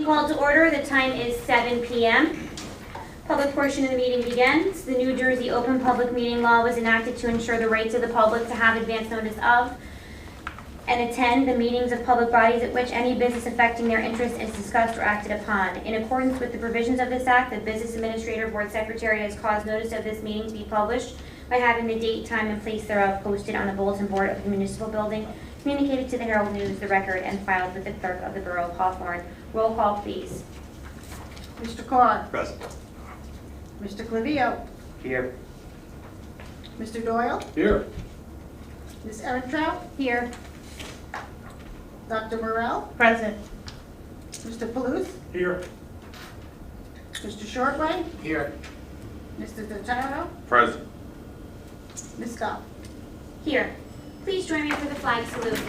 Meeting called to order. The time is 7 p.m. Public portion of the meeting begins. The New Jersey Open Public Meeting Law was enacted to ensure the rights of the public to have advance notice of and attend the meetings of public bodies at which any business affecting their interest is discussed or acted upon. In accordance with the provisions of this act, the Business Administrator Board Secretary has caused notice of this meeting to be published by having the date, time, and place thereof posted on the bulletin board of the municipal building, communicated to the Herald News, the Record, and filed with the Clerk of the Borough of Hawthorne. Roll call, please. Mr. Carr. Present. Mr. Clavio. Here. Mr. Doyle. Here. Ms. Erentrout. Here. Dr. Morrell. Present. Mr. Palouse. Here. Mr. Shortway. Here. Mr. Totaro. Present. Ms. Scott. Here. Please join me for the flag salute.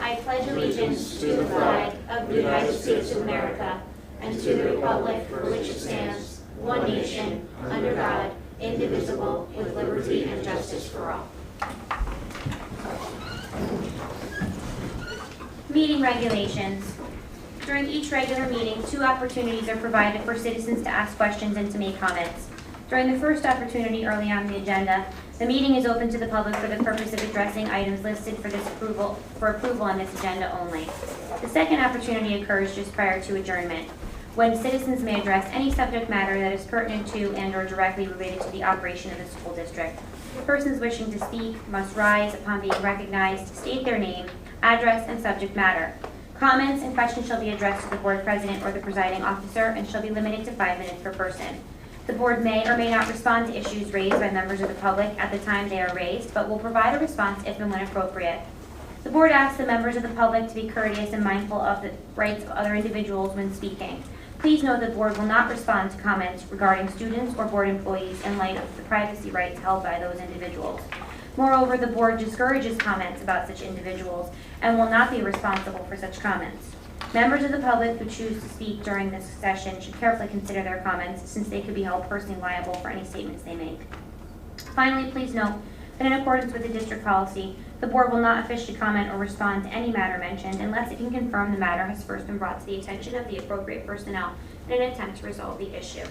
I pledge allegiance to the flag of the United States of America and to the republic for which it stands, one nation, under God, indivisible, with liberty and justice for all. Meeting regulations. During each regular meeting, 2 opportunities are provided for citizens to ask questions and to make comments. During the first opportunity early on the agenda, the meeting is open to the public for the purpose of addressing items listed for approval on this agenda only. The second opportunity occurs just prior to adjournment, when citizens may address any subject matter that is pertinent to and or directly related to the operation of the school district. Persons wishing to speak must rise upon being recognized, state their name, address, and subject matter. Comments and questions shall be addressed to the board president or the presiding officer and shall be limited to 5 minutes per person. The board may or may not respond to issues raised by members of the public at the time they are raised, but will provide a response if and when appropriate. The board asks the members of the public to be courteous and mindful of the rights of other individuals when speaking. Please note the board will not respond to comments regarding students or board employees in light of the privacy rights held by those individuals. Moreover, the board discourages comments about such individuals and will not be responsible for such comments. Members of the public who choose to speak during this session should carefully consider their comments, since they could be held personally liable for any statements they make. Finally, please note that in accordance with the district policy, the board will not officially comment or respond to any matter mentioned unless it can confirm the matter has first been brought to the attention of the appropriate personnel in an attempt to resolve the issue.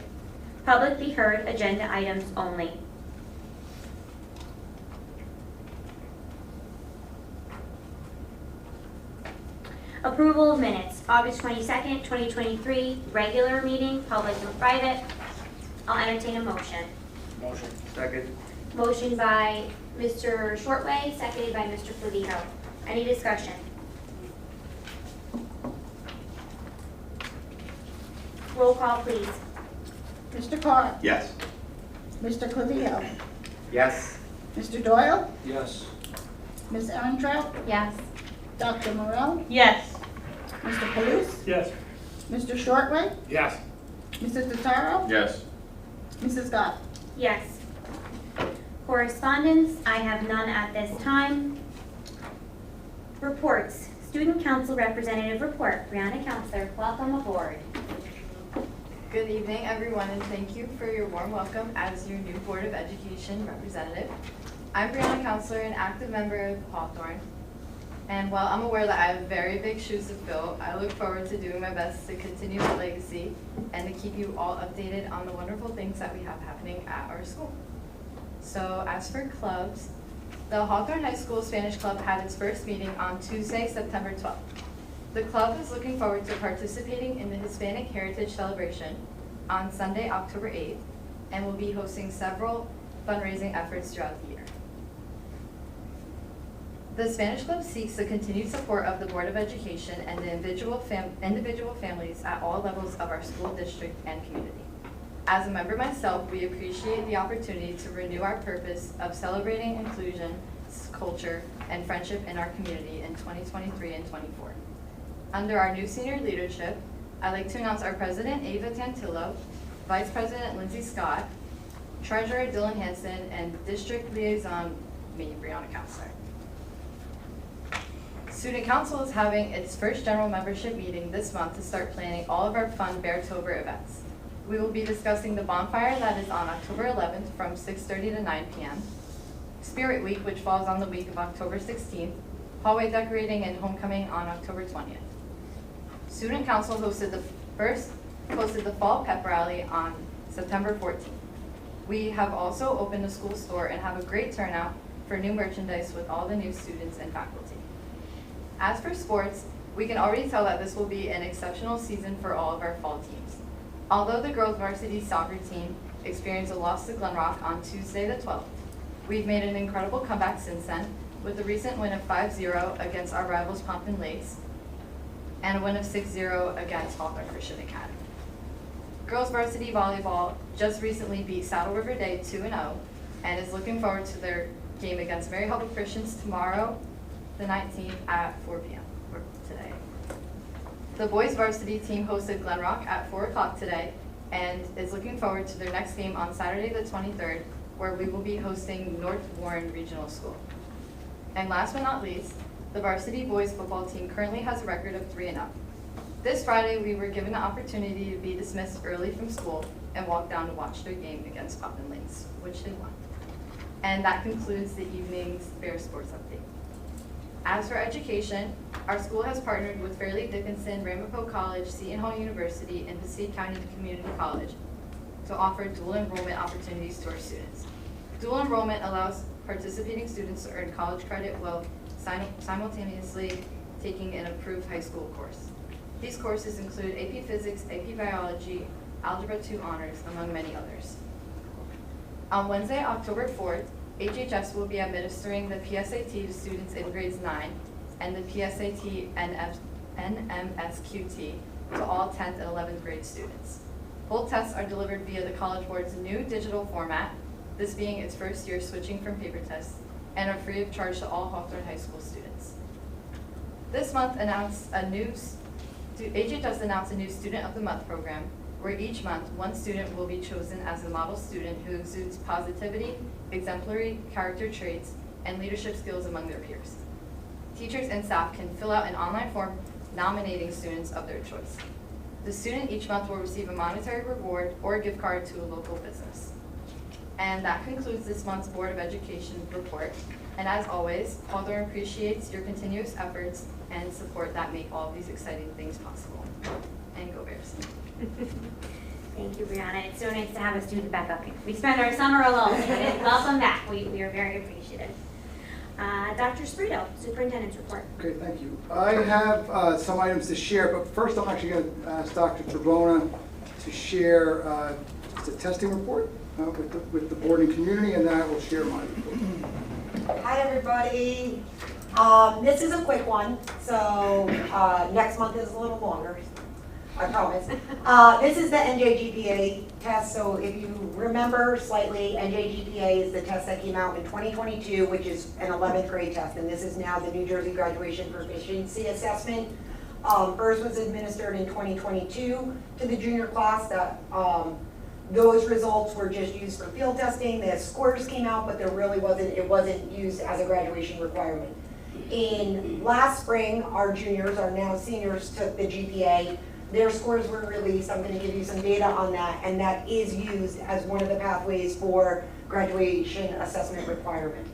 Public be heard, agenda items only. Approval of minutes, August 22nd, 2023, regular meeting, public and private. I'll entertain a motion. Motion. Second. Motion by Mr. Shortway, seconded by Mr. Clavio. Any discussion? Roll call, please. Mr. Carr. Yes. Mr. Clavio. Yes. Mr. Doyle. Yes. Ms. Erentrout. Yes. Dr. Morrell. Yes. Mr. Palouse. Yes. Mr. Shortway. Yes. Mr. Totaro. Yes. Mrs. Scott. Yes. Correspondence, I have none at this time. Reports, Student Council Representative Report. Brianna Counselor, welcome aboard. Good evening, everyone, and thank you for your warm welcome as your new Board of Education representative. I'm Brianna Counselor, an active member of Hawthorne. And while I'm aware that I have very big shoes to fill, I look forward to doing my best to continue the legacy and to keep you all updated on the wonderful things that we have happening at our school. So as for clubs, the Hawthorne High School Spanish Club had its first meeting on Tuesday, September 12th. The club is looking forward to participating in the Hispanic Heritage Celebration on Sunday, October 8th, and will be hosting several fundraising efforts throughout the year. The Spanish Club seeks the continued support of the Board of Education and the individual families at all levels of our school district and community. As a member myself, we appreciate the opportunity to renew our purpose of celebrating inclusion, culture, and friendship in our community in 2023 and 24. Under our new senior leadership, I'd like to announce our President, Ava Tantillo, Vice President, Lindsay Scott, Treasurer, Dylan Hanson, and District Liaison, me, Brianna Counselor. Student Council is having its first general membership meeting this month to start planning all of our fun Beartober events. We will be discussing the bonfire that is on October 11th from 6:30 to 9 p.m., Spirit Week, which falls on the week of October 16th, hallway decorating, and homecoming on October 20th. Student Council hosted the fall pep rally on September 14th. We have also opened a school store and have a great turnout for new merchandise with all the new students and faculty. As for sports, we can already tell that this will be an exceptional season for all of our fall teams. Although the girls varsity soccer team experienced a loss to Glenrock on Tuesday the 12th, we've made an incredible comeback since then, with the recent win of 5-0 against our rivals Pompton Lakes and a win of 6-0 against Hawthorne Christian Academy. Girls varsity volleyball just recently beat Saddle River Day 2-0 and is looking forward to their game against Mary Hubbard Christians tomorrow, the 19th at 4 p.m. or today. The boys varsity team hosted Glenrock at 4 o'clock today and is looking forward to their next game on Saturday the 23rd, where we will be hosting North Warren Regional School. And last but not least, the varsity boys football team currently has a record of 3-0. This Friday, we were given the opportunity to be dismissed early from school and walk down to watch their game against Pompton Lakes, which they won. And that concludes the evening's Bear Sports Update. As for education, our school has partnered with Fairleigh Dickinson, Ramapo College, Seton Hall University, and Passaic County Community College to offer dual enrollment opportunities to our students. Dual enrollment allows participating students to earn college credit while simultaneously taking an approved high school course. These courses include AP Physics, AP Biology, Algebra 2 Honors, among many others. On Wednesday, October 4th, HHS will be administering the PSAT to students in grades 9 and the PSAT NMSQT to all 10th and 11th grade students. Both tests are delivered via the College Board's new digital format, this being its first year switching from paper tests, and are free of charge to all Hawthorne High School students. This month HHS announced a new Student of the Month program, where each month one student will be chosen as a model student who exudes positivity, exemplary character traits, and leadership skills among their peers. Teachers and staff can fill out an online form nominating students of their choice. The student each month will receive a monetary reward or a gift card to a local business. And that concludes this month's Board of Education report. And as always, Hawthorne appreciates your continuous efforts and support that make all of these exciting things possible. And go Bears. Thank you, Brianna. It's so nice to have a student back up here. We spent our summer alone, and welcome back. We are very appreciative. Dr. Sprito, Superintendent's report. Okay, thank you. I have some items to share, but first I'm actually going to ask Dr. Trebona to share the testing report with the board and community, and then I will share my report. Hi, everybody. This is a quick one, so next month is a little longer, I promise. This is the NJGPA test, so if you remember slightly, NJGPA is the test that came out in 2022, which is an 11th grade test, and this is now the New Jersey Graduation Proficiency Assessment. First was administered in 2022 to the junior class. Those results were just used for field testing. The scores came out, but it wasn't used as a graduation requirement. In last spring, our juniors, our now seniors, took the GPA. Their scores were released. I'm going to give you some data on that, and that is used as one of the pathways for graduation assessment requirement.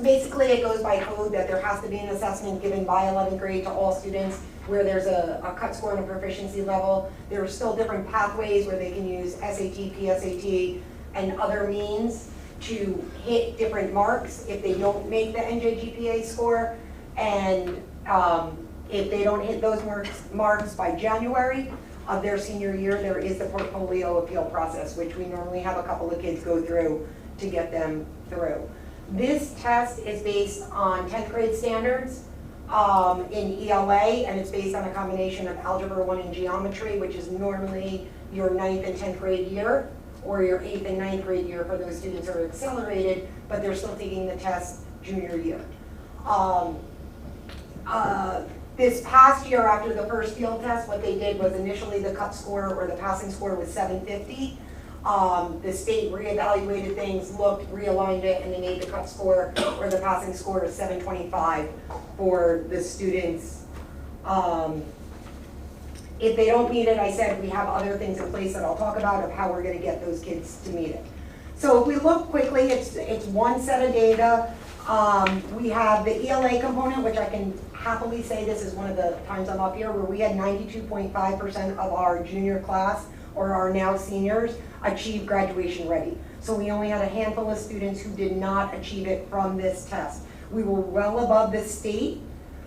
Basically, it goes by code that there has to be an assessment given by 11th grade to all students where there's a cut score and a proficiency level. There are still different pathways where they can use SAT, PSAT, and other means to hit different marks if they don't make the NJGPA score. And if they don't hit those marks by January of their senior year, there is the portfolio appeal process, which we normally have a couple of kids go through to get them through. This test is based on 10th grade standards in ELA, and it's based on a combination of Algebra 1 and Geometry, which is normally your 9th and 10th grade year, or your 8th and 9th grade year for those students who are accelerated, but they're still taking the test junior year. This past year, after the first field test, what they did was initially the cut score or the passing score was 750. The state reevaluated things, looked, realigned it, and they made the cut score or the passing score is 725 for the students. If they don't meet it, I said we have other things in place that I'll talk about of how we're going to get those kids to meet it. So if we look quickly, it's one set of data. We have the ELA component, which I can happily say this is one of the times I'm up here, where we had 92.5% of our junior class, or our now seniors, achieve graduation ready. So we only had a handful of students who did not achieve it from this test. We were well above the state,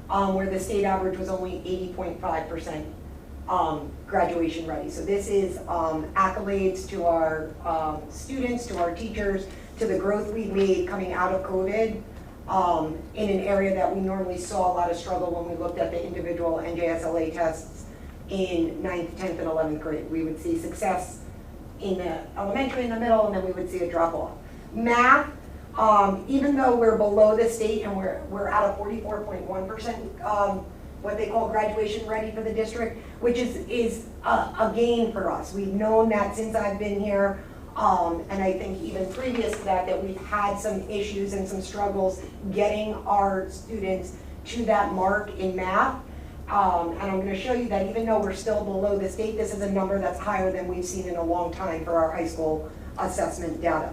where the state average was only 80.5% graduation ready. So this is accolades to our students, to our teachers, to the growth we've made coming out of COVID in an area that we normally saw a lot of struggle when we looked at the individual NJSLA tests in 9th, 10th, and 11th grade. We would see success in the elementary in the middle, and then we would see a drop off. Math, even though we're below the state and we're at a 44.1% what they call graduation ready for the district, which is a gain for us. We've known that since I've been here, and I think even previous to that we've had some issues and some struggles getting our students to that mark in math. And I'm going to show you that even though we're still below the state, this is a number that's higher than we've seen in a long time for our high school assessment data.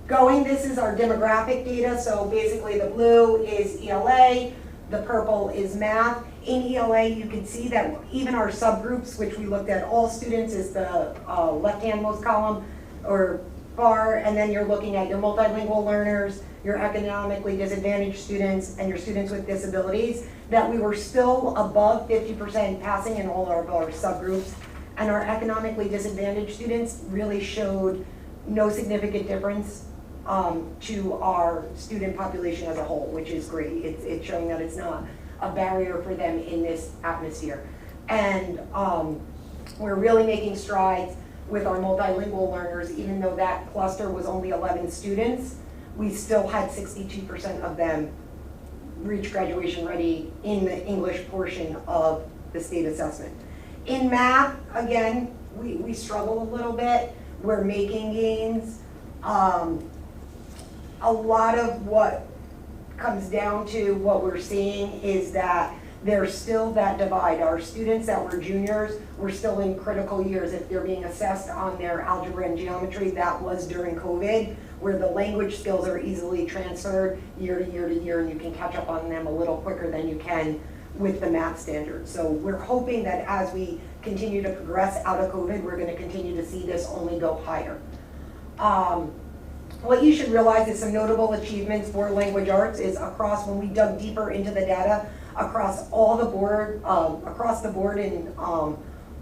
This is our demographic data. So basically the blue is ELA, the purple is math. In ELA, you can see that even our subgroups, which we looked at all students, is the left-hand most column or bar, and then you're looking at your multilingual learners, your economically disadvantaged students, and your students with disabilities, that we were still above 50% passing in all of our subgroups, and our economically disadvantaged students really showed no significant difference to our student population as a whole, which is great. It's showing that it's not a barrier for them in this atmosphere. And we're really making strides with our multilingual learners. Even though that cluster was only 11 students, we still had 62% of them reach graduation ready in the English portion of the state assessment. In math, again, we struggle a little bit. We're making gains. A lot of what comes down to what we're seeing is that there's still that divide. Our students that were juniors were still in critical years. If they're being assessed on their algebra and geometry, that was during COVID, where the language skills are easily transferred year to year to year, and you can catch up on them a little quicker than you can with the math standards. So we're hoping that as we continue to progress out of COVID, we're going to continue to see this only go higher. What you should realize is some notable achievements for language arts is across, when we dug deeper into the data, across all the board, across the board in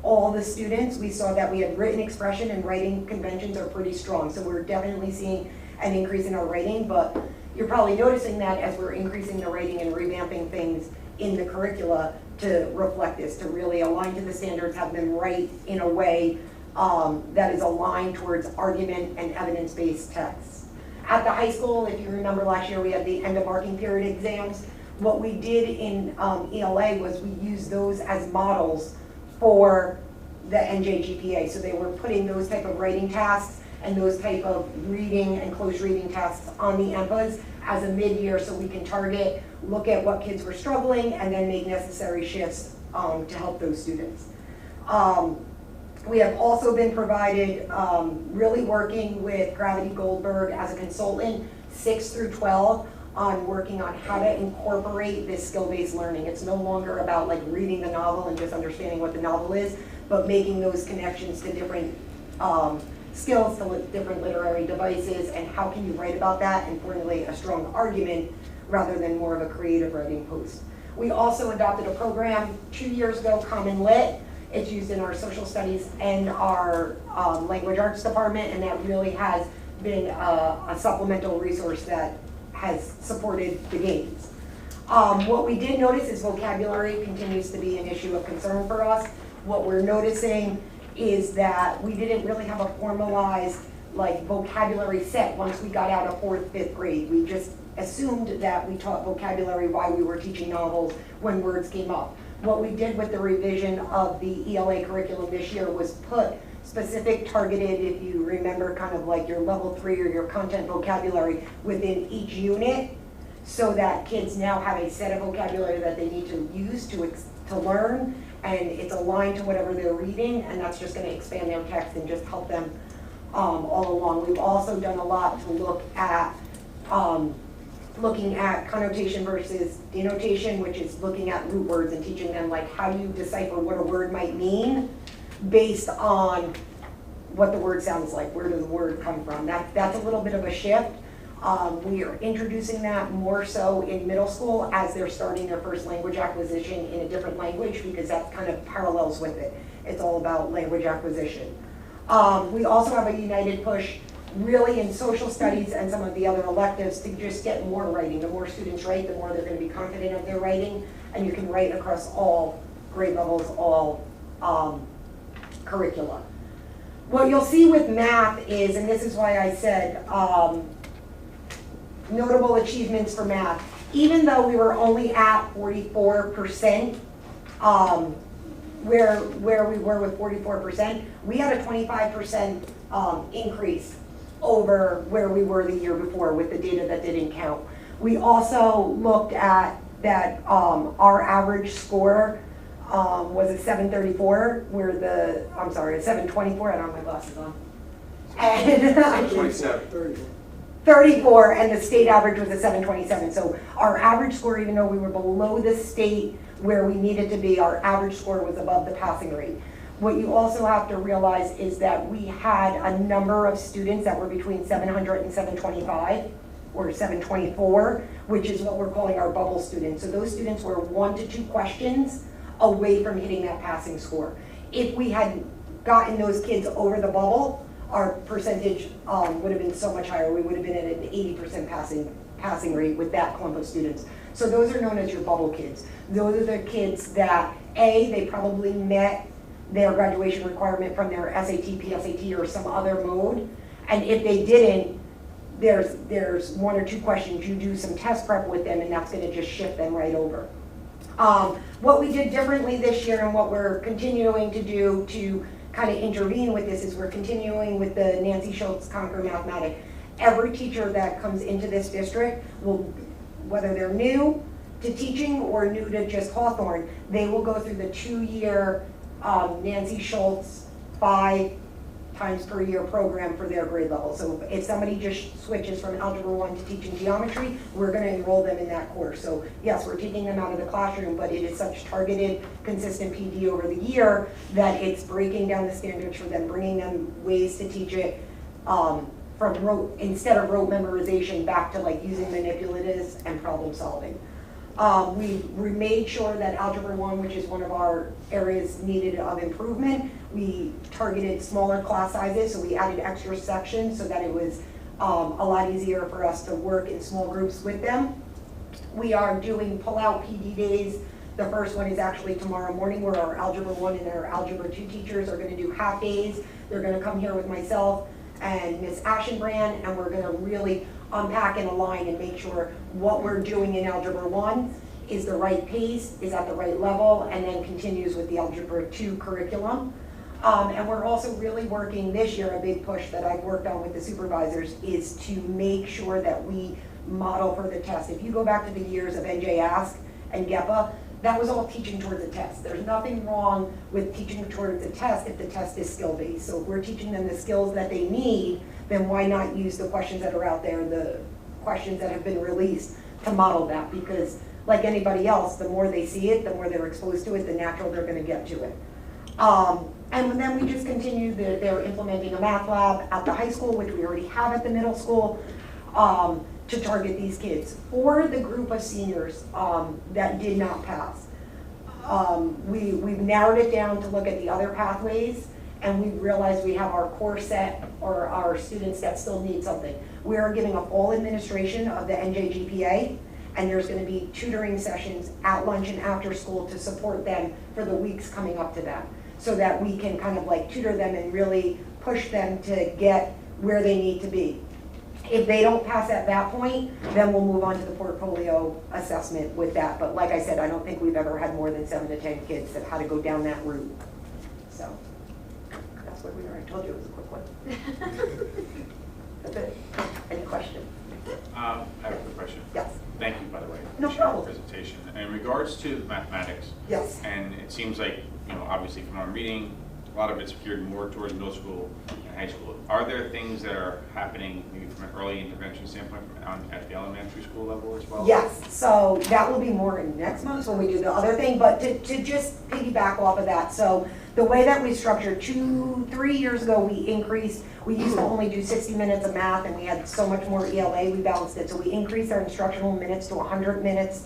all the students, we saw that we had written expression and writing conventions are pretty strong. So we're definitely seeing an increase in our writing, but you're probably noticing that as we're increasing the writing and revamping things in the curricula to reflect this, to really align to the standards, have them write in a way that is aligned towards argument and evidence-based texts. At the high school, if you remember last year, we had the end of marking period exams. What we did in ELA was we used those as models for the NJGPA. So they were putting those type of writing tasks and those type of reading and close reading tasks on the EMPAs as a mid-year, so we can target, look at what kids were struggling, and then make necessary shifts to help those students. We have also been provided, really working with Gravity Goldberg as a consultant, 6 through 12, on working on how to incorporate this skill-based learning. It's no longer about like reading the novel and just understanding what the novel is, but making those connections to different skills, to different literary devices, and how can you write about that and formulate a strong argument rather than more of a creative writing post. We also adopted a program 2 years ago, Common Lit. It's used in our social studies and our language arts department, and that really has been a supplemental resource that has supported the gains. What we did notice is vocabulary continues to be an issue of concern for us. What we're noticing is that we didn't really have a formalized like vocabulary set once we got out of 4th, 5th grade. We just assumed that we taught vocabulary while we were teaching novels when words came up. What we did with the revision of the ELA curriculum this year was put specific targeted, if you remember, kind of like your level 3 or your content vocabulary within each unit, so that kids now have a set of vocabulary that they need to use to learn, and it's aligned to whatever they're reading, and that's just going to expand their text and just help them all along. We've also done a lot to look at looking at connotation versus denotation, which is looking at root words and teaching them like how do you decipher what a word might mean based on what the word sounds like, where does the word come from. That's a little bit of a shift. We are introducing that more so in middle school as they're starting their first language acquisition in a different language, because that kind of parallels with it. It's all about language acquisition. We also have a united push really in social studies and some of the other electives to just get more writing. The more students write, the more they're going to be confident of their writing, and you can write across all grade levels, all curricula. What you'll see with math is, and this is why I said notable achievements for math, even though we were only at 44%, where we were with 44%, we had a 25% increase over where we were the year before with the data that didn't count. We also looked at that our average score was a 734, where a 724, I don't have my glasses on. And 27. 34, and the state average was a 727. So our average score, even though we were below the state where we needed to be, our average score was above the passing rate. What you also have to realize is that we had a number of students that were between 700 and 725, or 724, which is what we're calling our bubble students. So those students were 1 to 2 questions away from hitting that passing score. If we had gotten those kids over the bubble, our percentage would have been so much higher. We would have been at an 80% passing rate with that clump of students. So those are known as your bubble kids. Those are the kids that, A, they probably met their graduation requirement from their SAT, PSAT, or some other mode. And if they didn't, there's 1 or 2 questions. You do some test prep with them, and that's gonna just shift them right over. What we did differently this year, and what we're continuing to do to kind of intervene with this, is we're continuing with the Nancy Schultz Conquer Mathematic. Every teacher that comes into this district will, whether they're new to teaching or new to just Hawthorne, they will go through the 2-year Nancy Schultz 5 times per year program for their grade level. So if somebody just switches from Algebra 1 to teaching geometry, we're going to enroll them in that course. So yes, we're taking them out of the classroom, but it is such targeted, consistent PD over the year that it's breaking down the standards for them, bringing them ways to teach it from rote, instead of rote memorization, back to like using manipulatives and problem solving. We made sure that Algebra 1, which is one of our areas needed of improvement, we targeted smaller class sizes, so we added extra sections so that it was a lot easier for us to work in small groups with them. We are doing pull-out PD days. The first one is actually tomorrow morning, where our Algebra 1 and our Algebra 2 teachers are going to do half days. They're going to come here with myself and Ms. Ashenbrand, and we're going to really unpack and align and make sure what we're doing in Algebra 1 is the right pace, is at the right level, and then continues with the Algebra 2 curriculum. And we're also really working this year, a big push that I've worked on with the supervisors is to make sure that we model for the test. If you go back to the years of NJ Ask and GEPA, that was all teaching towards a test. There's nothing wrong with teaching towards a test if the test is skill-based. So if we're teaching them the skills that they need, then why not use the questions that are out there, the questions that have been released to model that? Because like anybody else, the more they see it, the more they're exposed to it, the natural they're gonna get to it. And then we just continue, they're implementing a math lab at the high school, which we already have at the middle school, to target these kids. For the group of seniors that did not pass, we've narrowed it down to look at the other pathways, and we realized we have our core set, or our students that still need something. We are giving up all administration of the NJGPA, and there's going to be tutoring sessions at lunch and after school to support them for the weeks coming up to that, so that we can kind of like tutor them and really push them to get where they need to be. If they don't pass at that point, then we'll move on to the portfolio assessment with that. But like I said, I don't think we've ever had more than 7 to 10 kids that had to go down that route. So that's what we were. I told you it was a quick one. That's it. Any questions? I have a quick question. Yes. Thank you, by the way, No for sharing problem. the presentation. In regards to mathematics, Yes. and it seems like, you know, obviously from our meeting, lot of it's geared more towards middle school and high school. Are there things that are happening maybe from an early intervention standpoint at the elementary school level as well? Yes, so that will be more in next month when we do the other thing, but to just piggyback off of that, so the way that we structured 3 years ago, we used to only do 60 minutes of math and we had so much more ELA, we balanced it, so we increased our instructional minutes to 100 minutes.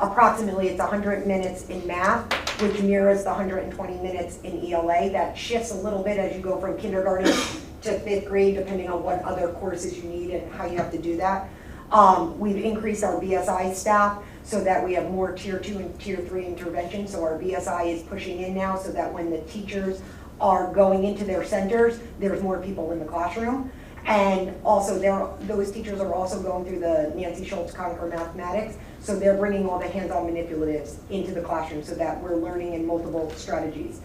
Approximately, it's 100 minutes in math, which mirrors the 120 minutes in ELA. That shifts a little bit as you go from kindergarten to 5th grade, depending on what other courses you need and how you have to do that. We've increased our BSI staff so that we have more tier 2 and tier 3 intervention. So our BSI is pushing in now so that when the teachers are going into their centers, there's more people in the classroom. And also, those teachers are also going through the Nancy Schultz Conquer Mathematics, so they're bringing all the hands-on manipulatives into the classroom so that we're learning in multiple strategies.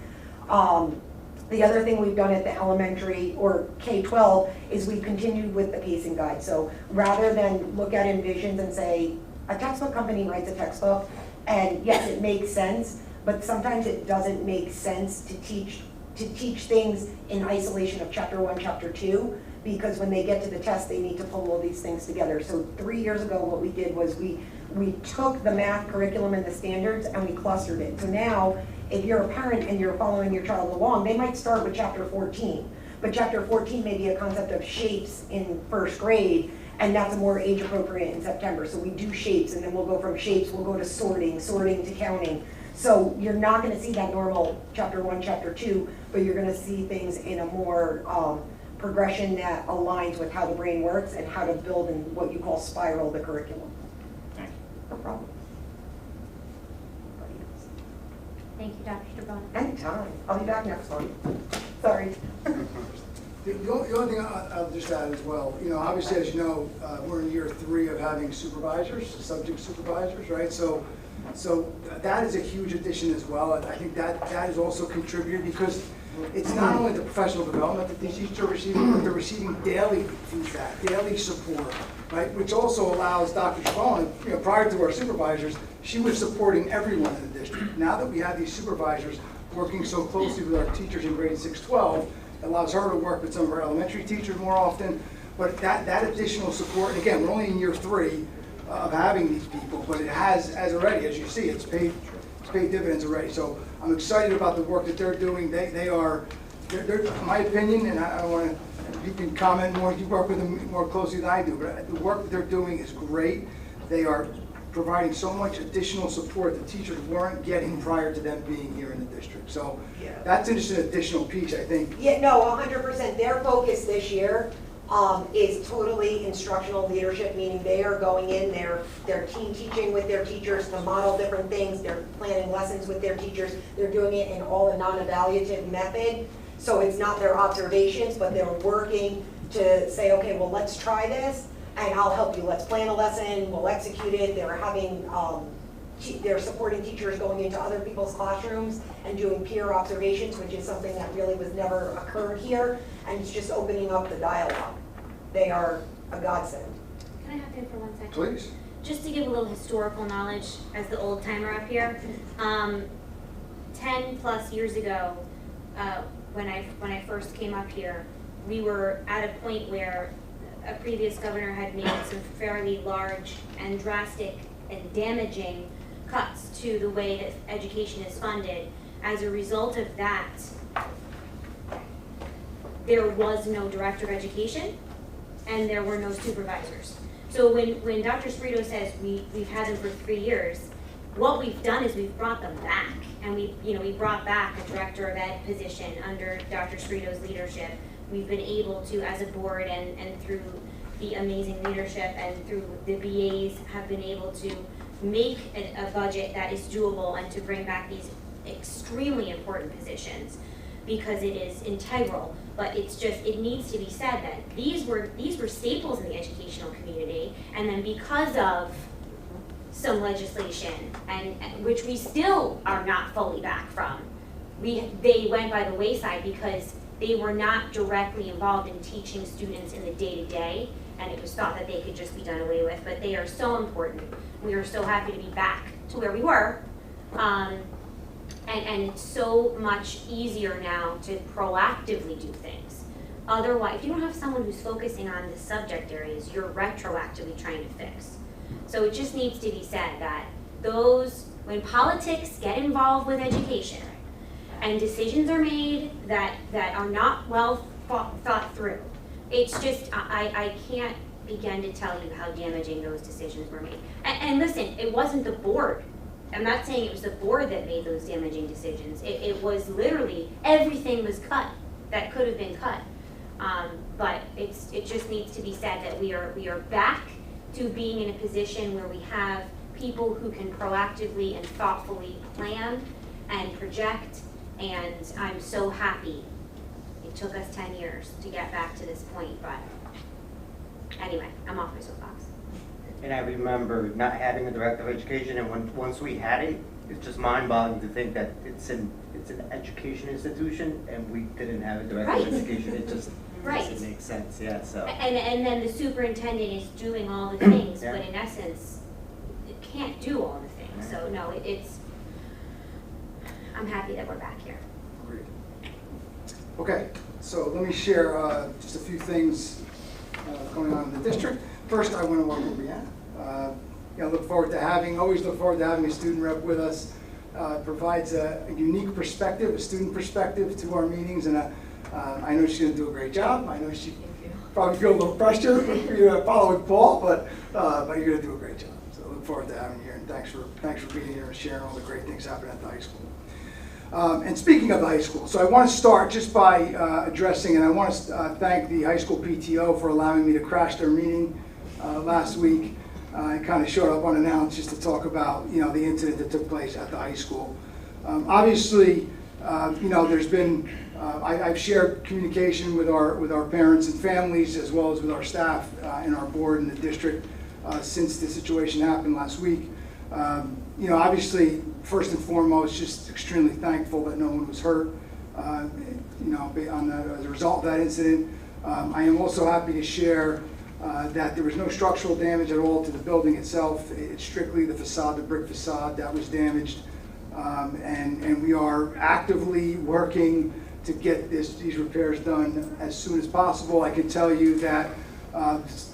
The other thing we've done at the elementary or K-12 is we've continued with the pacing guide. So rather than look at Envisions and say, a textbook company writes a textbook, and yes, it makes sense, but sometimes it doesn't make sense to teach things in isolation of chapter 1, chapter 2, because when they get to the test, they need to pull all these things together. So 3 years ago, what we did was we took the math curriculum and the standards and we clustered it. So now, if you're a parent and you're following your child along, they might start with chapter 14, but chapter 14 may be a concept of shapes in 1st grade, and that's more age appropriate in September. So we do shapes, and then we'll go from shapes, we'll go to sorting to counting. So you're not gonna see that normal chapter 1, chapter 2, but you're gonna see things in a more progression that aligns with how the brain works and how to build in what you call spiral the curriculum. Thank you. No problem. Thank you, Dr. Strabone. Anytime. I'll be back next one. Sorry. The only thing I'll just add as well, obviously, as you know, we're in year 3 of having supervisors, subject supervisors, right? So that is a huge addition as well. And I think that has also contributed because it's not only the professional development that these teachers are receiving, but they're receiving daily feedback, daily support, right? Which also allows Dr. Strabone, prior to our supervisors, she was supporting everyone in the district. Now that we have these supervisors working so closely with our teachers in grades 6-12, it allows her to work with some of our elementary teachers more often. But that additional support, and again, we're only in year 3 of having these people, but it has already, as you see, it's paid dividends already. So I'm excited about the work that they're doing. They're in my opinion, and I want to, you can comment more, you work with them more closely than I do, but the work that they're doing is great. They are providing so much additional support that teachers weren't getting prior to them being here in the district. So that's just an additional piece, I think. Yeah, no, 100%. Their focus this year is totally instructional leadership, meaning they are going in, they're team teaching with their teachers to model different things, they're planning lessons with their teachers, they're doing it in all a non-evaluative method. So it's not their observations, but they're working to say, okay, well, let's try this, and I'll help you. Let's plan a lesson, we'll execute it. They're having, they're supporting teachers going into other people's classrooms and doing peer observations, which is something that really was never occurred here, and it's just opening up the dialogue. They are a godsend. Can I hop in for 1 second? Please. Just to give a little historical knowledge as the old timer up here, 10 plus years ago, when I first came up here, we were at a point where a previous governor had made some fairly large and drastic and damaging cuts to the way that education is funded. As a result of that, there was no director of education and there were no supervisors. So when Dr. Sprito says we've had them for 3 years, what we've done is we've brought them back, and we brought back a director of ed position under Dr. Sprito's leadership. We've been able to, as a board and through the amazing leadership and through the BAs, have been able to make a budget that is doable and to bring back these extremely important positions, because it is integral. But it needs to be said that these were staples in the educational community, and then because of some legislation, and which we still are not fully back from, they went by the wayside because they were not directly involved in teaching students in the day-to-day, and it was thought that they could just be done away with. But they are so important. We are so happy to be back to where we were. And it's so much easier now to proactively do things. Otherwise, if you don't have someone who's focusing on the subject areas, you're retroactively trying to fix. So it just needs to be said that when politics get involved with education and decisions are made that are not well thought through, it's just, I can't begin to tell you how damaging those decisions were made. And listen, it wasn't the board. I'm not saying it was the board that made those damaging decisions. It was literally, everything was cut that could have been cut. But it just needs to be said that we are back to being in a position where we have people who can proactively and thoughtfully plan and project, and I'm so happy. It took us 10 years to get back to this point, but anyway, I'm off my soapbox. And I remember not having a director of education, and once we had it, it's just mind-boggling to think that it's an education institution, and we didn't have a director Right. of education. It just Right. doesn't make sense, yeah, so. And then the superintendent is doing all the things, Yeah. but in essence, it can't do all the things. So no, I'm happy that we're back here. Agreed. Okay, so let me share just a few things going on in the district. First, I want to welcome Brianna. Always look forward to having a student rep with us. Provides a unique perspective, a student perspective to our meetings, and I know she's going to do a great job. I know she probably feel a little pressure following Paul, but you're going to do a great job. So I look forward to having you here, and thanks for being here and sharing all the great things happening at the high school. And speaking of the high school, so I want to start just by addressing, and I want to thank the high school PTO for allowing me to crash their meeting last week. I kind of showed up unannounced just to talk about, the incident that took place at the high school. Obviously, there's been, I've shared communication with our parents and families, as well as with our staff and our board in the district since the situation happened last week. Obviously, first and foremost, just extremely thankful that no one was hurt, as a result of that incident. I am also happy to share that there was no structural damage at all to the building itself. It's strictly the facade, the brick facade, that was damaged. And we are actively working to get these repairs done as soon as possible. I can tell you that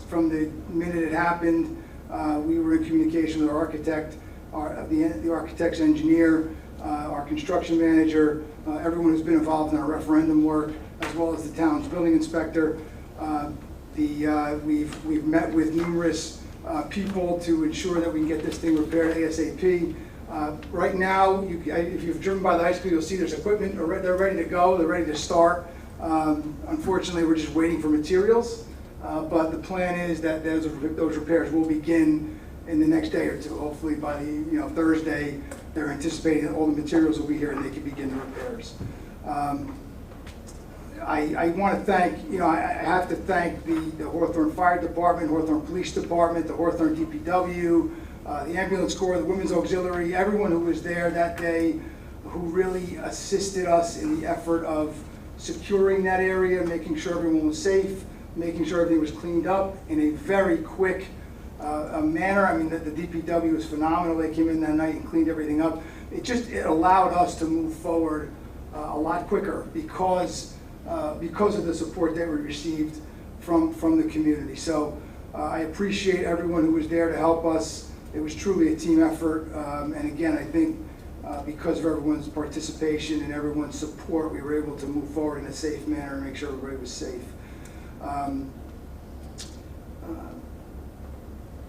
from the minute it happened, we were in communication with our architect, the architect's engineer, our construction manager, everyone who's been involved in our referendum work, as well as the town's building inspector. We've met with numerous people to ensure that we can get this thing repaired ASAP. Right now, if you've driven by the high school, you'll see there's equipment. They're ready to go. They're ready to start. Unfortunately, we're just waiting for materials. But the plan is that those repairs will begin in the next day or two. Hopefully by Thursday, they're anticipating that all the materials will be here and they can begin the repairs. I want to thank, I have to thank the Hawthorne Fire Department, Hawthorne Police Department, the Hawthorne DPW, the Ambulance Corps, the Women's Auxiliary, everyone who was there that day who really assisted us in the effort of securing that area, making sure everyone was safe, making sure everything was cleaned up in a very quick manner. I mean, the DPW was phenomenal. They came in that night and cleaned everything up. It allowed us to move forward a lot quicker because of the support that we received from the community. So I appreciate everyone who was there to help us. It was truly a team effort. And again, I think because of everyone's participation and everyone's support, we were able to move forward in a safe manner and make sure everybody was safe.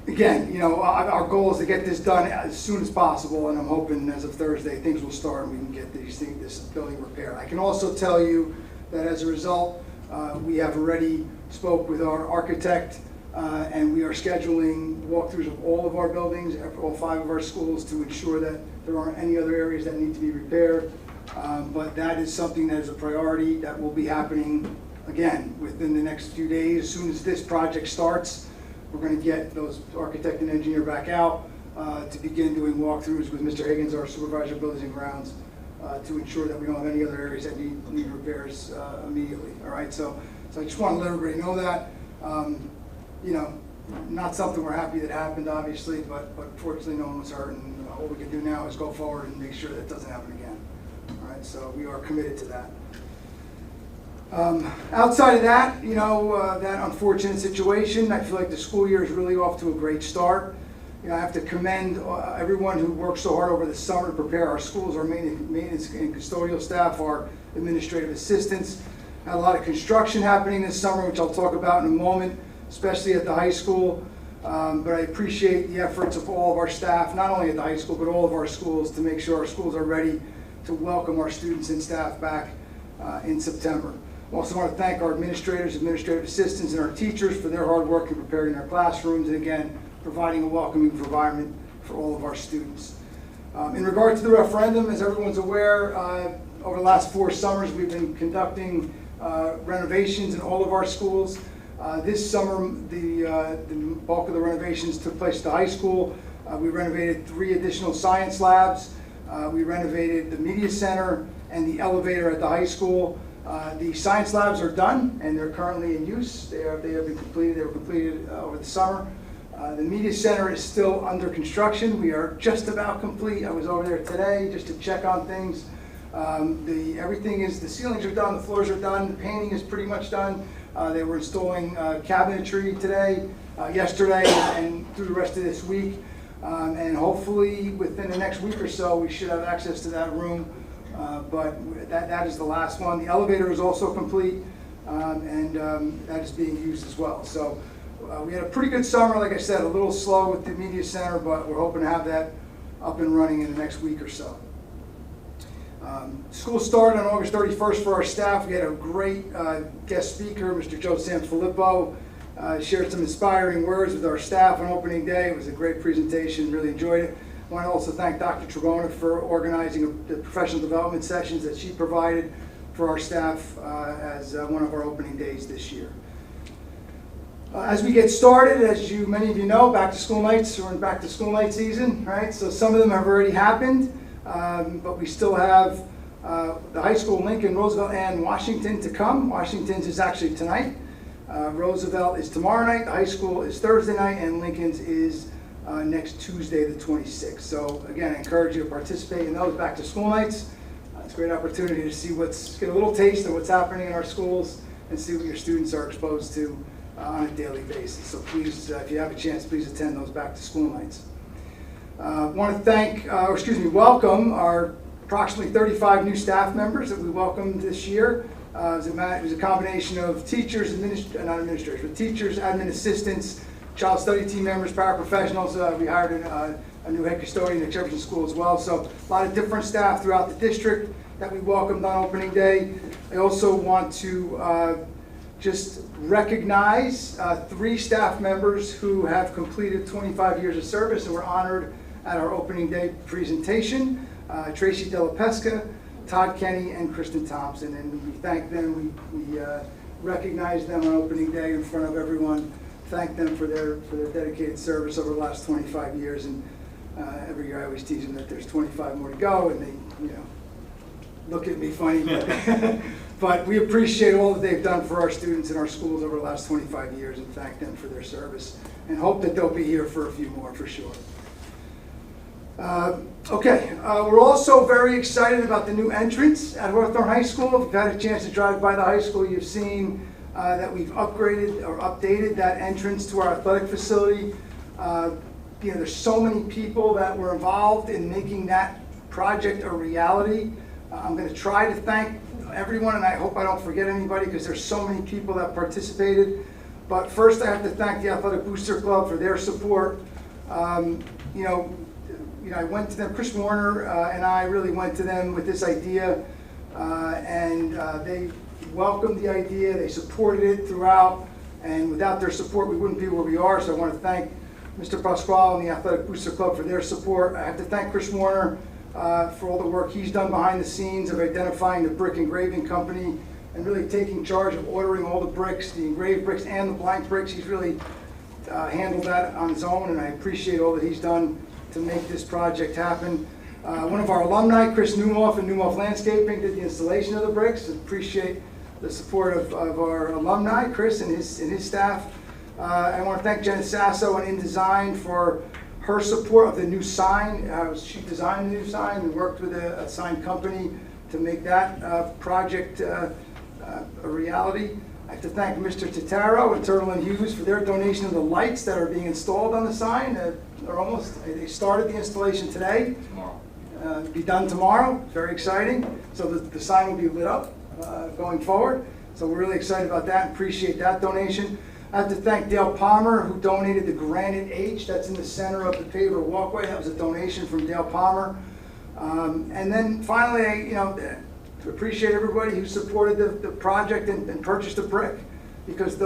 Again, our goal is to get this done as soon as possible, and I'm hoping as of Thursday things will start and we can get this building repaired. I can also tell you that as a result, we have already spoke with our architect and we are scheduling walkthroughs of all of our buildings, all 5 of our schools, to ensure that there aren't any other areas that need to be repaired. But that is something that is a priority that will be happening again within the next few days. As soon as this project starts, we're going to get those architect and engineer back out to begin doing walkthroughs with Mr. Higgins, our supervisor of buildings and grounds, to ensure that we don't have any other areas that need repairs immediately. All right, so I just want to let everybody know that. Not something we're happy that happened, obviously, but fortunately no one was hurt, and all we can do now is go forward and make sure that it doesn't happen again. So we are committed to that. Outside of that, that unfortunate situation, I feel like the school year is really off to a great start. I have to commend everyone who worked so hard over the summer to prepare our schools, our maintenance and custodial staff, our administrative assistants. Had a lot of construction happening this summer, which I'll talk about in a moment, especially at the high school. But I appreciate the efforts of all of our staff, not only at the high school, but all of our schools, to make sure our schools are ready to welcome our students and staff back in September. I also want to thank our administrators, administrative assistants, and our teachers for their hard work in preparing their classrooms, and again, providing a welcoming environment for all of our students. In regard to the referendum, as everyone's aware, over the last 4 summers, we've been conducting renovations in all of our schools. This summer, the bulk of the renovations took place at the high school. We renovated 3 additional science labs. We renovated the media center and the elevator at the high school. The science labs are done and they're currently in use. They have been completed. They were completed over the summer. The media center is still under construction. We are just about complete. I was over there today just to check on things. The ceilings are done, the floors are done, the painting is pretty much done. They were installing cabinetry yesterday, and through the rest of this week. And hopefully within the next week or so, we should have access to that room. But that is the last one. The elevator is also complete, and that is being used as well. So we had a pretty good summer, like I said, a little slow with the media center, but we're hoping to have that up and running in the next week or so. School started on August 31st for our staff. We had a great guest speaker, Mr. Joe Sanfilippo, shared some inspiring words with our staff on opening day. It was a great presentation, really enjoyed it. I want to also thank Dr. Trebona for organizing the professional development sessions that she provided for our staff as one of our opening days this year. As we get started, as many of you know, back to school nights, we're in back to school night season, right? So some of them have already happened, but we still have the high school, Lincoln, Roosevelt, and Washington to come. Washington's is actually tonight. Roosevelt is tomorrow night, the high school is Thursday night, and Lincoln's is next Tuesday, the 26th. So again, I encourage you to participate in those back to school nights. It's a great opportunity to see get a little taste of what's happening in our schools and see what your students are exposed to on a daily basis. So please, if you have a chance, please attend those back to school nights. Want to welcome our approximately 35 new staff members that we welcomed this year. It was a combination of teachers, teachers, admin assistants, child study team members, paraprofessionals. We hired a new head custodian at Jefferson School as well. So a lot of different staff throughout the district that we welcomed on opening day. I also want to just recognize 3 staff members who have completed 25 years of service and were honored at our opening day presentation. Tracy Della Pesca, Todd Kenny, and Kristen Thompson. And we thank them. We recognize them on opening day in front of everyone. Thank them for their dedicated service over the last 25 years. And every year I always tease them that there's 25 more to go, and they, look at me funny. But we appreciate all that they've done for our students in our schools over the last 25 years, and thank them for their service, and hope that they'll be here for a few more for sure. We're also very excited about the new entrance at Hawthorne High School. If you've had a chance to drive by the high school, you've seen that we've upgraded or updated that entrance to our athletic facility. There's so many people that were involved in making that project a reality. I'm going to try to thank everyone, and I hope I don't forget anybody because there's so many people that participated. But first I have to thank the Athletic Booster Club for their support. I went to them, Chris Warner and I really went to them with this idea, and they welcomed the idea, they supported it throughout, and without their support we wouldn't be where we are. So I want to thank Mr. Pasquale and the Athletic Booster Club for their support. I have to thank Chris Warner for all the work he's done behind the scenes of identifying the brick engraving company and really taking charge of ordering all the bricks, the engraved bricks and the blank bricks. He's really handled that on his own, and I appreciate all that he's done to make this project happen. One of our alumni, Chris Newhoff and Newhoff Landscaping, did the installation of the bricks. Appreciate the support of our alumni, Chris and his staff. I want to thank Jen Sasso and InDesign for her support of the new sign. She designed the new sign. We worked with a sign company to make that project a reality. I have to thank Mr. Totaro and Turtle and Hughes for their donation of the lights that are being installed on the sign. They started the installation today. Tomorrow. Be done tomorrow. Very exciting. So the sign will be lit up going forward. So we're really excited about that and appreciate that donation. I have to thank Dale Palmer, who donated the granite H that's in the center of the paver walkway. That was a donation from Dale Palmer. And then finally, to appreciate everybody who supported the project and purchased a brick, because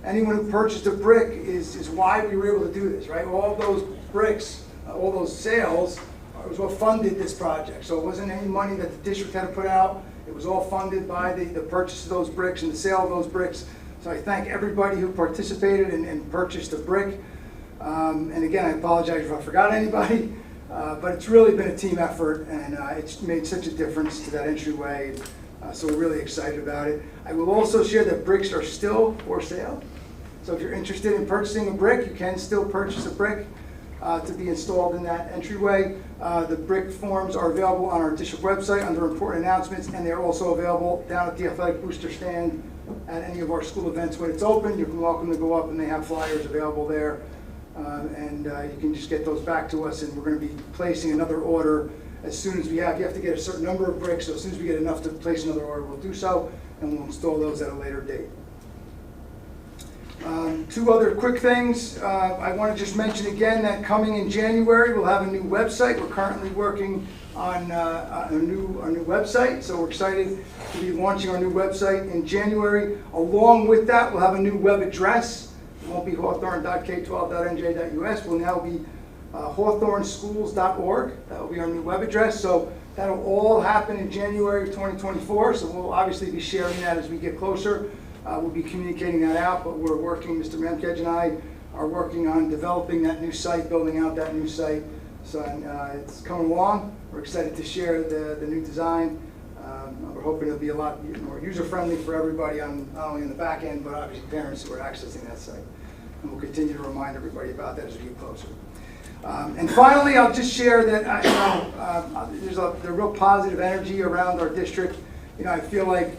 anyone who purchased a brick is why we were able to do this, right? All those bricks, all those sales was what funded this project. So it wasn't any money that the district had to put out. It was all funded by the purchase of those bricks and the sale of those bricks. So I thank everybody who participated and purchased a brick. And again, I apologize if I forgot anybody. But it's really been a team effort, and it's made such a difference to that entryway. So we're really excited about it. I will also share that bricks are still for sale. So if you're interested in purchasing a brick, you can still purchase a brick to be installed in that entryway. The brick forms are available on our district website under important announcements, and they're also available down at the athletic booster stand at any of our school events when it's open. You're welcome to go up, and they have flyers available there. And you can just get those back to us, and we're going to be placing another order as soon as you have to get a certain number of bricks, so as soon as we get enough to place another order, we'll do so, and we'll install those at a later date. Two other quick things. I want to just mention again that coming in January, we'll have a new website. We're currently working on our new website, so we're excited to be launching our new website in January. Along with that, we'll have a new web address. It won't be hawthorne.k12.nj.us. Will now be hawthorneschools.org. That will be our new web address. So that'll all happen in January of 2024. So we'll obviously be sharing that as we get closer. We'll be communicating that out, but we're working, Mr. Memkej and I are working on developing that new site, building out that new site. So it's coming along. We're excited to share the new design. We're hoping it'll be a lot more user-friendly for everybody, not only in the back end, but obviously parents who are accessing that site. And we'll continue to remind everybody about that as we get closer. And finally, I'll just share that there's a real positive energy around our district. I feel like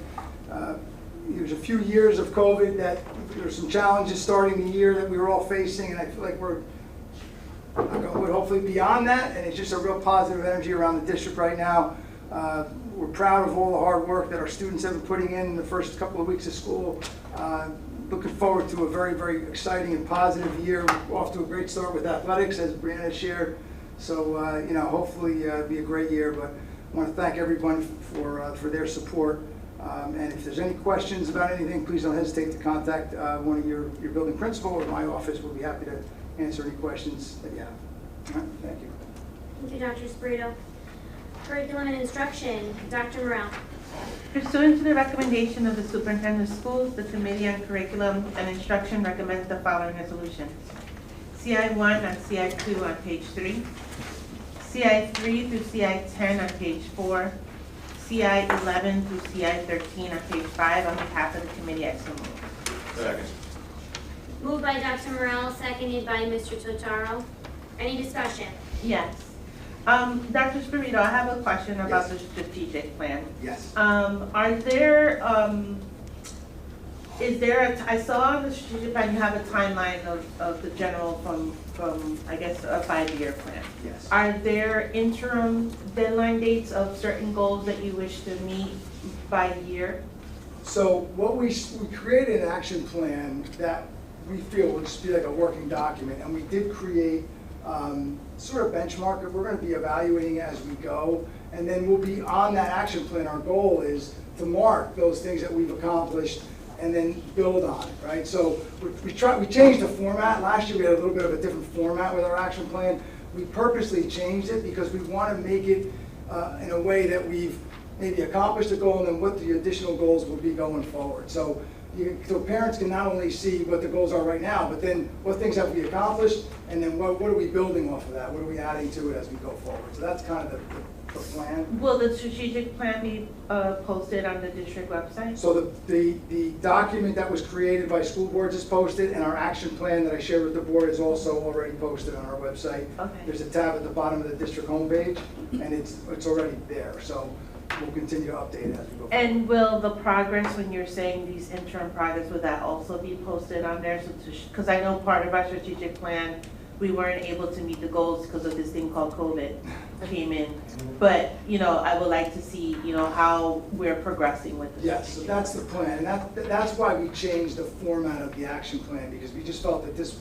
there's a few years of COVID that there's some challenges starting the year that we were all facing, and I feel like we're hopefully beyond that, and it's just a real positive energy around the district right now. We're proud of all the hard work that our students have been putting in the first couple of weeks of school. Looking forward to a very, very exciting and positive year. We're off to a great start with athletics, as Brianna shared. So, hopefully it'll be a great year. But I want to thank everyone for their support. And if there's any questions about anything, please don't hesitate to contact one of your building principal or my office. We'll be happy to answer any questions that you have. All right, thank you. Thank you, Dr. Spirito. Curriculum and instruction, Dr. Morrell. Pursuant to the recommendation of the Superintendent of Schools, the Committee on Curriculum and Instruction recommends the following resolutions. CI1 and CI2 on page 3, CI3 through CI10 on page 4, CI11 through CI13 on page 5 on behalf of the committee. I so move. Second. Moved by Dr. Morrell, seconded by Mr. Totaro. Any discussion? Yes. Dr. Spirito, I have a question about Yes. the strategic plan. Yes. I saw on the strategic plan you have a timeline of the general from I guess a 5-year plan. Yes. Are there interim deadline dates of certain goals that you wish to meet by year? So what we created an action plan that we feel would just be like a working document, and we did create sort of benchmark that we're going to be evaluating as we go, and then we'll be on that action plan. Our goal is to mark those things that we've accomplished and then build on it, right? So we changed the format. Last year we had a little bit of a different format with our action plan. We purposely changed it because we want to make it in a way that we've maybe accomplished a goal and then what the additional goals will be going forward. So parents can not only see what the goals are right now, but then what things have we accomplished, and then what are we building off of that? What are we adding to it as we go forward? So that's kind of the the plan. Will the strategic plan be posted on the district website? So the document that was created by school boards is posted, and our action plan that I shared with the board is also already posted on our website. Okay. There's a tab at the bottom of the district homepage, and it's already there, so we'll continue to update it as we go forward. And will the progress, when you're saying these interim progress, would that also be posted on there? Because I know part of our strategic plan, we weren't able to meet the goals because of this thing called COVID came in. But, you know, I would like to see, you know, how we're progressing with this. Yes, so that's the plan, and that's why we changed the format of the action plan, because we just felt that this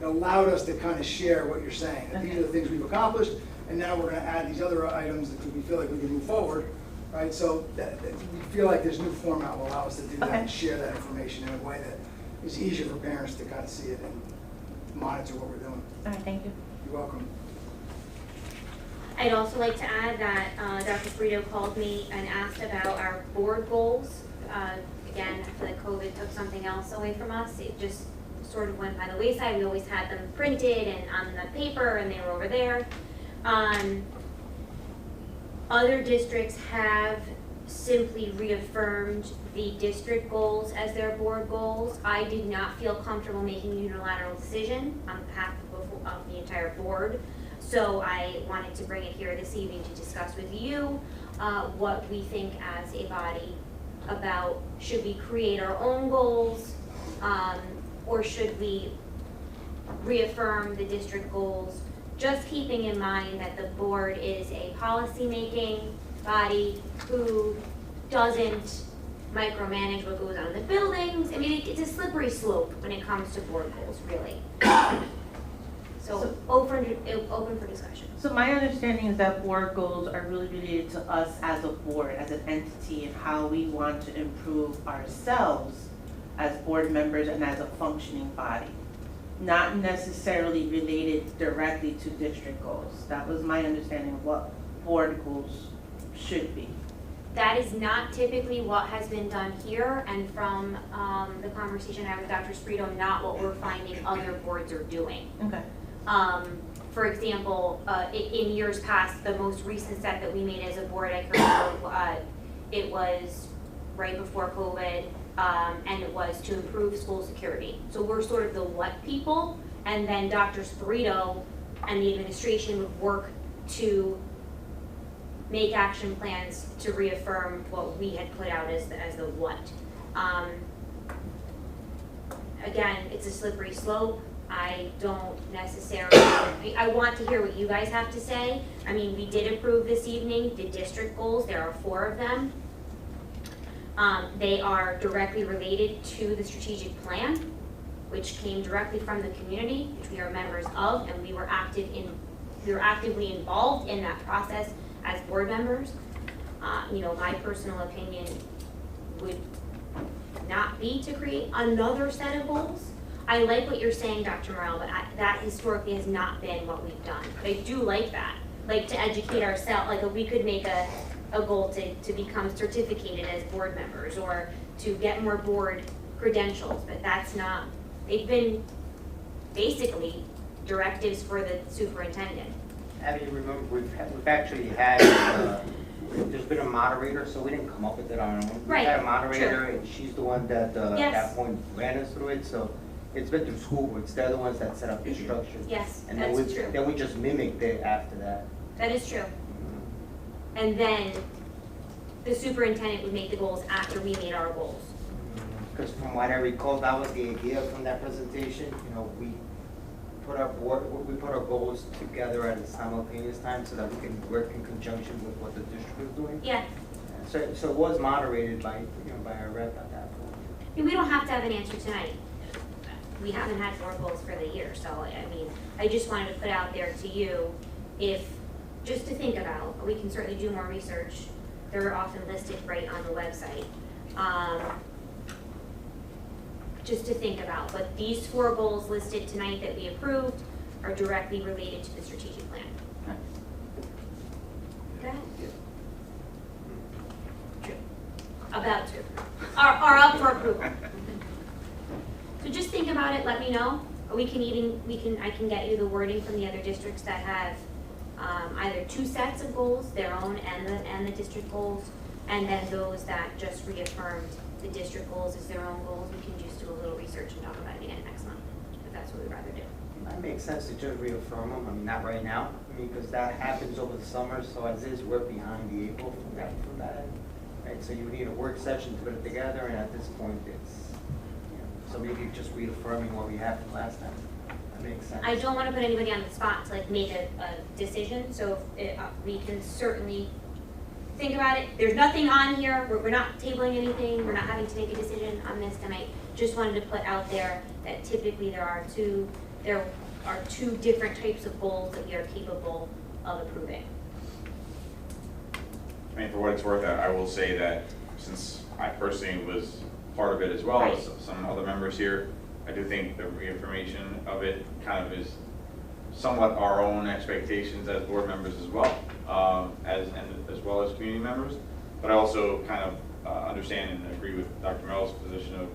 allowed us to kind of share what you're saying. That these are the things we've accomplished, and now we're gonna add these other items that we feel like we can move forward, right? So that we feel like this new format will allow us to do that and share that information in a way that is easier for parents to kind of see it and monitor what we're doing. All right, thank you. You're welcome. I'd also like to add that Dr. Frito called me and asked about our board goals. Again, I feel like COVID took something else away from us. It just sort of went by the wayside. We always had them printed and on the paper, and they were over there. Other districts have simply reaffirmed the district goals as their board goals. I did not feel comfortable making a unilateral decision on behalf of the entire board. So I wanted to bring it here this evening to discuss with you what we think as a body about, should we create our own goals, or should we reaffirm the district goals, just keeping in mind that the board is a policy-making body who doesn't micromanage what goes on in the buildings. I mean, it's a slippery slope when it comes to board goals, really. So open for discussion. So my understanding is that board goals are really related to us as a board, as an entity, and how we want to improve ourselves as board members and as a functioning body. Not necessarily related directly to district goals. That was my understanding of what board goals should be. That is not typically what has been done here, and from the conversation I had with Dr. Sprito, not what we're finding other boards are doing. Okay. For example, in years past, the most recent set that we made as a board, I can remember, it was right before COVID, and it was to improve school security. So we're sort of the what people, and then Dr. Sprito and the administration would work to make action plans to reaffirm what we had put out as the what. Again, it's a slippery slope. I don't necessarily, I want to hear what you guys have to say. I mean, we did approve this evening the district goals. There are 4 of them. They are directly related to the strategic plan, which came directly from the community, which we are members of, and we were actively involved in that process as board members. You know, my personal opinion would not be to create another set of goals. I like what you're saying, Dr. Morrell, but that historically has not been what we've done. But I do like that, like to educate ourselves, like we could make a goal to become certificated as board members or to get more board credentials, but that's not, they've been basically directives for the superintendent. Abby, you remember, we've actually had, there's been a moderator, so we didn't come up with it on our own. Right, We had a moderator, true. and she's the one that, at Yes. that point, ran us through it, so it's been through school boards. They're the ones that set up the structure. Yes, And then that's true. Then we just mimicked it after that. That is true. And then the superintendent would make the goals after we made our goals. Because from what I recall, that was the idea from that presentation. You know, we put our goals together at a simultaneous time so that we can work in conjunction with what the district is doing. Yeah, So it was moderated by, by our rep at that point. and we don't have to have an answer tonight. We haven't had board goals for the year, so I mean, I just wanted to put out there to you, just to think about, we can certainly do more research. They're often listed right on the website. Just to think about, but these 4 goals listed tonight that we approved are directly related to the strategic plan. Go ahead. True. About to, are up for approval. So just think about it, let me know. Or I can get you the wording from the other districts that have either two sets of goals, their own and the district goals, and then those that just reaffirmed the district goals as their own goals. We can just do a little research and talk about it again next month, if that's what we'd rather do. That makes sense to just reaffirm them, I mean, not right now, I mean, because that happens over the summer, so as is, we're behind the eight ball from that end. Right, so you need a work session to put it together, and at this point, it's, you know, so maybe just reaffirming what we had from last time. That makes sense. I don't want to put anybody on the spot to like make a decision, so we can certainly think about it. There's nothing on here, we're not tabling anything, we're not having to make a decision on this tonight. Just wanted to put out there that typically there are two different types of goals that we are capable of approving. I mean, for what it's worth, I will say that since I personally was part of it as well as some other members here, I do think the reaffirmation of it kind of is somewhat our own expectations as board members as well, as well as community members. But I also kind of understand and agree with Dr. Mel's position of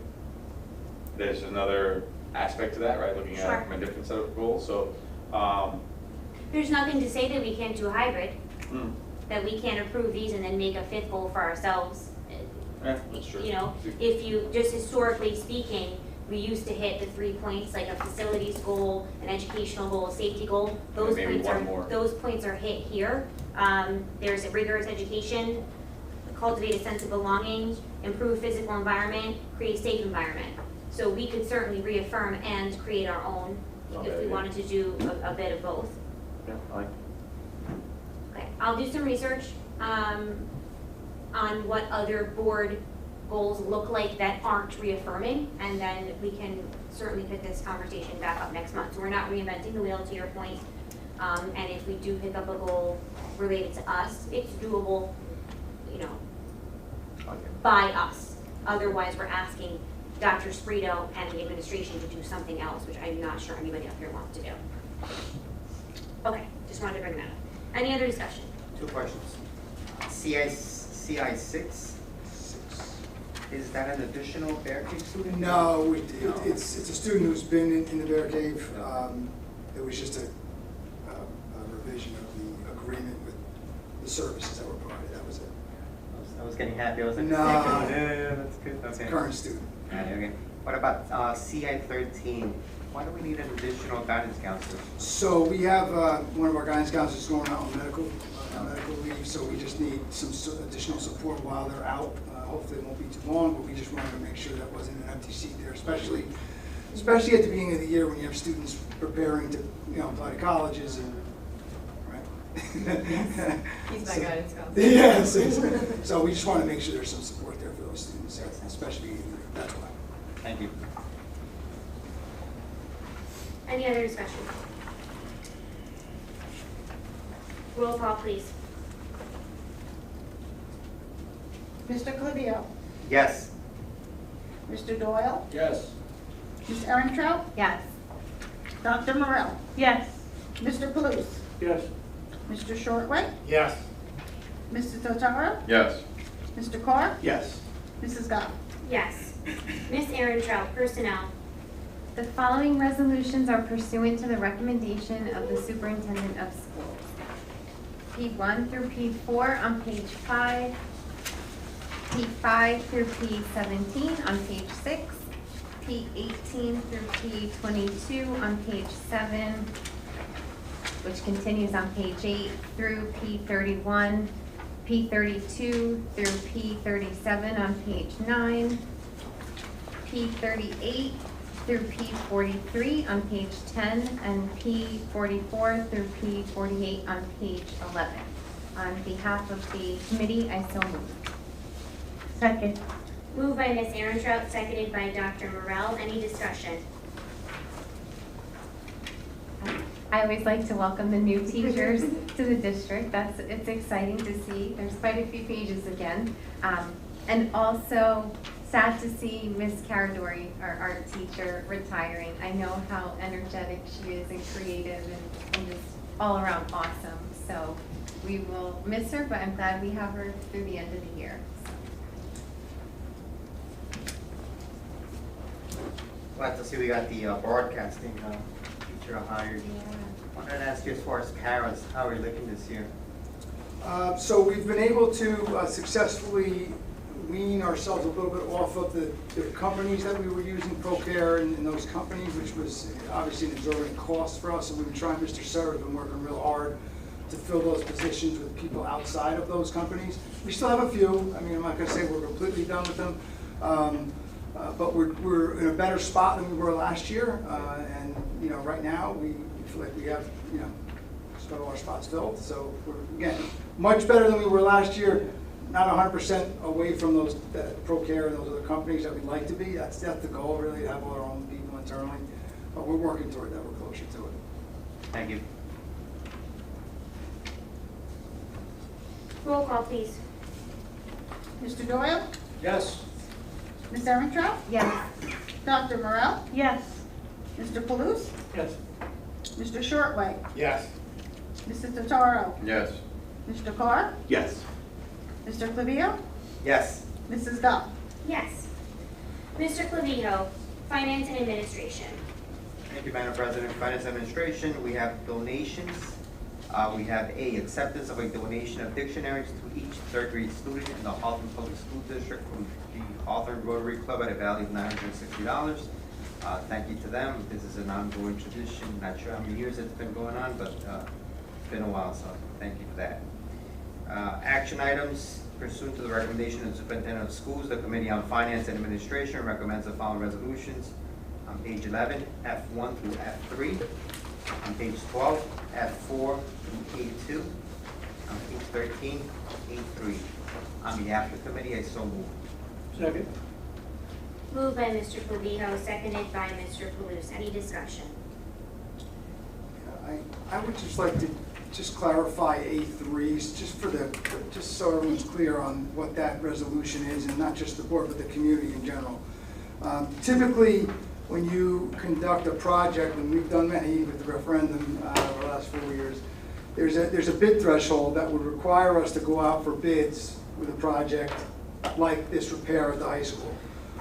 there's another aspect to that, right? Looking at it from a different set of goals. So there's nothing to say that we can't do a hybrid, that we can't approve these and then make a fifth goal for ourselves. yeah, that's true. You know, if you, just historically speaking, we used to hit the 3 points, like a facilities goal, an educational goal, a safety goal. Those maybe points one more. those points are hit here. There's a rigorous education, cultivate a sense of belonging, improve physical environment, create a safe environment. So we could certainly reaffirm and create our own if we wanted to do a bit of both. Yeah, I like. Okay, I'll do some research on what other board goals look like that aren't reaffirming, and then we can certainly pick this conversation back up next month. So we're not reinventing the wheel, to your point. And if we do pick up a goal related to us, it's doable, you know, by us. Otherwise, we're asking Dr. Sprito and the administration to do something else, which I'm not sure anybody up here wants to do. Okay, just wanted to bring that up. Any other discussion? Two questions. CI 6, is that an additional Bear Cave student? No, it's a student who's been in the Bear Cave. It was just a revision of the agreement with the services that were provided, that was it. I was getting happy, I was like, No. yeah, that's good, It's a okay. current student. Okay. What about CI 13? Why do we need an additional guidance counselor? So we have one of our guidance counselors going out on medical leave, so we just need some additional support while they're out. Hopefully it won't be too long, but we just wanted to make sure that wasn't an empty seat there, especially at the beginning of the year when you have students preparing to, apply to colleges and, right? He's my guidance counselor. Yes, so we just want to make sure there's some support there for those students, especially, that's why. Thank you. Any other discussion? Roll call, please. Mr. Clavio, Yes. Mr. Doyle, Yes. Ms. Erentraut, Yes. Dr. Morell, Yes. Mr. Palouse, Yes. Mr. Shortway, Yes. Mr. Totaro, Yes. Mr. Carr, Yes. Mrs. Goff. Yes. Ms. Erentraut, personnel. The following resolutions are pursuant to the recommendation of the superintendent of schools. P1 through P4 on page 5, P5 through P17 on page 6, P18 through P22 on page 7, which continues on page 8 through P31, P32 through P37 on page 9, P38 through P43 on page 10, and P44 through P48 on page 11. On behalf of the committee, I so move. Second. Moved by Ms. Erentraut, seconded by Dr. Morell. Any discussion? I always like to welcome the new teachers to the district. It's exciting to see. There's quite a few pages again. And also sad to see Ms. Caradori, our art teacher, retiring. I know how energetic she is and creative and just all around awesome. So we will miss her, but I'm glad we have her through the end of the year. Glad to see we got the broadcasting teacher hired. Yeah. Wanted to ask you as far as parents, how are you looking this year? So we've been able to successfully wean ourselves a little bit off of the companies that we were using, ProCare and those companies, which was obviously an exorbitant cost for us. And we've been trying, Mr. Serra's been working real hard to fill those positions with people outside of those companies. We still have a few. I mean, I'm not gonna say we're completely done with them. But we're in a better spot than we were last year. And, you know, right now, we feel like we have, you know, some of our spots filled. So we're, again, much better than we were last year. Not 100% away from those, that ProCare and those other companies that we'd like to be. That's the goal, really, to have all our own people internally. But we're working toward that. We're closer to it. Thank you. Roll call, please. Mr. Doyle? Yes. Ms. Erentraut? Yes. Dr. Morel? Yes. Mr. Paluce? Yes. Mr. Shortway? Yes. Mrs. Totaro? Yes. Mr. Carr? Yes. Mr. Clavio? Yes. Mrs. Goff? Yes. Mr. Clavijo, Finance and Administration. Thank you, Madam President. Finance Administration, we have donations. We have A, acceptance of a donation of dictionaries to each third grade student in the Hawthorne Public School District from the Hawthorne Rotary Club at a value of $960. Thank you to them. This is an ongoing tradition. Not sure how many years it's been going on, but it's been a while, so thank you for that. Action items pursuant to the recommendation of the Superintendent of Schools, the Committee on Finance and Administration recommends the following resolutions. On page 11, F1 through F3. On page 12, F4 through A2. On page 13, A3. On behalf of the committee, I so move. Second. Moved by Mr. Clavijo, seconded by Mr. Paluce. Any discussion? I would just like to just clarify A3s, just so everyone's clear on what that resolution is, and not just the board, but the community in general. Typically, when you conduct a project, and we've done many with the referendum over the last 4 years, there's a bid threshold that would require us to go out for bids with a project like this repair at the high school.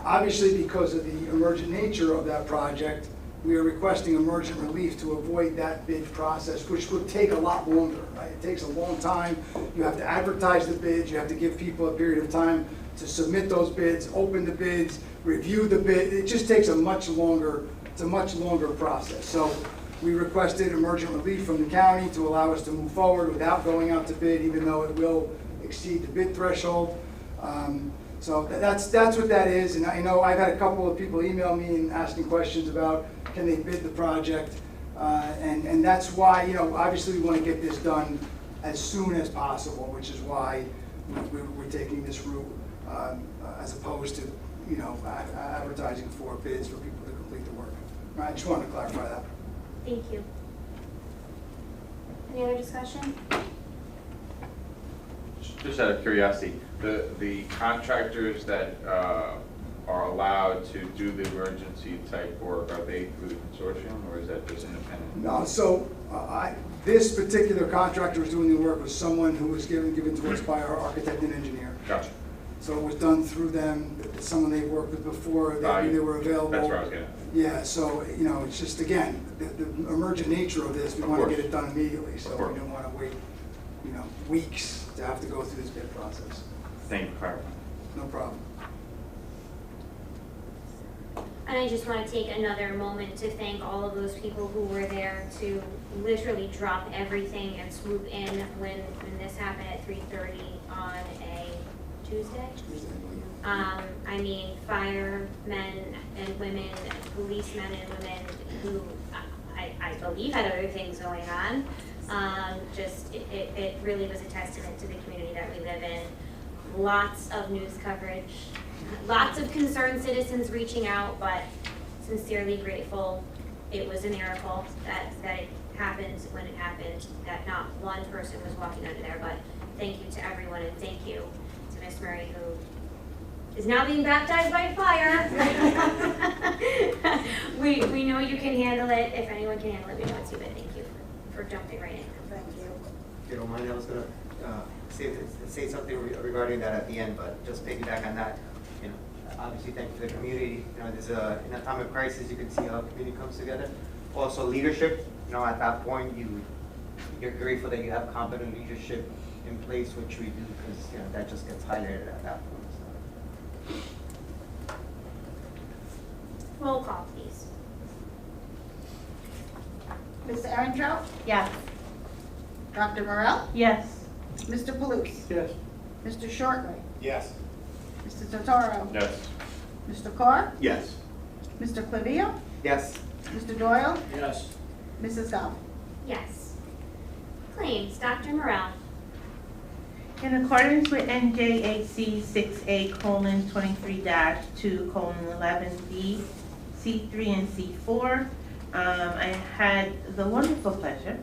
Obviously, because of the emergent nature of that project, we are requesting emergent relief to avoid that bid process, which would take a lot longer, right? It takes a long time. You have to advertise the bids. You have to give people a period of time to submit those bids, open the bids, review the bid. It just takes it's a much longer process. So we requested emergent relief from the county to allow us to move forward without going out to bid, even though it will exceed the bid threshold. So that's what that is, and I know I've had a couple of people email me and asking questions about can they bid the project, and that's why, you know, obviously we want to get this done as soon as possible, which is why we're taking this route as opposed to, you know, advertising for bids for people to complete the work. I just wanted to clarify that. Thank you. Any other discussion? Just out of curiosity, the contractors that are allowed to do the emergency type work, are they through the consortium or is that just independent? No, so this particular contractor was doing the work with someone who was given to us by our architect and engineer. Gotcha. So it was done through them, someone they've worked with before, they were available. That's where I was getting at. Yeah, so, you know, it's just, again, the emergent nature of this, we want to get it done immediately, so we don't want to wait, you know, weeks to have to go through this bid process. Thank you for clarifying. No problem. And I just want to take another moment to thank all of those people who were there to literally drop everything and swoop in when this happened at 3:30 on a Tuesday. I mean, firemen and women, policemen and women who I believe had other things going on. It really was a testament to the community that we live in. Lots of news coverage, lots of concerned citizens reaching out, but sincerely grateful. It was a miracle that it happened when it happened, that not one person was walking under there, but thank you to everyone, and thank you to Miss Murray, who is now being baptized by fire. We know you can handle it. If anyone can handle it, we know it's you, but thank you for jumping right in. Thank you. If you don't mind, I was gonna say something regarding that at the end, but just piggyback on that. You know, obviously, thank you to the community. You know, there's in a time of crisis, you can see how the community comes together. Also leadership, you know, at that point, you're grateful that you have competent leadership in place, which we do, because, you know, that just gets highlighted at that point, so. Roll call, please. Ms. Erentrout, Yes. Dr. Morel, Yes. Mr. Palooz, Yes. Mr. Shortway, Yes. Mr. Totaro, Yes. Mr. Carr, Yes. Mr. Clivio, Yes. Mr. Doyle, Yes. Mrs. Goff. Yes. Claims, Dr. Morel. In accordance with NJAC 6A:23-2:11B, C3 and C4, I had the wonderful pleasure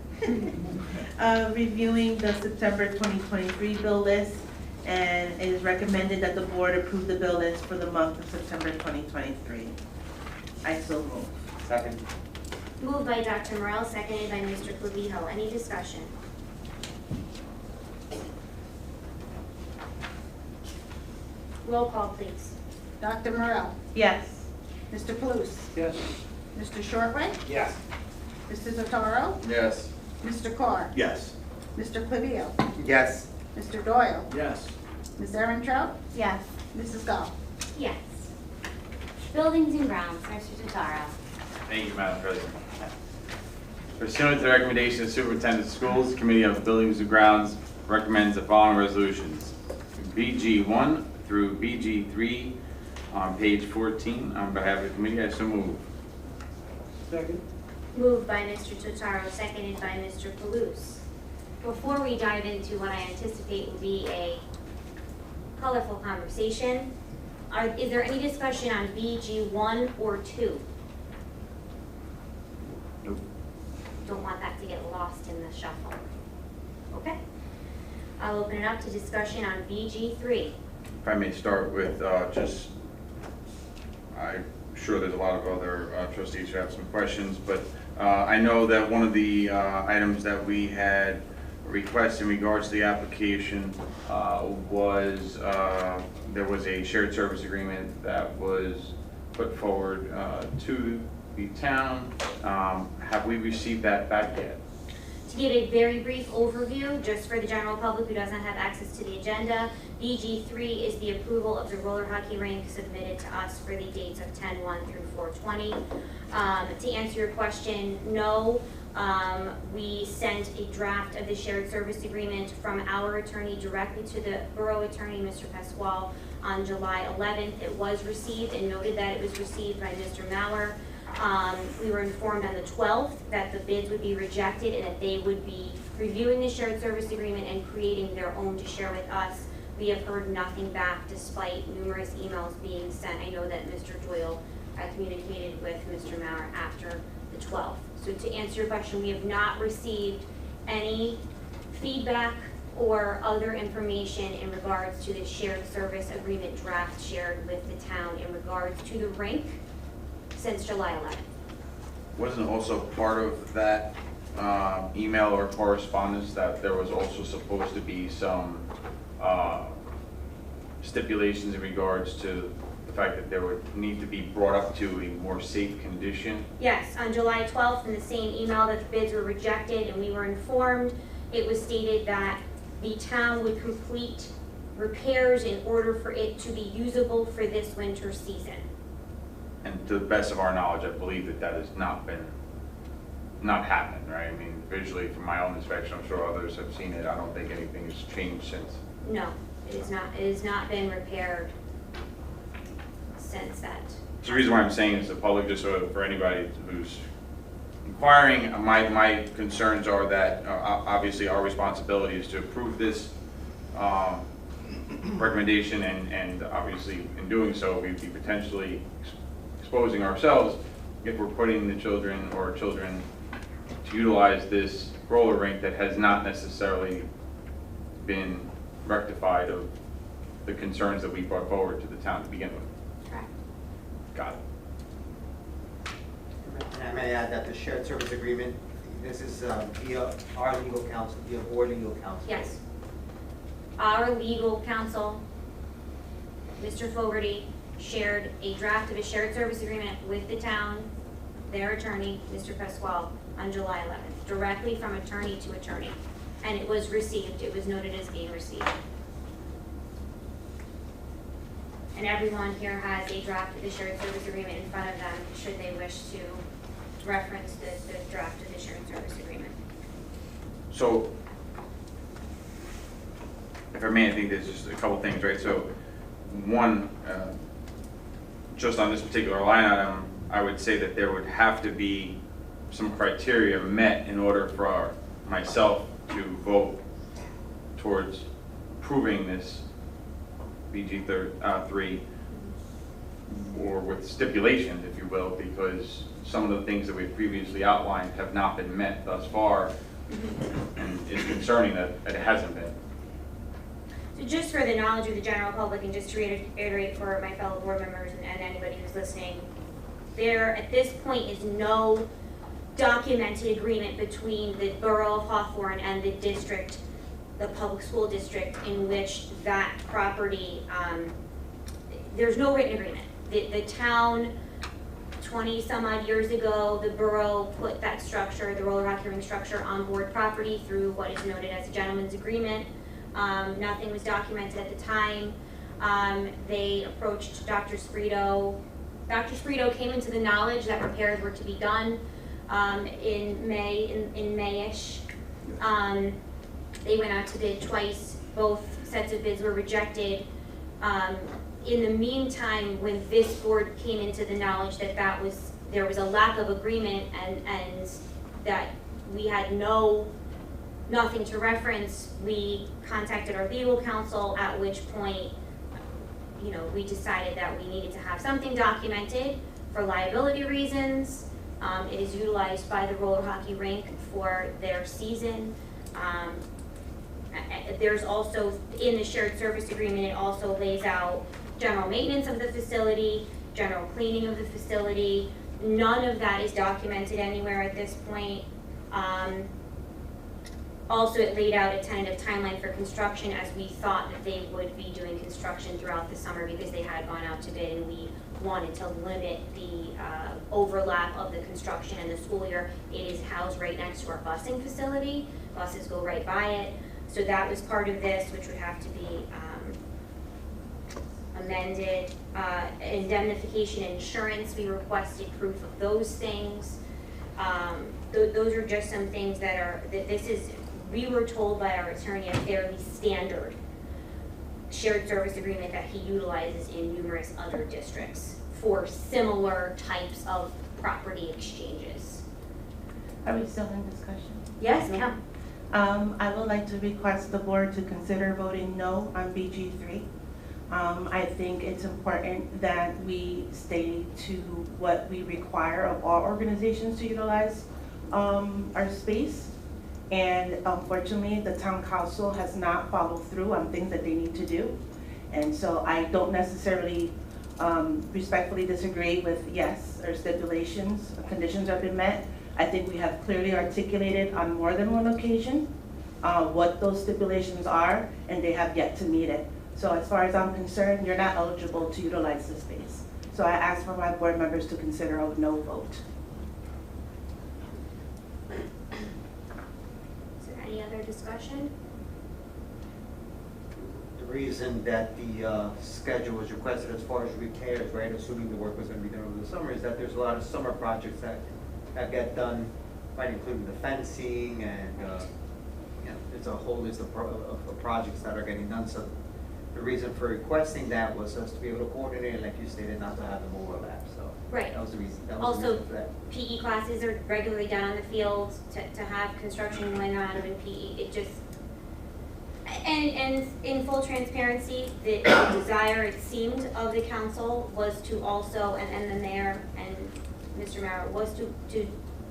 of reviewing the September 2023 bill list, and it is recommended that the board approve the bill list for the month of September 2023. I so move. Second. Moved by Dr. Morel, seconded by Mr. Clavijo. Any discussion? Roll call, please. Dr. Morel, Yes. Mr. Palooz, Yes. Mr. Shortway, Yes. Mr. Totaro, Yes. Mr. Carr, Yes. Mr. Clivio, Yes. Mr. Doyle, Yes. Ms. Erentrout, Yes. Mrs. Goff. Yes. Buildings and grounds, Mr. Totaro. Thank you, Madam President. Pursuant to the recommendation of Superintendent of Schools, Committee of Buildings and Grounds recommends the following resolutions. BG1 through BG3 on page 14. On behalf of the committee, I so move. Second. Moved by Mr. Totaro, seconded by Mr. Palooz. Before we dive into what I anticipate will be a colorful conversation, is there any discussion on BG1 or 2? Nope. Don't want that to get lost in the shuffle. Okay. I'll open it up to discussion on BG3. If I may start with I'm sure there's a lot of other trustees who have some questions, but I know that one of the items that we had requested in regards to the application was there was a shared service agreement that was put forward to the town. Have we received that back yet? To give a very brief overview, just for the general public who doesn't have access to the agenda, BG3 is the approval of the roller hockey rink submitted to us for the dates of 10/1 through 4/20. To answer your question, no. We sent a draft of the shared service agreement from our attorney directly to the borough attorney, Mr. Pasquale, on July 11th. It was received and noted that it was received by Mr. Mauer. We were informed on the 12th that the bids would be rejected and that they would be reviewing the shared service agreement and creating their own to share with us. We have heard nothing back despite numerous emails being sent. I know that Mr. Doyle communicated with Mr. Mauer after the 12th. So to answer your question, we have not received any feedback or other information in regards to the shared service agreement draft shared with the town in regards to the rink since July 11th. Wasn't also part of that email or correspondence that there was also supposed to be some stipulations in regards to the fact that there would need to be brought up to a more safe condition? Yes, on July 12th, in the same email that the bids were rejected and we were informed, it was stated that the town would complete repairs in order for it to be usable for this winter season. And to the best of our knowledge, I believe that that has not happened, right? I mean, visually from my own inspection, I'm sure others have seen it. I don't think anything has changed since. No, it is not. It has not been repaired since that. So the reason why I'm saying is the public, just so for anybody who's inquiring, my concerns are that obviously our responsibility is to approve this recommendation, and obviously in doing so, we'd be potentially exposing ourselves if we're putting the children to utilize this roller rink that has not necessarily been rectified of the concerns that we brought forward to the town to begin with. Correct. Got it. And I may add that the shared service agreement, this is via our legal counsel, via board legal counsel. Yes. Our legal counsel, Mr. Fogarty, shared a draft of a shared service agreement with the town their attorney, Mr. Pasquale, on July 11th, directly from attorney to attorney. And it was received, it was noted as being received. And everyone here has a draft of the shared service agreement in front of them, should they wish to reference the draft of the shared service agreement. So, if I may, I think there's just a couple things, right? So, one, just on this particular line item, I would say that there would have to be some criteria met in order for myself to vote towards approving this BG3, or with stipulations, if you will, because some of the things that we've previously outlined have not been met thus far, and it's concerning that it hasn't been. So just for the knowledge of the general public, and just to reiterate for my fellow board members and anybody who's listening, there at this point is no documented agreement between the borough of Hawthorne and the district, the public school district, in which that property, there's no written agreement. The town, 20 some odd years ago, the borough put that structure, the roller hockey rink structure, on board property through what is noted as a gentleman's agreement. Nothing was documented at the time. They approached Dr. Sprito. Dr. Sprito came into the knowledge that repairs were to be done in May-ish. They went out to bid twice. Both sets of bids were rejected. In the meantime, when this board came into the knowledge that there was a lack of agreement and that we had nothing to reference, we contacted our legal counsel, at which point, we decided that we needed to have something documented for liability reasons. It is utilized by the roller hockey rink for their season. There's also, in the shared service agreement, it also lays out general maintenance of the facility, general cleaning of the facility. None of that is documented anywhere at this point. Also, it laid out a tentative timeline for construction, as we thought that they would be doing construction throughout the summer because they had gone out to bid, and we wanted to limit the overlap of the construction and the school year. It is housed right next to our busing facility. Buses go right by it. So that was part of this, which would have to be amended. Indemnification insurance, we requested proof of those things. Those are just some things we were told by our attorney, a fairly standard shared service agreement that he utilizes in numerous other districts for similar types of property exchanges. Are we still in discussion? Yes, ma'am. I would like to request the board to consider voting no on BG3. I think it's important that we stay to what we require of all organizations to utilize our space. And unfortunately, the town council has not followed through on things that they need to do. And so I don't necessarily respectfully disagree with yes, or stipulations, conditions have been met. I think we have clearly articulated on more than one occasion what those stipulations are, and they have yet to meet it. So as far as I'm concerned, you're not eligible to utilize the space. So I ask for my board members to consider a no vote. Is there any other discussion? The reason that the schedule was requested as far as repairs, right, assuming the work was going to be done over the summer, is that there's a lot of summer projects that get done, right, including the fencing and it's a whole list of projects that are getting done. So the reason for requesting that was us to be able to coordinate, and like you stated, not to have them overlap. So Right. that was the reason. Also, for that. PE classes are regularly done on the field to have construction going on in PE. It just, and in full transparency, the desire, it seemed, of the council was to also, and the mayor and Mr. Mara, was to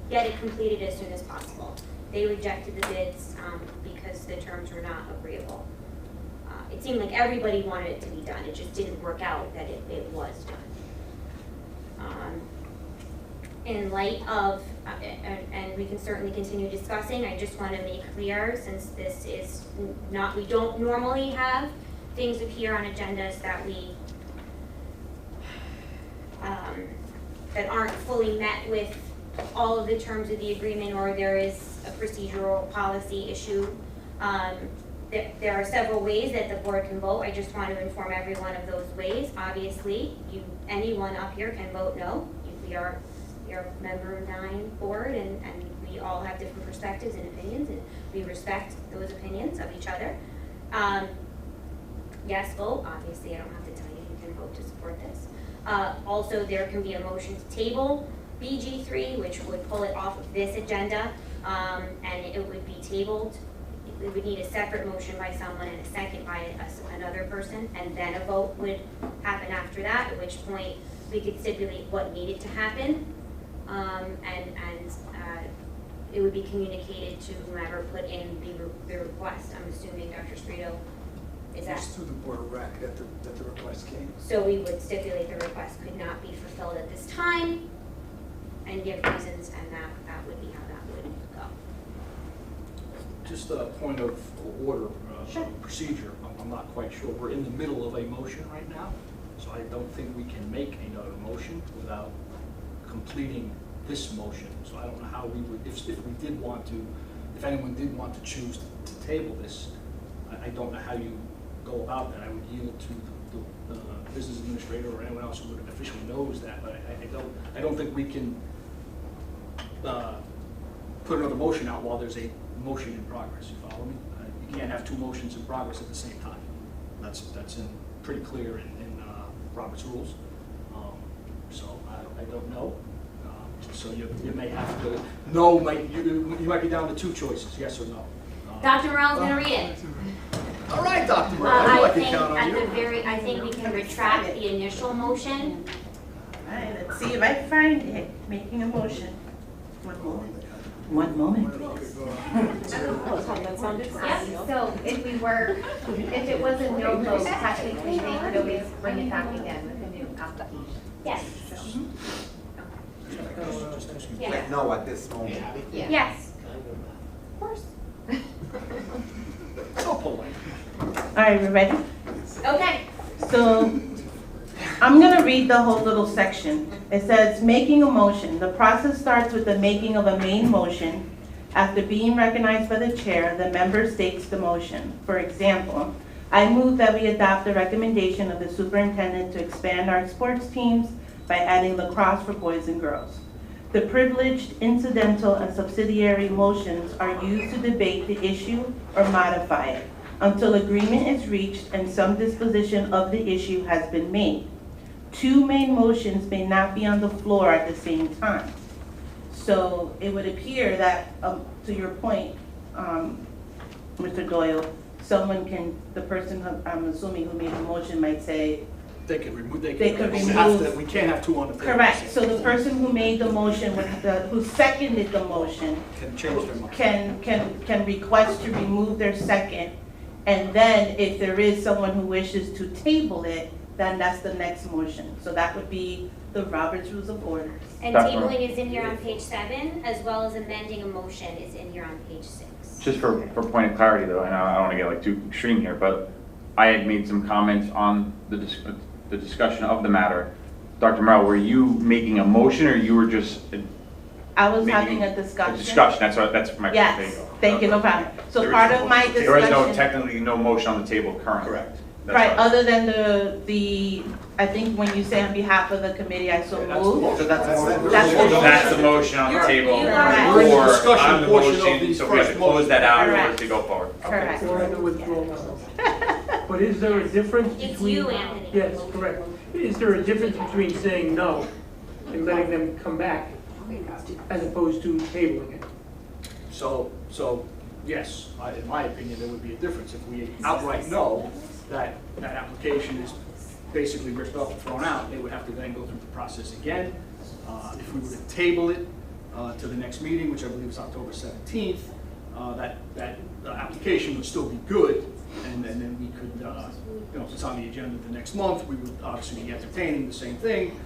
get it completed as soon as possible. They rejected the bids because the terms were not agreeable. It seemed like everybody wanted it to be done. It just didn't work out that it was done. In light of, and we can certainly continue discussing, I just want to make clear, since this is not, we don't normally have things appear on agendas that that aren't fully met with all of the terms of the agreement or there is a procedural policy issue. There are several ways that the board can vote. I just want to inform everyone of those ways. Obviously, anyone up here can vote no. We are member 9 board and we all have different perspectives and opinions and we respect those opinions of each other. Yes vote, obviously I don't have to tell you, you can vote to support this. Also, there can be a motion to table BG3, which would pull it off of this agenda, and it would be tabled. We would need a separate motion by someone and a second by another person, and then a vote would happen after that, at which point we could stipulate what needed to happen, and it would be communicated to whomever put in the request. I'm assuming Dr. Sprito, is that? It's through the Board of Rec that the request came. So we would stipulate the request could not be fulfilled at this time and give reasons, and that would be how that would go. Just a point of order, Sure. procedure. I'm not quite sure. We're in the middle of a motion right now, so I don't think we can make another motion without completing this motion. So I don't know how we would, if we did want to, if anyone did want to choose to table this, I don't know how you go about that. I would yield to the business administrator or anyone else who would officially knows that, but I don't think we can put another motion out while there's a motion in progress. You follow me? You can't have two motions in progress at the same time. That's pretty clear in Robert's rules. So I don't know. So you may have to you might be down to two choices, yes or no. Dr. Morell's gonna read it. All right, Dr. Morell, I know I can count on you. I think we can retract the initial motion. All right, let's see if I find it, making a motion. One moment, please. Yep, so if it was a no vote, technically they could always bring it back again with a new application. Yes. Yes. No, at this moment. Yeah. Yes. Of course. So polite. All right, we ready? Okay. So I'm going to read the whole little section. It says, making a motion. The process starts with the making of a main motion. After being recognized by the chair, the member states the motion. For example, I move that we adopt the recommendation of the superintendent to expand our sports teams by adding lacrosse for boys and girls. The privileged, incidental, and subsidiary motions are used to debate the issue or modify it until agreement is reached and some disposition of the issue has been made. Two main motions may not be on the floor at the same time. So it would appear that, to your point, Mr. Doyle, the person who, I'm assuming who made the motion might say, They could remove. They could remove. We can't have two on the table. correct, so the person who made the motion, who seconded the motion, Can change their mind. can request to remove their second, and then if there is someone who wishes to table it, then that's the next motion. So that would be the Robert's Rules of Order. And tabling is in here on page 7, as well as amending a motion is in here on page 6. Just for point of clarity though, and I don't want to get like too extreme here, but I had made some comments on the discussion of the matter. Dr. Morell, were you making a motion or you were just I was making having a discussion. A discussion, that's my. Yes, thank you, no problem. So There part is- of my discussion. There is technically no motion on the table currently. Correct. That's Right, all. other than the, I think when you say on behalf of the committee, I so move. So that's That's the motion on the table. you are- We're in the Or discussion on the portion of motion, these so we have to first close that out in order Correct. to go forward. Correct. So I had to withdraw myself. But is there a difference between? It's you, Anthony. Yes, correct. Is there a difference between saying no and letting them come back as opposed to tabling it? So yes, in my opinion, there would be a difference. If we outright know that application is basically ripped up and thrown out, they would have to then go through the process again. If we were to table it to the next meeting, which I believe is October 17th, that application would still be good, and then we could, if it's on the agenda the next month, we would obviously be entertaining the same thing.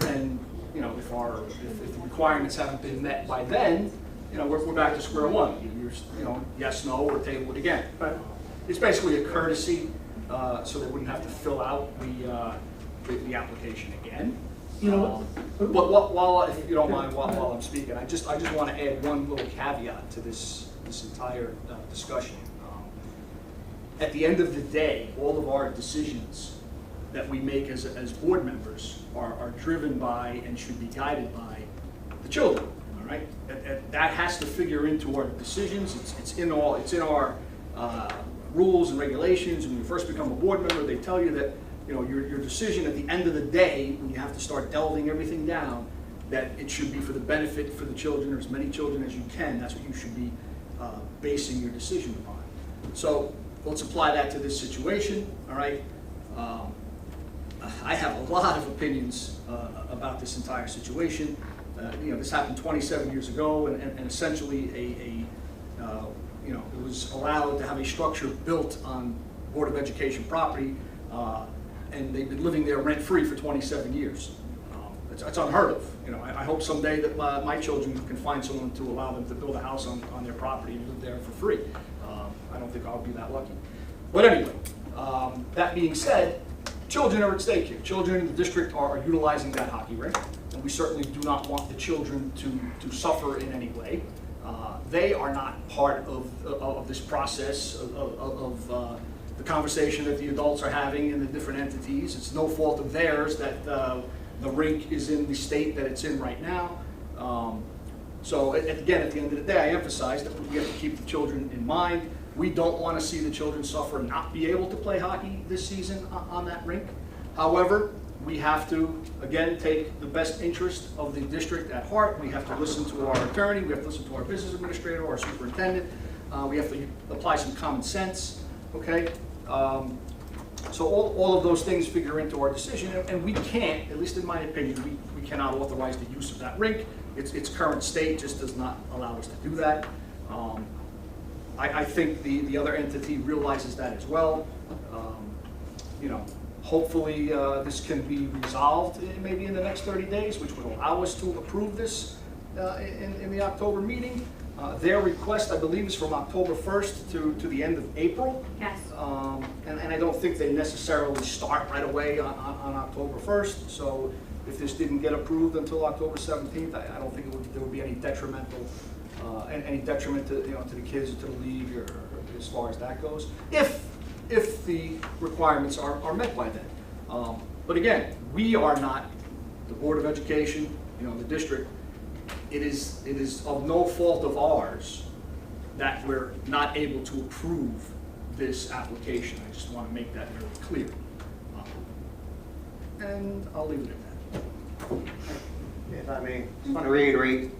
And, if the requirements haven't been met by then, we're back to square one. Yes, no, or table it again. But it's basically a courtesy, so they wouldn't have to fill out the application again. But while, if you don't mind, while I'm speaking, I just want to add one little caveat to this entire discussion. At the end of the day, all of our decisions that we make as board members are driven by and should be guided by the children, all right? And that has to figure into our decisions. It's in our rules and regulations. When you first become a board member, they tell you that, you know, your decision at the end of the day, when you have to start delving everything down, that it should be for the benefit for the children, or as many children as you can. That's what you should be basing your decision upon. So let's apply that to this situation, all right? I have a lot of opinions about this entire situation. You know, this happened 27 years ago, and essentially you know, it was allowed to have a structure built on Board of Education property, and they've been living there rent-free for 27 years. It's unheard of. You know, I hope someday that my children can find someone to allow them to build a house on their property and live there for free. I don't think I'll be that lucky. But anyway, that being said, children are at stake here. Children in the district are utilizing that hockey rink, and we certainly do not want the children to suffer in any way. They are not part of this process of the conversation that the adults are having in the different entities. It's no fault of theirs that the rink is in the state that it's in right now. So again, at the end of the day, I emphasize that we have to keep the children in mind. We don't want to see the children suffer and not be able to play hockey this season on that rink. However, we have to, again, take the best interest of the district at heart. We have to listen to our attorney. We have to listen to our business administrator, our superintendent. We have to apply some common sense, okay? So all of those things figure into our decision, and we can't, at least in my opinion, we cannot authorize the use of that rink. Its current state just does not allow us to do that. I think the other entity realizes that as well. You know, hopefully this can be resolved maybe in the next 30 days, which would allow us to approve this in the October meeting. Their request, I believe, is from October 1st to the end of April. Yes. And I don't think they necessarily start right away on October 1st. So if this didn't get approved until October 17th, I don't think there would be any detrimental, any detriment to to the kids or to the league or as far as that goes. If the requirements are met by then. But again, we are not the Board of Education, the district. It is of no fault of ours that we're not able to approve this application. I just want to make that very clear. And I'll leave it at that. If I may, just want to reiterate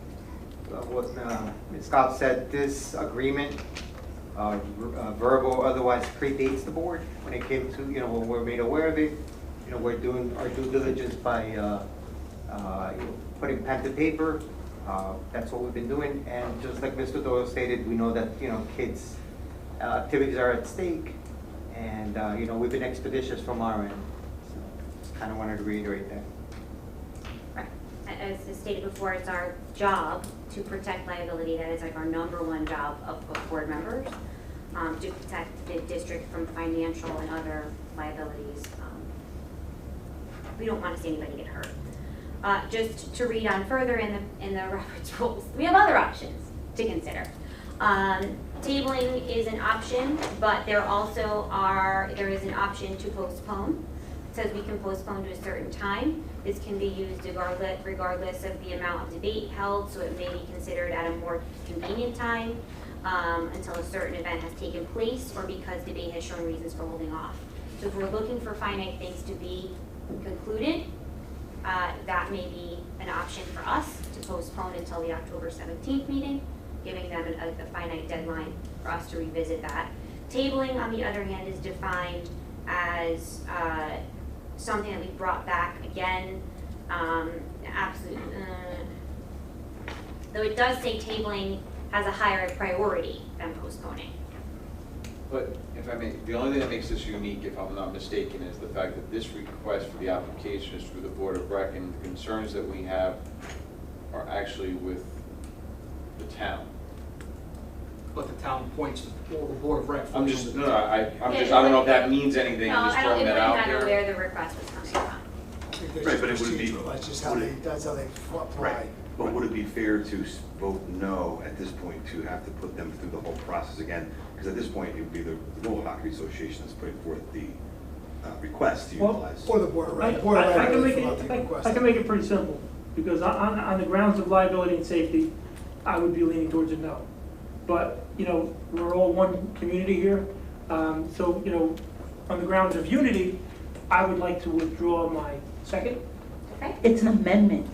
what Ms. Scott said. This agreement, verbal or otherwise, predates the board. When it came to, when we're made aware of it, we're doing our due diligence by putting pen to paper. That's what we've been doing, and just like Mr. Doyle stated, we know that kids' activities are at stake, and we've been expeditious from our end. So just kind of wanted to reiterate that. Right. As stated before, it's our job to protect liability. That is like our #1 job of board members, to protect the district from financial and other liabilities. We don't want to see anybody get hurt. Just to read on further in the Robert's rules, we have other options to consider. Tabling is an option, but there is an option to postpone. It says we can postpone to a certain time. This can be used regardless of the amount of debate held, so it may be considered at a more convenient time until a certain event has taken place or because debate has shown reasons for holding off. So if we're looking for finite things to be concluded, that may be an option for us to postpone until the October 17th meeting, giving them a finite deadline for us to revisit that. Tabling, on the other hand, is defined as something that we brought back again. Though it does say tabling has a higher priority than postponing. But if I may, the only thing that makes this unique, if I'm not mistaken, is the fact that this request for the application is through the Board of Rec, and the concerns that we have are actually with the town. But the town points to all the Board of Rec. I don't know if that means anything. No, I'm just it throwing wouldn't that out matter there. where the request was coming from. think Right, that's but just it would be- procedural, that's how they apply. Right, but would it be fair to vote no at this point to have to put them through the whole process again? Because at this point, it would be the Roller Hockey Association that's putting forth the request to Well, utilize. Or the board of I reg, board of I reg can will make fill out the it, request. I can make it pretty simple, because on the grounds of liability and safety, I would be leaning towards a no. But, you know, we're all one community here, so, you know, on the grounds of unity, I would like to withdraw my second. Okay? It's an amendment.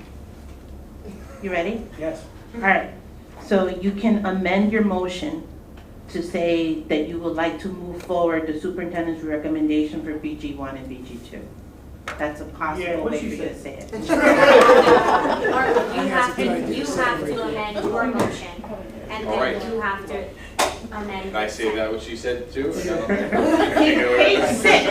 You ready? Yes. All right, so you can amend your motion to say that you would like to move forward the superintendent's recommendation for BG1 and BG2. That's a Yeah, possible what way she for you to say it. Or you have to amend your motion, and All right. then you have to amend. Can I say that what she said too? or no? Page 6, page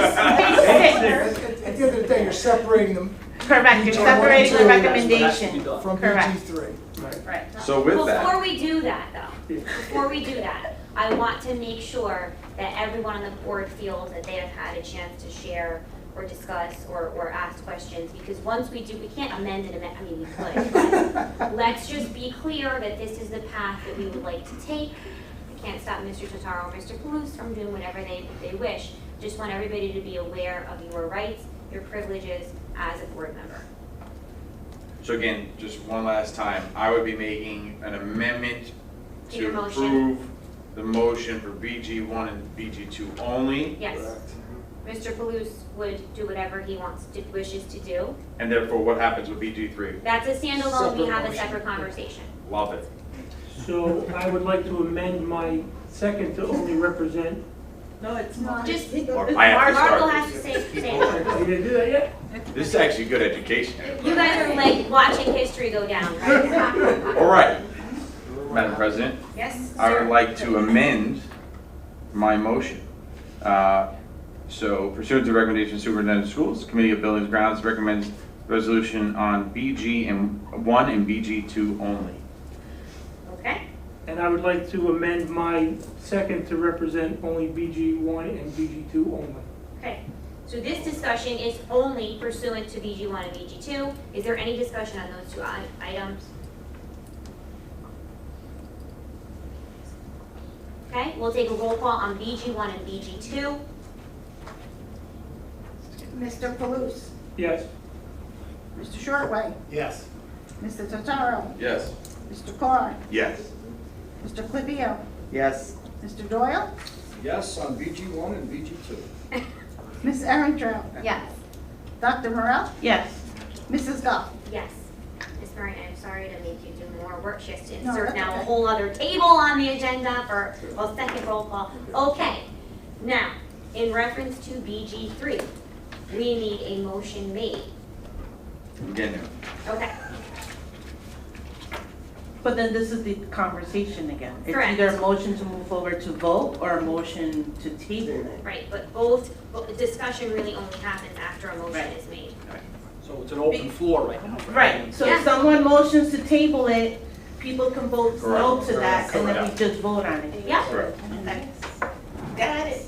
6. At the end of the day, you're separating them Correct, you're separating the recommendation. from Correct. BG3. Right. So with that- Before we do that, I want to make sure that everyone on the board feels that they have had a chance to share or discuss or ask questions, because once we do, we can't amend it, I mean, we could, but let's just be clear that this is the path that we would like to take. I can't stop Mr. Totaro or Mr. Palouse from doing whatever they wish. Just want everybody to be aware of your rights, your privileges as a board member. So again, just one last time, I would be making an amendment To your to motion. approve the motion for BG1 and BG2 only, Yes. Mr. Palouse would do whatever he wishes to do. and therefore what happens with BG3? That's a standalone, we Separate have a motion. separate conversation. Love it. So I would like to amend my second to only represent. No, it's not. Just, I have to Marco start has to say You it. didn't do that yet? This is actually good education. You guys are like watching history go down, right? All right, Madam President, Yes, I would sir. like to amend my motion. So pursuant to the recommendation of Superintendent of Schools, Committee of Buildings and Grounds recommends resolution on BG1 and BG2 only. Okay, And I would like to amend my second to represent only BG1 and BG2 only. okay. So this discussion is only pursuant to BG1 and BG2. Is there any discussion on those two items? Okay, we'll take a roll call on BG1 and BG2. Mr. Palouse, Yes. Mr. Shortway, Yes. Mr. Totaro, Yes. Mr. Carr, Yes. Mr. Clivio, Yes. Mr. Doyle, Yes on BG1 and BG2. Ms. Erentraut, Yes. Dr. Morel, Yes. Mrs. Goff. Yes. Ms. Murray, I'm sorry to make you do more work. She has to No, insert that's now a okay. whole other table on the agenda for a second roll call. Okay, now, in reference to BG3, we need a motion made. I'm getting there. Okay, But then this is the conversation again. It's Correct. either a motion to move forward to vote or a motion to table it. right, but both, discussion really only happens after a motion Right. is made. So it's an open floor right now. Right, so Yeah. if someone motions to table it, people can vote no to that, and then we Correct. just vote on it. Yeah, Correct. Okay. Got it.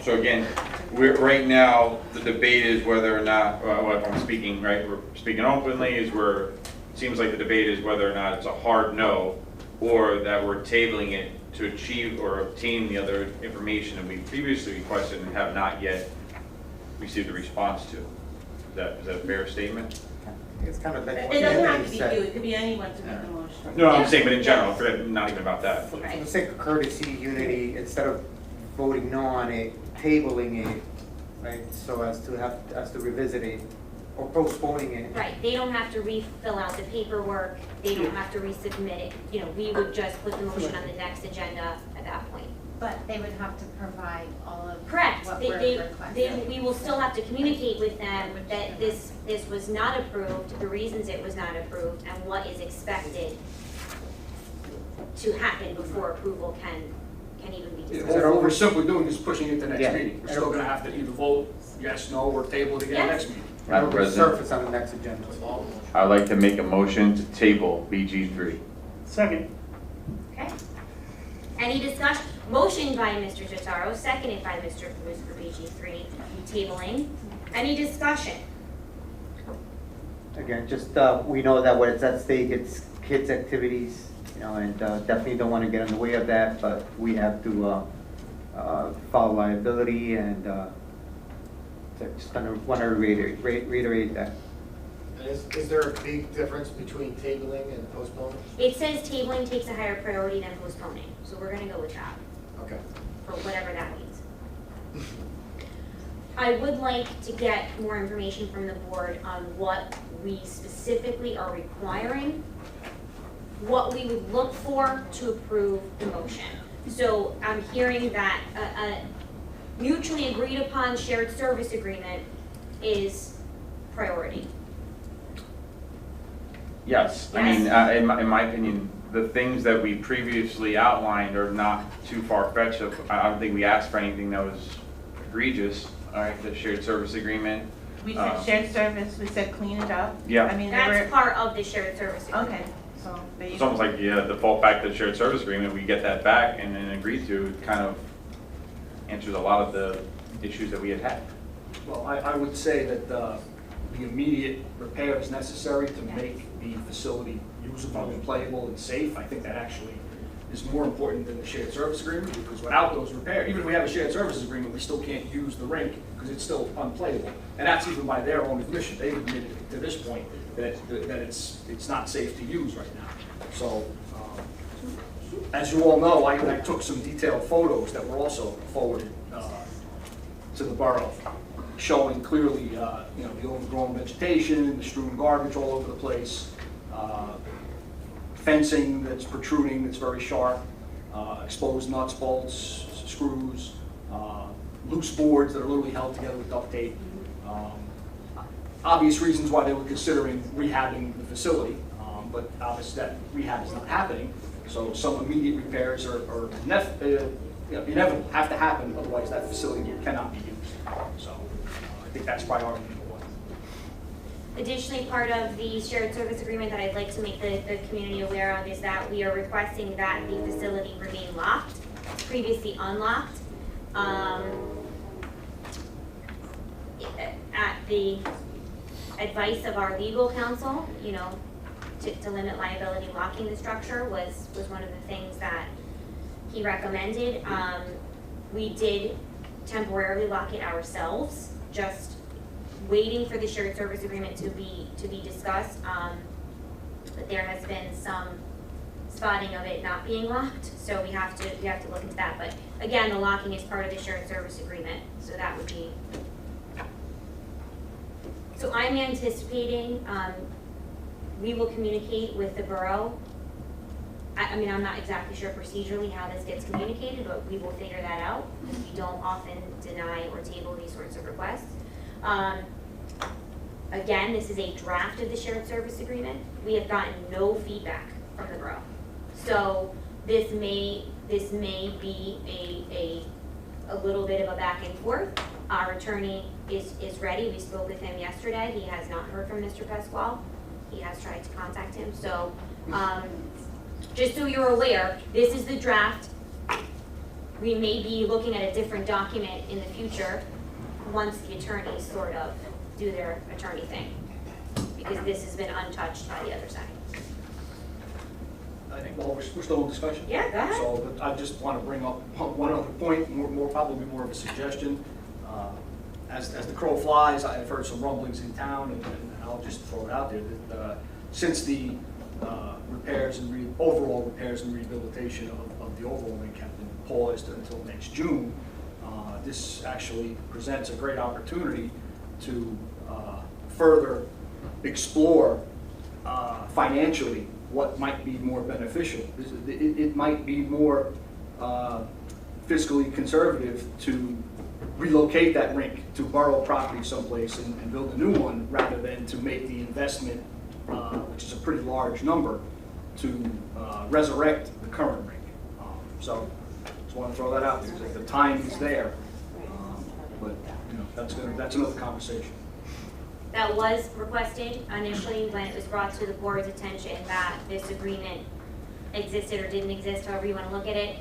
So again, right now, the debate is whether or not, well, if I'm speaking, right, we're speaking openly, seems like the debate is whether or not it's a hard no, or that we're tabling it to achieve or obtain the other information that we previously requested and have not yet received a response to. Is that a fair statement? It's kind of like what It doesn't have to Anthony be said. you, it could be anyone to make the motion. No, I'm saying, but in general, not even about that. For the sake of courtesy, unity, instead of voting no on it, tabling it, right, so as to revisit it, or postponing it. right, they don't have to refill out the paperwork, they don't have to resubmit it. You know, we would just put the motion on the next agenda at that point. But they would have to provide all of Correct, what they, we're they, requesting. we will still have to communicate with them that this was not approved, the reasons it was not approved, and what is expected to happen before approval can even be Yeah, discussed. What we're simply doing is pushing it to next Yeah. meeting. We're still gonna have to either vote yes, no, or table it again Yes. next meeting. Madam It'll President, surface on the next agenda. I'd like to make a motion to table BG3. Second. Okay. Any discussion? Motion by Mr. Totaro, seconded by Mr. Palouse for BG3, tabling. Any discussion? again, just, we know that what's at stake, it's kids' activities, you know, and definitely don't want to get in the way of that, but we have to follow liability, and just kind of want to reiterate that. Is there a big difference between tabling and postponing? It says tabling takes a higher priority than postponing, so we're gonna go with that, Okay. for whatever that means. I would like to get more information from the board on what we specifically are requiring, what we would look for to approve the motion. So I'm hearing that a mutually agreed upon shared service agreement is priority. Yes, I mean, in my opinion, the things that we previously outlined are not too far-fetched. I don't think we asked for anything that was egregious, all right, the shared service agreement. We said shared service, we said clean it up. Yeah. I mean, That's part of the shared service agreement. okay, so. there you It's go. almost like, yeah, default back to the shared service agreement, we get that back and then agree to, it kind of answers a lot of the issues that we had had. Well, I would say that the immediate repairs necessary to make the facility usable and playable and safe, I think that actually is more important than the shared service agreement, because without those repairs, even if we have a shared services agreement, we still can't use the rink because it's still unplayable. And that's even by their own admission. They've admitted to this point that it's not safe to use right now. So, as you all know, I took some detailed photos that were also forwarded to the borough, showing clearly, the overgrown vegetation, the strewn garbage all over the place, fencing that's protruding, that's very sharp, exposed nuts, bolts, screws, loose boards that are literally held together with duct tape. Obvious reasons why they were considering rehabbing the facility, but obviously that rehab is not happening. So some immediate repairs are inevitable, have to happen, otherwise that facility cannot be used. So I think that's priority number one. Additionally, part of the shared service agreement that I'd like to make the community aware of is that we are requesting that the facility remain locked, previously unlocked. At the advice of our legal counsel, to limit liability, locking the structure was one of the things that he recommended. We did temporarily lock it ourselves, just waiting for the shared service agreement to be discussed. But there has been some spotting of it not being locked, so we have to look into that. But again, the locking is part of the shared service agreement, so that would be. So I'm anticipating we will communicate with the borough. I'm not exactly sure procedurally how this gets communicated, but we will figure that out. We don't often deny or table these sorts of requests. Again, this is a draft of the shared service agreement. We have gotten no feedback from the borough. So this may be a little bit of a back and forth. Our attorney is ready. We spoke with him yesterday. He has not heard from Mr. Pasquale. He has tried to contact him. So just so you're aware, this is the draft. We may be looking at a different document in the future once the attorneys sort of do their attorney thing, because this has been untouched by the other side. I think, well, we're still in discussion. Yeah, go ahead. So, but I just want to bring up one other point, probably more of a suggestion. As the crow flies, I've heard some rumblings in town, and I'll just throw it out there, that since the overall repairs and rehabilitation of the overall rink have been paused until next June, this actually presents a great opportunity to further explore financially what might be more beneficial. It might be more fiscally conservative to relocate that rink to borough property someplace and build a new one, rather than to make the investment, which is a pretty large number, to resurrect the current rink. So just want to throw that out there. The time is there, but that's another conversation. That was requested initially when it was brought to the board's attention that this agreement existed or didn't exist, however you want to look at it.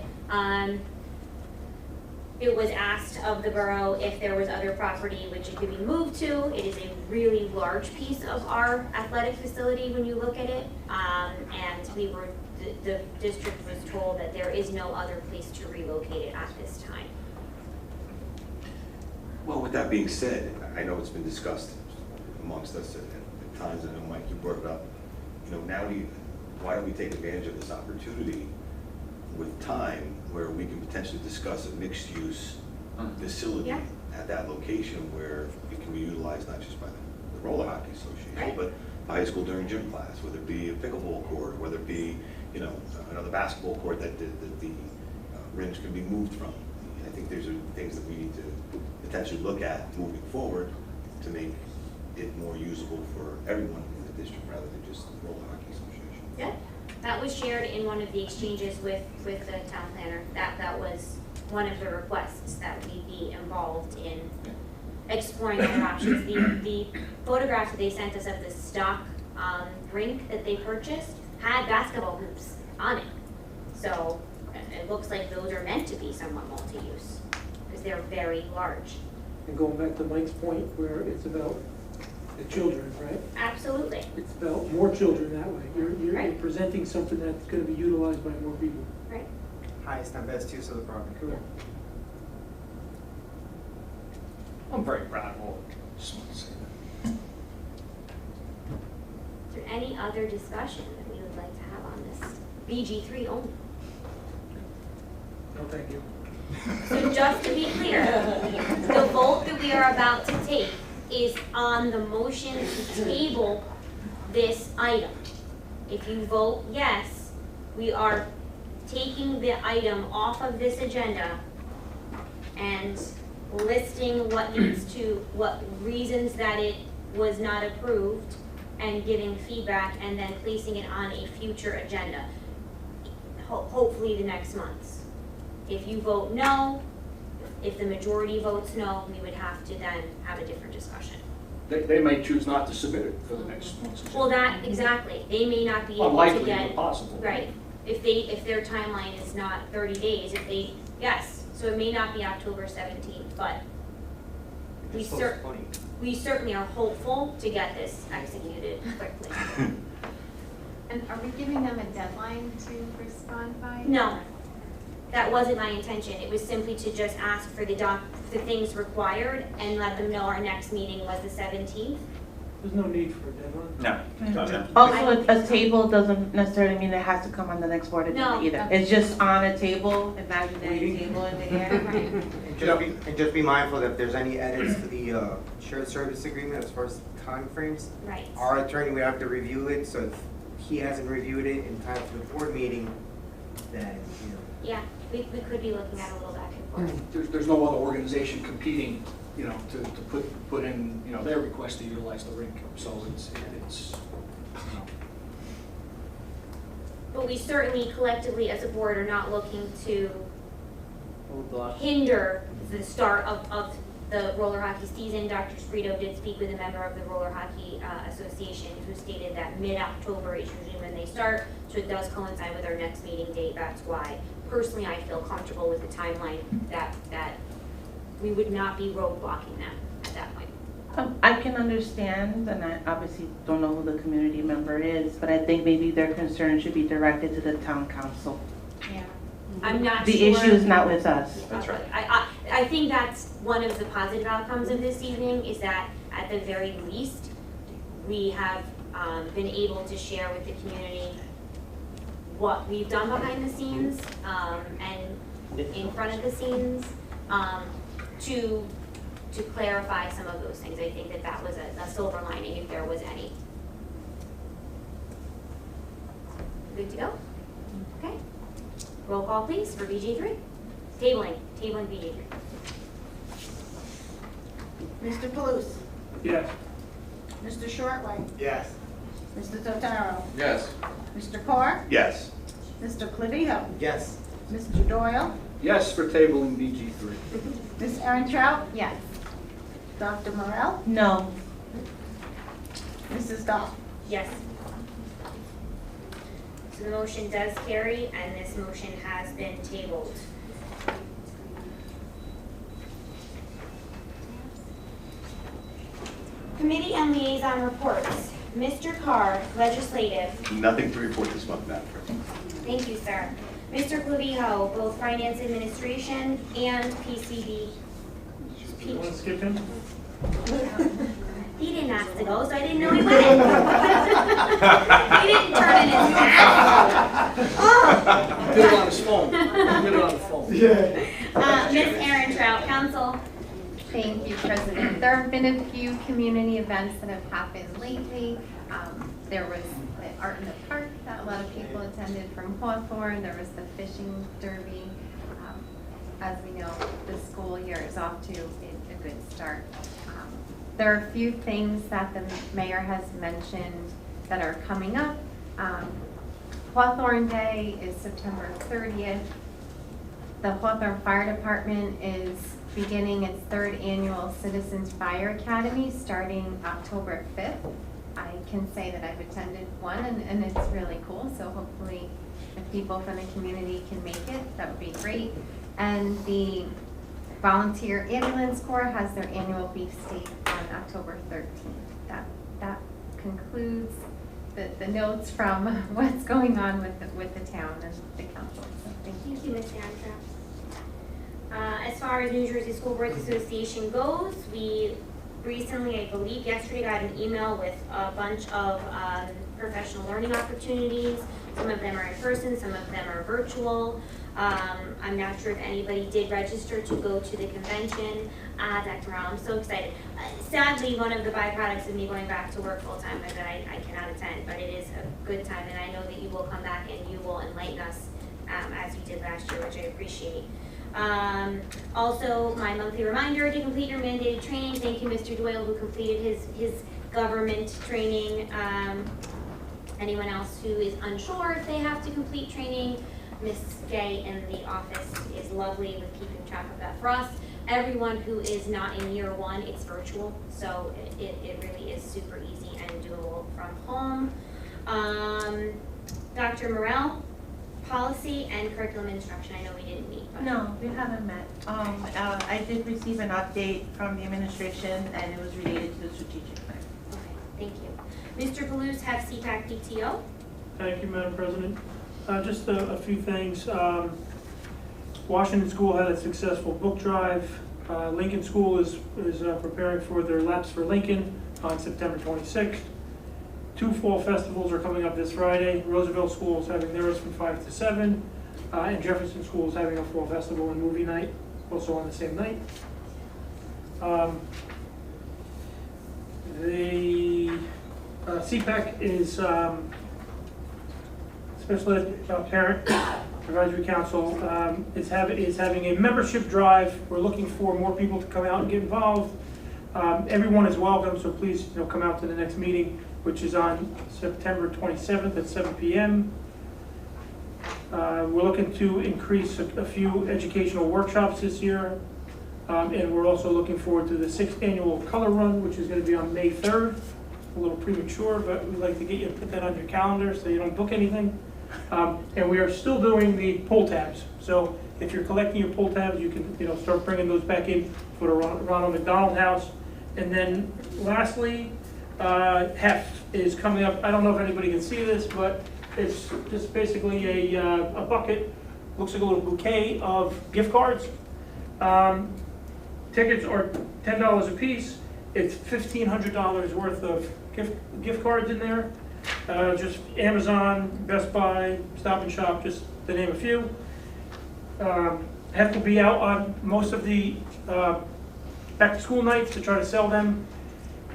It was asked of the borough if there was other property which it could be moved to. It is a really large piece of our athletic facility when you look at it. And the district was told that there is no other place to relocate it at this time. Well, with that being said, I know it's been discussed amongst us at times, and I know, Mike, you brought it up. Why don't we take advantage of this opportunity with time where we can potentially discuss a mixed-use facility Yeah. at that location where it can be utilized not just by the Roller Hockey Association, Right. but high school during gym class, whether it be a pickleball court, or whether it be, another basketball court that the rims can be moved from. I think these are things that we need to potentially look at moving forward to make it more usable for everyone in the district rather than just the Roller Hockey Association. Yeah, that was shared in one of the exchanges with the town planner. That was one of the requests, that we be involved in exploring other options. The photographs that they sent us of the stock rink that they purchased had basketball hoops on it. So it looks like those are meant to be somewhat multi-use because they're very large. And going back to Mike's point where it's about the children, right? Absolutely. It's about more children that way. You're Right. presenting something that's going to be utilized by more people. Right. Highest and best use of the property. Correct. I'm very proud of all of it. Just want to say that. Is there any other discussion that we would like to have on this? BG3 only. No, thank you. So just to be clear, the vote that we are about to take is on the motion to table this item. If you vote yes, we are taking the item off of this agenda and listing what reasons that it was not approved and giving feedback and then placing it on a future agenda, hopefully the next month. If you vote no, if the majority votes no, we would have to then have a different discussion. They may choose not to submit it for the next month's agenda. Well, exactly, they may not be able to Unlikely, get. but possible. Right, if their timeline is not 30 days, yes, so it may not be October 17th, but we It's postponing. we certainly are hopeful to get this executed quickly. And are we giving them a deadline to respond by? No, that wasn't my intention. It was simply to just ask for the things required and let them know our next meeting was the 17th. There's no need for a deadline. No. Also, a table doesn't necessarily mean it has to come on the next board No. agenda either. It's just on a table, imaginary table in the air. And just be mindful that if there's any edits to the shared service agreement as far as timeframes, Right. our attorney would have to review it, so if he hasn't reviewed it in time for the board meeting, then, Yeah, we could be looking at a little back and forth. There's no other organization competing, to put in, their request to utilize the rink. So it's. But we certainly collectively as a board are not looking to hinder the start of the roller hockey season. Dr. Sprito did speak with a member of the Roller Hockey Association who stated that mid-October is usually when they start, so it does coincide with our next meeting date. That's why personally I feel comfortable with the timeline that we would not be roadblocking them at that point. I can understand, and I obviously don't know who the community member is, but I think maybe their concern should be directed to the town council. Yeah. I'm not The sure. issue is not with us. That's right. I think that's one of the positive outcomes of this evening, is that at the very least, we have been able to share with the community what we've done behind the scenes and in front of the scenes to clarify some of those things. I think that was a silver lining, if there was any. Good to go? Okay. Roll call, please, for BG3. Tabling BG3. Mr. Paluso? Yes. Mr. Shortway? Yes. Mr. Totaro? Yes. Mr. Carr? Yes. Mr. Clavijo? yes. Mr. Doyle? Yes for tabling BG3. Ms. Erentrout? Yes. Dr. Morel? No. Mrs. Goff? Yes. So the motion does carry, and this motion has been tabled. Committee and liaison reports. Mr. Carr, Legislative. Nothing to report this month, Madam President. Thank you, sir. Mr. Clavijo, both Finance Administration and PCD. You want to skip him? He didn't ask to go, so I didn't know he went. He didn't turn in his hat. Oh. Did it on his phone. Did it on the phone. Yeah. Ms. Aaron Trout, Council. Thank you, President. There have been a few community events that have happened lately. There was the Art in the Park that a lot of people attended from Hawthorne. There was the fishing derby. As we know, the school year is off to a good start. There are a few things that the mayor has mentioned that are coming up. Hawthorne Day is September 30th. The Hawthorne Fire Department is beginning its 3rd annual Citizens Fire Academy starting October 5th. I can say that I've attended one and it's really cool, so hopefully if people from the community can make it, that would be great. And the Volunteer Ambulance Corps has their annual beef steak on October 13th. That concludes the notes from what's going on with the town and the council. So thank you. Thank you, Ms. Aaron Trout. As far as New Jersey School Boards Association goes, we recently, I believe yesterday, got an email with a bunch of professional learning opportunities. Some of them are in person, some of them are virtual. I'm not sure if anybody did register to go to the convention. Dr. Morrell, I'm so excited. Sadly, one of the byproducts of me going back to work full-time is that I cannot attend, but it is a good time, and I know that you will come back and you will enlighten us as you did last year, which I appreciate. Also, my monthly reminder to complete your mandated training. Thank you, Mr. Doyle, who completed his government training. Anyone else who is unsure if they have to complete training, Ms. Gay in the office is lovely with keeping track of that for us. Everyone who is not in year one, it's virtual, so it really is super easy and doable from home. Dr. Morrell, policy and curriculum instruction. I know we didn't meet, but. No, we haven't met. I did receive an update from the administration and it was related to the strategic plan. Okay, thank you. Mr. Palouse, have CPAC PTO. Thank you, Madam President. Just a few things. Washington School had a successful book drive. Lincoln School is preparing for their Laps for Lincoln on September 26th. 2 fall festivals are coming up this Friday. Roosevelt School is having theirs from 5 to 7. And Jefferson School is having a fall festival and movie night, also on the same night. The CPAC is Special Ed Parent Advisory Council is having a membership drive. We're looking for more people to come out and get involved. Everyone is welcome, so please come out to the next meeting, which is on September 27th at 7 p.m. We're looking to increase a few educational workshops this year. And we're also looking forward to the 6th annual Color Run, which is going to be on May 3rd. A little premature, but we'd like to get you to put that on your calendar so you don't book anything. And we are still doing the pull tabs. So if you're collecting your pull tabs, you can start bringing those back in for the Ronald McDonald House. And then lastly, HEF is coming up. I don't know if anybody can see this, but it's just basically a bucket. Looks like a little bouquet of gift cards. Tickets are $10 a piece. It's $1,500 worth of gift cards in there. Just Amazon, Best Buy, Stop and Shop, just to name a few. Have to be out on most of the back to school nights to try to sell them.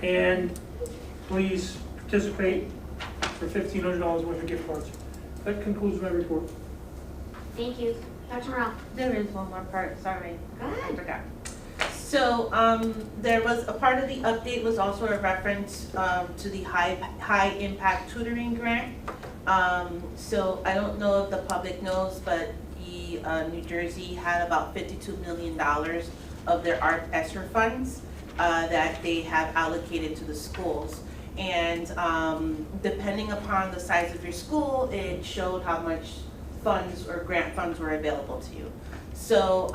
And please participate for $1,500 worth of gift cards. That concludes my report. Thank you. Dr. Morrell. There is one more part, sorry. Go ahead. I forgot. So there was a part of the update was also a reference to the high impact tutoring grant. So I don't know if the public knows, but New Jersey had about $52 million of their ARP ESSER funds that they have allocated to the schools. And depending upon the size of your school, it showed how much funds or grant funds were available to you. So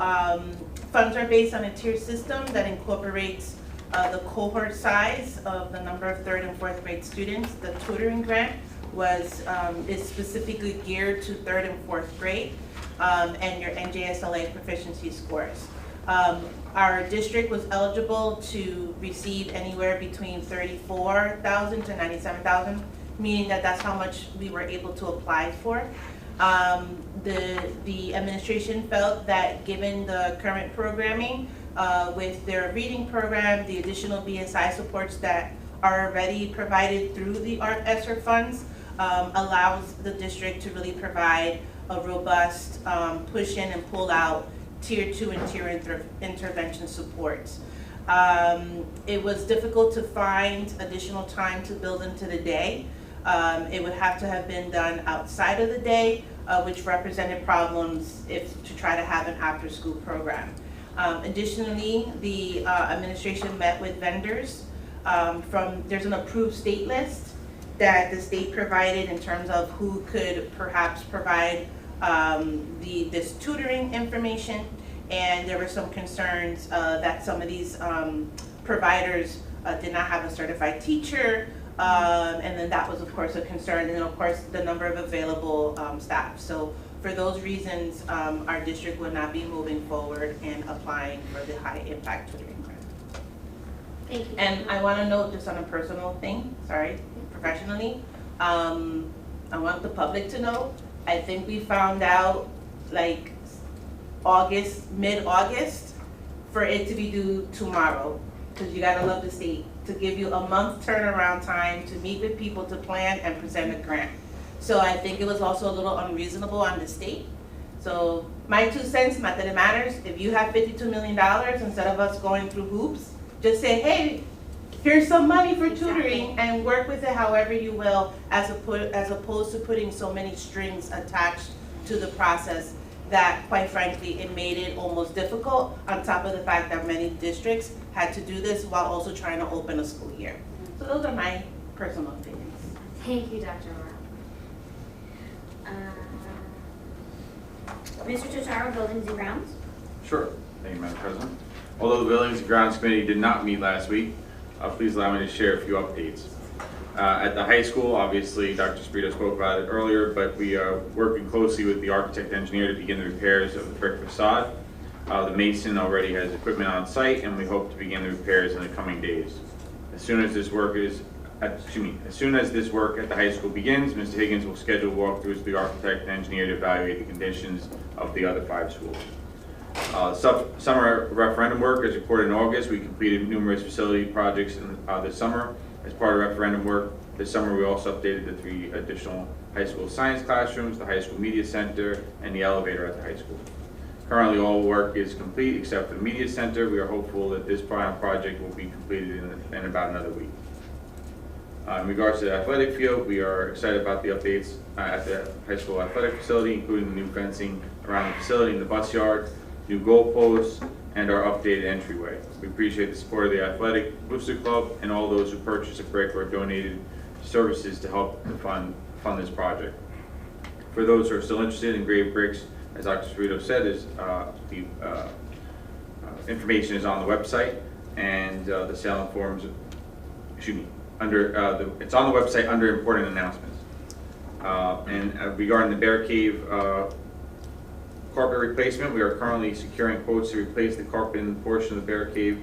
funds are based on a tier system that incorporates the cohort size of the number of 3rd and 4th grade students. The tutoring grant is specifically geared to 3rd and 4th grade and your NJSLA proficiency scores. Our district was eligible to receive anywhere between 34,000 to 97,000, meaning that that's how much we were able to apply for. The administration felt that given the current programming with their reading program, the additional BSI supports that are already provided through the ARP ESSER funds allows the district to really provide a robust push in and pull out tier 2 and tier intervention supports. It was difficult to find additional time to build into the day. It would have to have been done outside of the day, which represented problems to try to have an after-school program. Additionally, the administration met with vendors there's an approved state list that the state provided in terms of who could perhaps provide this tutoring information, and there were some concerns that some of these providers did not have a certified teacher, and then that was of course a concern, and then of course the number of available staff. So for those reasons, our district will not be moving forward and applying for the high impact tutoring grant. Thank you. And I want to note, just on a personal thing, professionally, I want the public to know, I think we found out like mid-August, for it to be due tomorrow, because you gotta love the state, to give you a month turnaround time to meet with people to plan and present a grant. So I think it was also a little unreasonable on the state. So my 2 cents, not that it matters, if you have $52 million, instead of us going through hoops, just say, hey, here's some money for tutoring, and work with it however you will, as opposed to putting so many strings attached to the process that, quite frankly, it made it almost difficult, on top of the fact that many districts had to do this while also trying to open a school year. So those are my personal opinions. Thank you, Dr. Morel. Mr. Totaro, Buildings and Grounds. Sure. Thank you, Madam President. Although the Buildings and Grounds Committee did not meet last week, please allow me to share a few updates. At the high school, obviously, Dr. Sprito spoke about it earlier, but we are working closely with the architect engineer to begin the repairs of the brick facade. The mason already has equipment on site, and we hope to begin the repairs in the coming days. As soon as this work at the high school begins, Mr. Higgins will schedule walkthroughs with the architect and engineer to evaluate the conditions of the other 5 schools. Summer referendum work, as reported in August, we completed numerous facility projects this summer. As part of referendum work this summer, we also updated the 3 additional high school science classrooms, the high school media center, and the elevator at the high school. Currently, all work is complete except for the media center. We are hopeful that this final project will be completed in about another week. In regards to the athletic field, we are excited about the updates at the high school athletic facility, including the new fencing around the facility and the bus yard, new goalposts, and our updated entryway. We appreciate the support of the Athletic Booster Club and all those who purchased a brick or donated services to help to fund this project. For those who are still interested in engraved bricks, as Dr. Sprito said, the information is on the website, and the sale informs, it's on the website under important announcements. Regarding the Bear Cave carpet replacement, we are currently securing quotes to replace the carpet portion of the Bear Cave.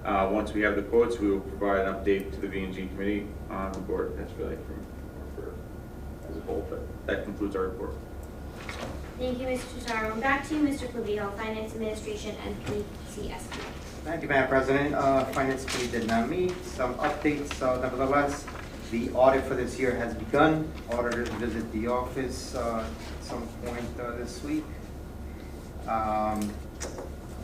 Once we have the quotes, we will provide an update to the V&G committee on the board. That's really as a whole, but that concludes our report. Thank you, Mr. Totaro. Back to you, Mr. Clavijo, Finance Administration and PCSP. Thank you, Madam President. Finance Committee did not meet. Some updates, nevertheless. The audit for this year has begun. Auditors visit the office at some point this week.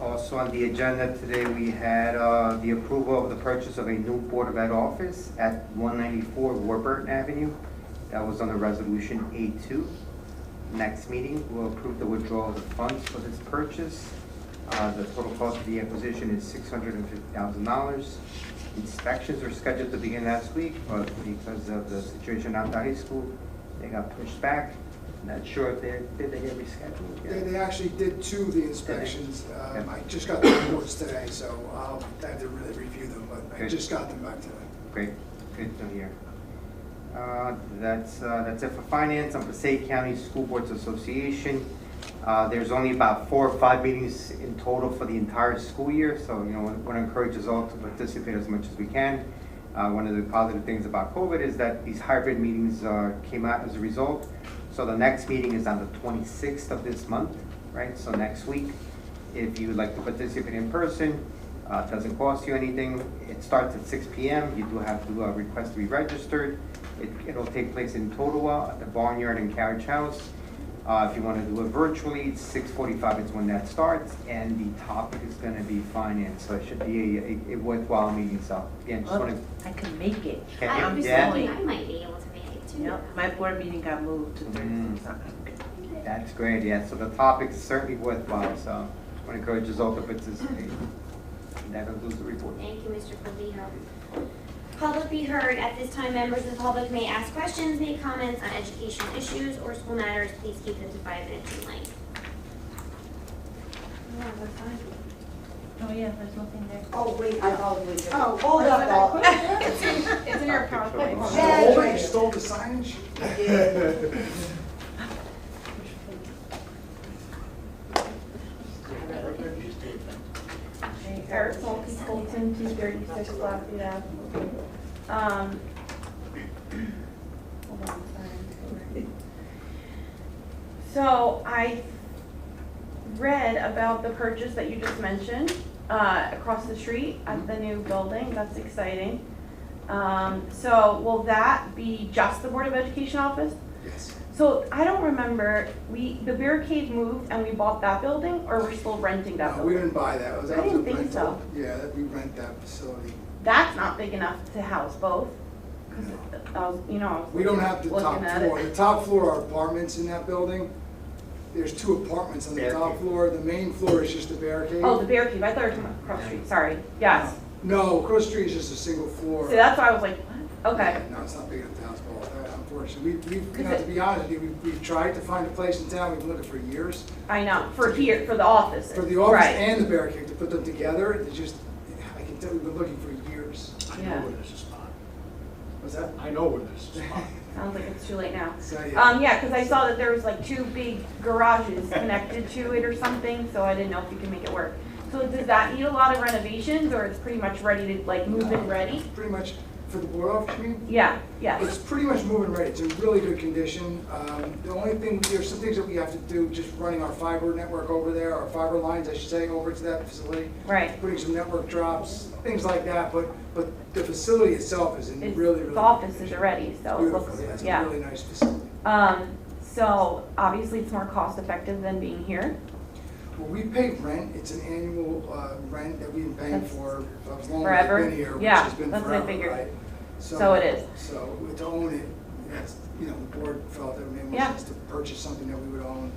Also on the agenda today, we had the approval of the purchase of a new Board of Ed office at 194 Warburton Avenue. That was under Resolution A2. Next meeting, we'll approve the withdrawal of the funds for this purchase. The total cost of the acquisition is $650,000. Inspections were scheduled to begin last week, but because of the situation at the high school, they got pushed back. Not sure if did they get rescheduled? Yeah. They actually did 2 of the inspections. Okay. I just got the reports today, so I'll have to really review them, but I Good. just got them back today. Great, good to hear. That's it for finance. And Passaic County School Boards Association, there's only about 4 or 5 meetings in total for the entire school year, so you know, we want to encourage us all to participate as much as we can. One of the positive things about COVID is that these hybrid meetings came out as a result. So the next meeting is on the 26th of this month, right? So next week, if you would like to participate in person, it doesn't cost you anything. It starts at 6 p.m. You do have to request to be registered. It'll take place in Totowa at the Barnyard and Carriage House. If you want to do it virtually, it's 6:45 is when that starts, and the topic is going to be finance. So it should be a worthwhile meeting. So again, just want to. I can make it. Can I you? was Yeah. thinking I might be able to make it too. Yep, my board meeting got moved to Mm. Thursday. That's great, yeah, so the topic is certainly worthwhile, so I want to encourage us all to participate. That concludes the report. Thank you, Mr. Clavijo. Public be heard. At this time, members of the public may ask questions, make comments on education issues or school matters. Please keep them to 5 minutes in length. Oh, yeah, there's nothing there. Oh, wait, I probably did. Oh, Hold up, though. It's in your PowerPoint. Oh, you stole the signage? Eric Mulkey Colton, 236 Lafayette Ave. Hold on, sorry. So I read about the purchase that you just mentioned across the street at the new building. That's exciting. So will that be just the Board of Education office? Yes. So I don't remember, the barricade moved and we bought that building, or we're still renting that No, building? we didn't buy that. It was I out didn't of the think rental. so. Yeah, we rent that facility. That's not big enough to house both. 'Cause I was, you know, I was We don't have the top looking at floor. it. The top floor are apartments in that building. There's 2 apartments on the top Barricade. floor. The main floor is just a barricade. Oh, the barricade, I thought you were talking about across the street, sorry, yes. No, across the street is just a single floor. So that's why I was like, what? Okay, No, it's not big enough to house both, unfortunately. To be honest with you, we've tried to find a place in town. We've been looking for years. I know, for here, for the offices. For the office Right. and the barricade, to put them together, it's just, I can tell we've been looking for years. I know Yeah. where there's a spot. What's that? I know where there's a spot. Sounds like it's too late now. So, yeah. Yeah, because I saw that there was like 2 big garages connected to it or something, so I didn't know if you could make it work. So does that need a lot of renovations, or it's pretty much ready to, like, move in ready? Pretty much, for the board office, you mean? Yeah, yes. It's pretty much moving ready. It's in really good condition. The only thing, there's some things that we have to do, just running our fiber network over there, our fiber lines, I should say, over to that facility. Right. Putting some network drops, things like that, but the facility itself is in It's- really, really. The offices are ready, so it Beautiful, looks, yeah, it's a yeah. really nice facility. So obviously it's more cost effective than being here. Well, we pay rent. It's an annual rent that we've been paying That's for as long as forever? I've been here, which Yeah, has been that's what I forever, figured. right? So it is. So to own it, that's, the board felt that it made more Yeah. sense to purchase something that we would own.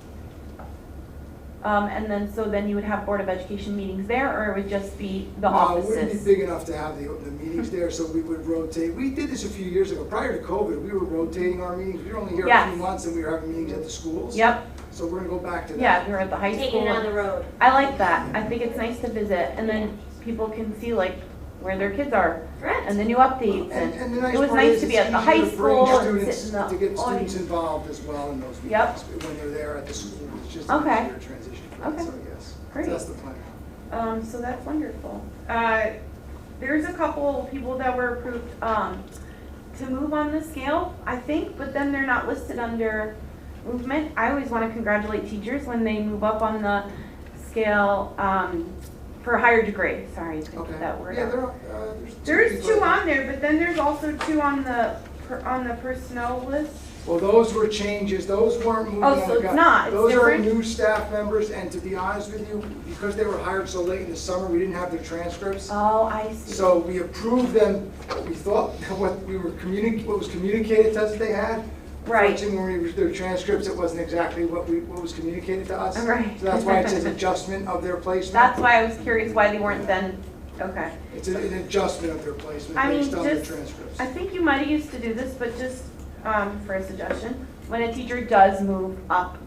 And then you would have Board of Education meetings there, or it would just be the No, it wouldn't be offices? big enough to have the meetings there, so we would rotate. We did this a few years ago. Prior to COVID, we were rotating our meetings. We were only here a Yes. few months and we were having meetings at the schools. Yep, So we're gonna go back to that. yeah, we were at the high school. Taking it on the road. I like that. I think it's nice to visit, and then people can see like where their kids are Correct. and the new updates, And the and nice it was part nice is to be it's at the easier high to bring school and students- sit in the To get students audience. involved as well in those Yep. meetings, when they're there at the school. It's just an Okay. easier transition for Okay. us, so yes. Great. So that's the plan. So that's wonderful. There's a couple people that were approved, to move on the scale, I think, but then they're not listed under movement. I always want to congratulate teachers when they move up on the scale, for a higher degree. Sorry, I couldn't Okay. get that word Yeah, out. there's There's people- 2 on there, but then there's also 2 on the personnel list. Well, those were changes, those weren't moving Oh, on so the it's gut. not, it's Those are different? new staff members, and to be honest with you, because they were hired so late in the summer, we didn't have their transcripts. Oh, I see. So we approved them, we thought what was communicated to us they had. Right. Unfortunately, when we reviewed their transcripts, it wasn't exactly what was communicated to us. Right. So that's why it says adjustment of their placement. That's why I was curious why they weren't then, okay. It's an adjustment of their placement I mean, based on their just, transcripts. I think you might have used to do this, but just for a suggestion. When a teacher does move up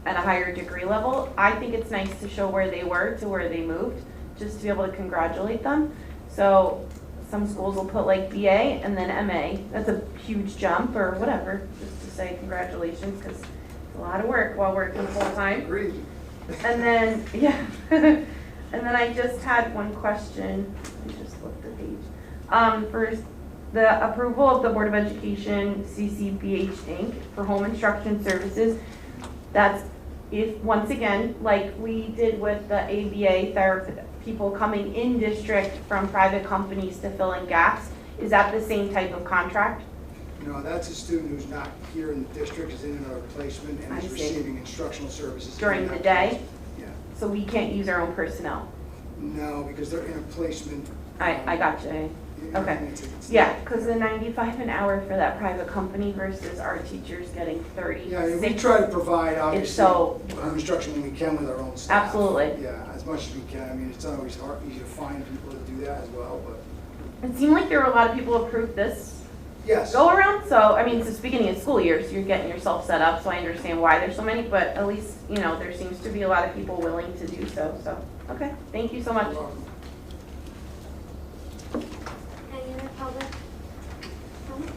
at a higher degree level, I think it's nice to show where they were to where they moved, just to be able to congratulate them. So some schools will put like BA and then MA. That's a huge jump or whatever, just to say congratulations, because it's a lot of work while working full-time. Agreed. And then, yeah, and then I just had one question, I just flipped the page. First, the approval of the Board of Education CCBH Inc. for home instruction services. That's if, once again, like we did with the ABA therapy, people coming in district from private companies to fill in gaps, is that the same type of contract? No, that's a student who's not here in the district, is in another placement and I is see. receiving instructional services. During in the that day? placement. Yeah. So we can't use our own personnel? No, because they're in a placement. I got you. and Okay. it's Yeah, because the 95 an hour for that private company versus our teachers getting 36. Yeah, I mean, we try to provide, obviously, so- home instruction when we can with our own staff. Absolutely. Yeah, as much as we can. I mean, it's not always easy to find people that do that as well, but It seemed like there were a lot of people who approved this yes. go around, so, I mean, it's the beginning of school year, so you're getting yourself set up, so I understand why there's so many, but at least, you know, there seems to be a lot of people willing to do so, okay, thank you so much. You're welcome. Any other public comment?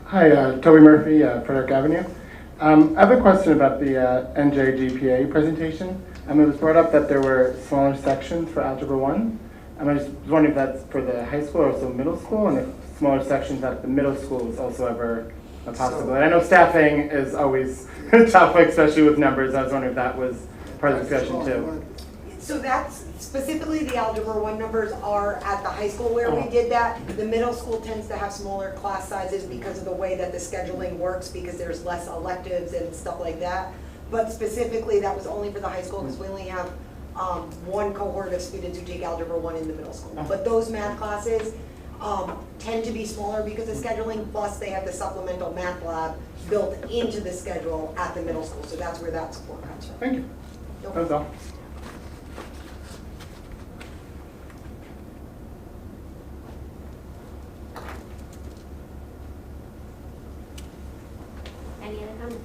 Hi, Toby Murphy, Frederick Avenue. I have a question about the NJGPA presentation. It was brought up that there were smaller sections for Algebra 1. I was just wondering if that's for the high school or also middle school, and if smaller sections at the middle school is also ever a possibility. I know staffing is always a topic, especially with numbers. I was wondering if that was part of the discussion too. So that's, specifically the Algebra 1 numbers are at the high school where we did that. The middle school tends to have smaller class sizes because of the way that the scheduling works, because there's less electives and stuff like that. But specifically, that was only for the high school because we only have one cohort of students who take Algebra 1 in the middle school. But those math classes tend to be smaller because of scheduling, plus they have the supplemental math lab built into the schedule at the middle school. So that's where that support comes from. Thank you. That was all. Any other comments?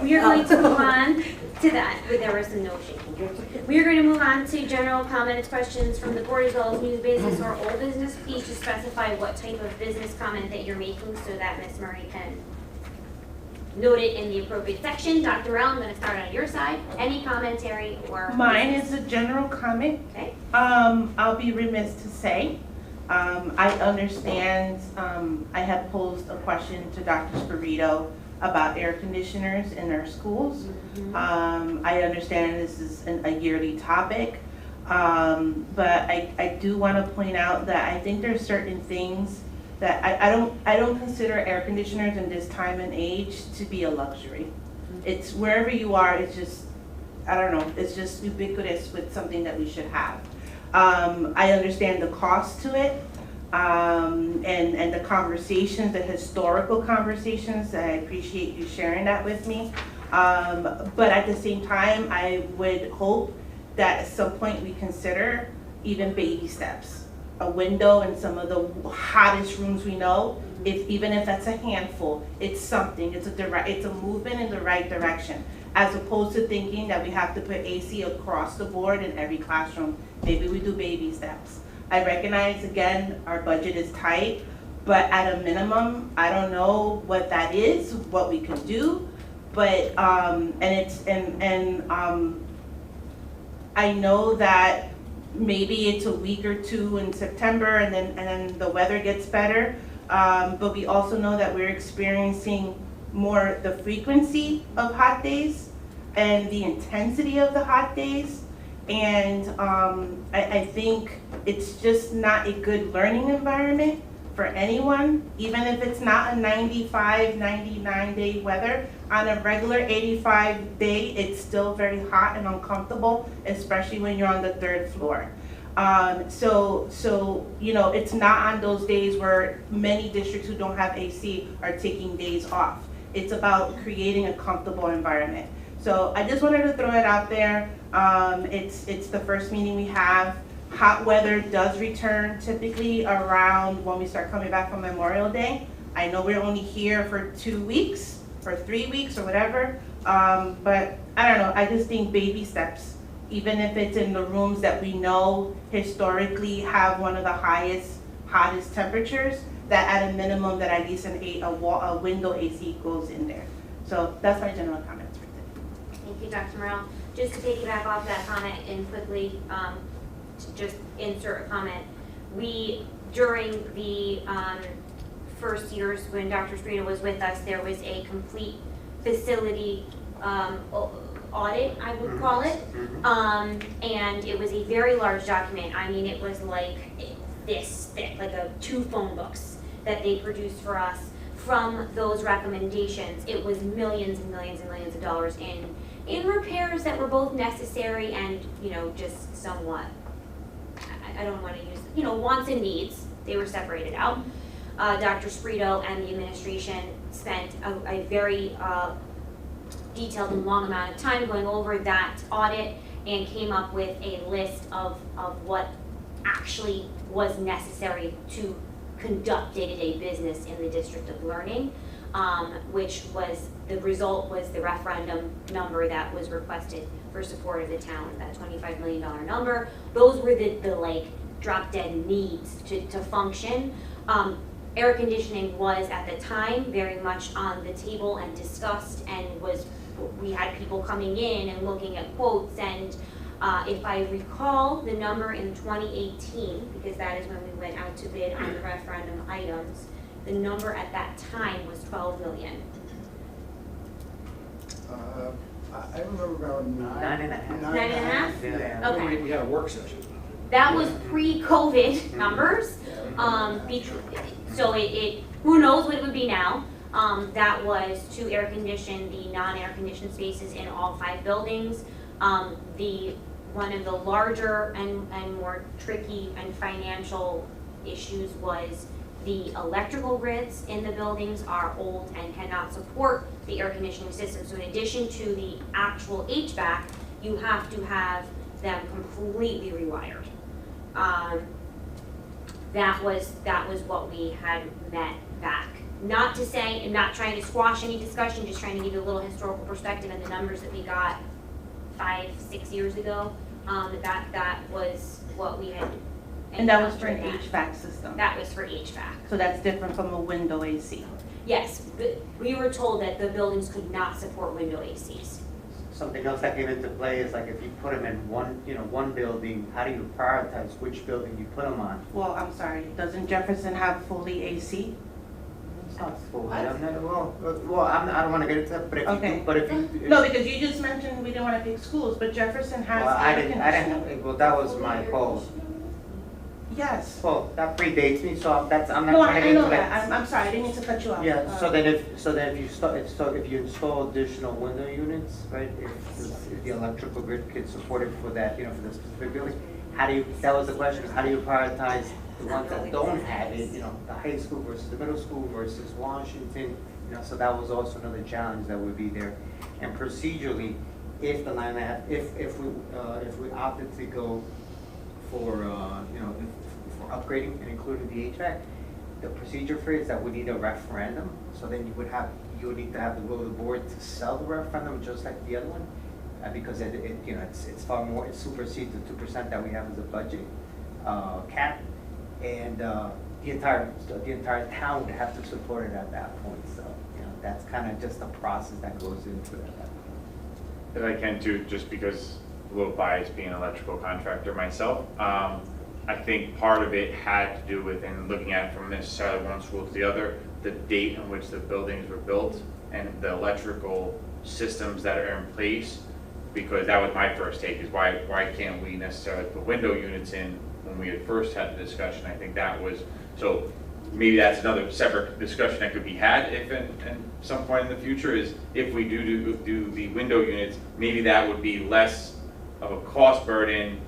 We are going to move on to that, but there was no shaking. We are going to move on to general comments, questions from the board, as well as new business or old business. Please just specify what type of business comment that you're making so that Ms. Murray can note it in the appropriate section. Dr. Rell, I'm going to start on your side. Any commentary or? Mine is a general comment. Okay. I'll be remiss to say, I understand, I had posed a question to Dr. Spirito about air conditioners in our schools. I understand this is a yearly topic, but I do want to point out that I think there's certain things that I don't consider air conditioners in this time and age to be a luxury. It's wherever you are, it's just, I don't know, it's just ubiquitous with something that we should have. I understand the cost to it, and the conversations, the historical conversations. I appreciate you sharing that with me. But at the same time, I would hope that at some point we consider even baby steps. A window in some of the hottest rooms we know, even if that's a handful, it's something, it's a movement in the right direction. As opposed to thinking that we have to put AC across the board in every classroom. Maybe we do baby steps. I recognize, again, our budget is tight, but at a minimum, I don't know what that is, what we can do, but, I know that maybe it's a week or two in September and then the weather gets better, but we also know that we're experiencing more the frequency of hot days and the intensity of the hot days. And I think it's just not a good learning environment for anyone, even if it's not a 95, 99 day weather. On a regular 85 day, it's still very hot and uncomfortable, especially when you're on the 3rd floor. So you know, it's not on those days where many districts who don't have AC are taking days off. It's about creating a comfortable environment. So I just wanted to throw it out there. It's the first meeting we have. Hot weather does return typically around when we start coming back from Memorial Day. I know we're only here for 2 weeks or 3 weeks or whatever, but I don't know, I just think baby steps, even if it's in the rooms that we know historically have one of the hottest temperatures, that at a minimum that at least a window AC goes in there. So that's my general comments for today. Thank you, Dr. Morrell. Just to piggyback off that comment and quickly to just insert a comment. During the first years when Dr. Sprito was with us, there was a complete facility audit, I would call it. And it was a very large document. I mean, it was like this thick, like 2 phone books that they produced for us. From those recommendations, it was millions and millions and millions of dollars in repairs that were both necessary and, just somewhat, I don't want to use, wants and needs. They were separated out. Dr. Sprito and the administration spent a very detailed and long amount of time going over that audit and came up with a list of what actually was necessary to conduct day-to-day business in the District of Learning, which was, the result was the referendum number that was requested for support of the town, that $25 million number. Those were the like drop-dead needs to function. Air conditioning was at the time very much on the table and discussed, and we had people coming in and looking at quotes, and if I recall the number in 2018, because that is when we went out to bid on the referendum items, the number at that time was 12 million. I remember about 9.5. 9.5? Yeah. Okay. We had a work session. That was pre-COVID numbers. So who knows what it would be now. That was to air condition the non-air conditioned spaces in all 5 buildings. One of the larger and more tricky and financial issues was the electrical grids in the buildings are old and cannot support the air conditioning system. So in addition to the actual HVAC, you have to have them completely rewired. That was what we had met back. Not to say, I'm not trying to squash any discussion, just trying to give you a little historical perspective and the numbers that we got 5-6 years ago. That was what we had. And that was for an HVAC system? That was for HVAC. So that's different from a window AC? Yes, but we were told that the buildings could not support window ACs. Something else that came into play is like if you put them in one building, how do you prioritize which building you put them on? Well, I'm sorry, doesn't Jefferson have fully AC? It's not full. I don't know. Well, I don't want to get into that, but if you do, but if you No, because you just mentioned we didn't want to pick schools, but Jefferson has well, I air didn't. conditioning. Well, that was my fault. Yes. Well, that predates me, so I'm not No, trying to I get know into that. I'm sorry, I didn't mean to cut you off. Yeah, so then if you install additional window units, right, if the electrical grid could support it for that, for the specific building, that was the question, how do you prioritize the ones that don't have it, the high school versus the middle school versus Washington, so that was also another challenge that would be there. And procedurally, if the 9.5, if we opted to go for, for upgrading and including the HVAC, the procedure for it is that we need a referendum. So then you would need to have the will of the board to sell the referendum just like the other one, because it's far more, it supersedes the 2% that we have as a budget cap, and the entire town would have to support it at that point. So that's kind of just the process that goes into it. If I can too, just because a little biased being an electrical contractor myself, I think part of it had to do with, and looking at it from necessarily one school to the other, the date in which the buildings were built and the electrical systems that are in place, because that was my first take, is why can't we necessarily put window units in when we had first had the discussion. I think that was, so maybe that's another separate discussion that could be had if at some point in the future, is if we do the window units, maybe that would be less of a cost burden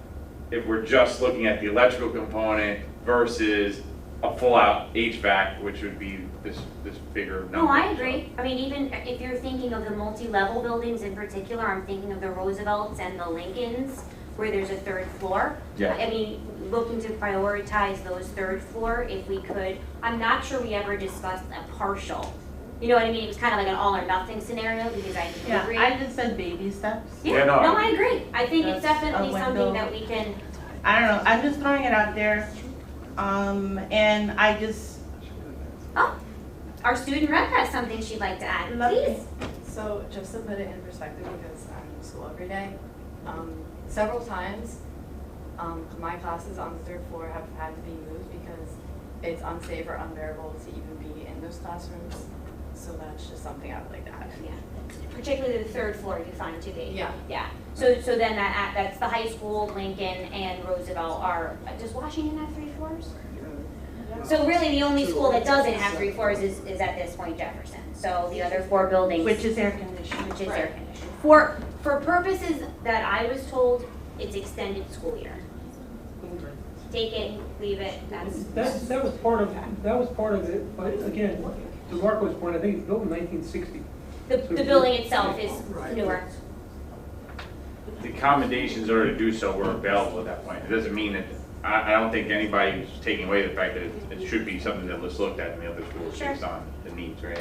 if we're just looking at the electrical component versus a full-out HVAC, which would be this bigger number. No, I agree. I mean, even if you're thinking of the multi-level buildings in particular, I'm thinking of the Roosevelts and the Lincolns, where there's a third floor. Yeah. I mean, looking to prioritize those third floor if we could. I'm not sure we ever discussed a partial. You know what I mean? It was kind of like an all or nothing scenario because I Yeah, agree. I just said baby steps. Yeah, no, No, I agree. I think it's That's definitely a something window. that we can, I don't know, I'm just throwing it out there. And I just, oh, our student rep has something she'd like to add. Lovely. Please. So just to put it in perspective, because I'm in school every day, several times, my classes on the third floor have had to be moved because it's unsafe or unbearable to even be in those classrooms. So that's just something I would like to add. Yeah, particularly the third floor you find to be. Yeah. Yeah, so then that's the high school, Lincoln, and Roosevelt are, does Washington have 3 floors? So really, the only school that doesn't have 3 floors is at this point Jefferson. So the other 4 buildings. which is air conditioning. Which is air conditioned. For purposes that I was told, it's extended school year. Take it, leave it, That was part of it, but again, to Marco's point, I think it's built in 1960. the building itself is newer. The accommodations in order to do so were available at that point. It doesn't mean that, I don't think anybody's taking away the fact that it should be something that was looked at in the other schools Sure. based on the needs, right?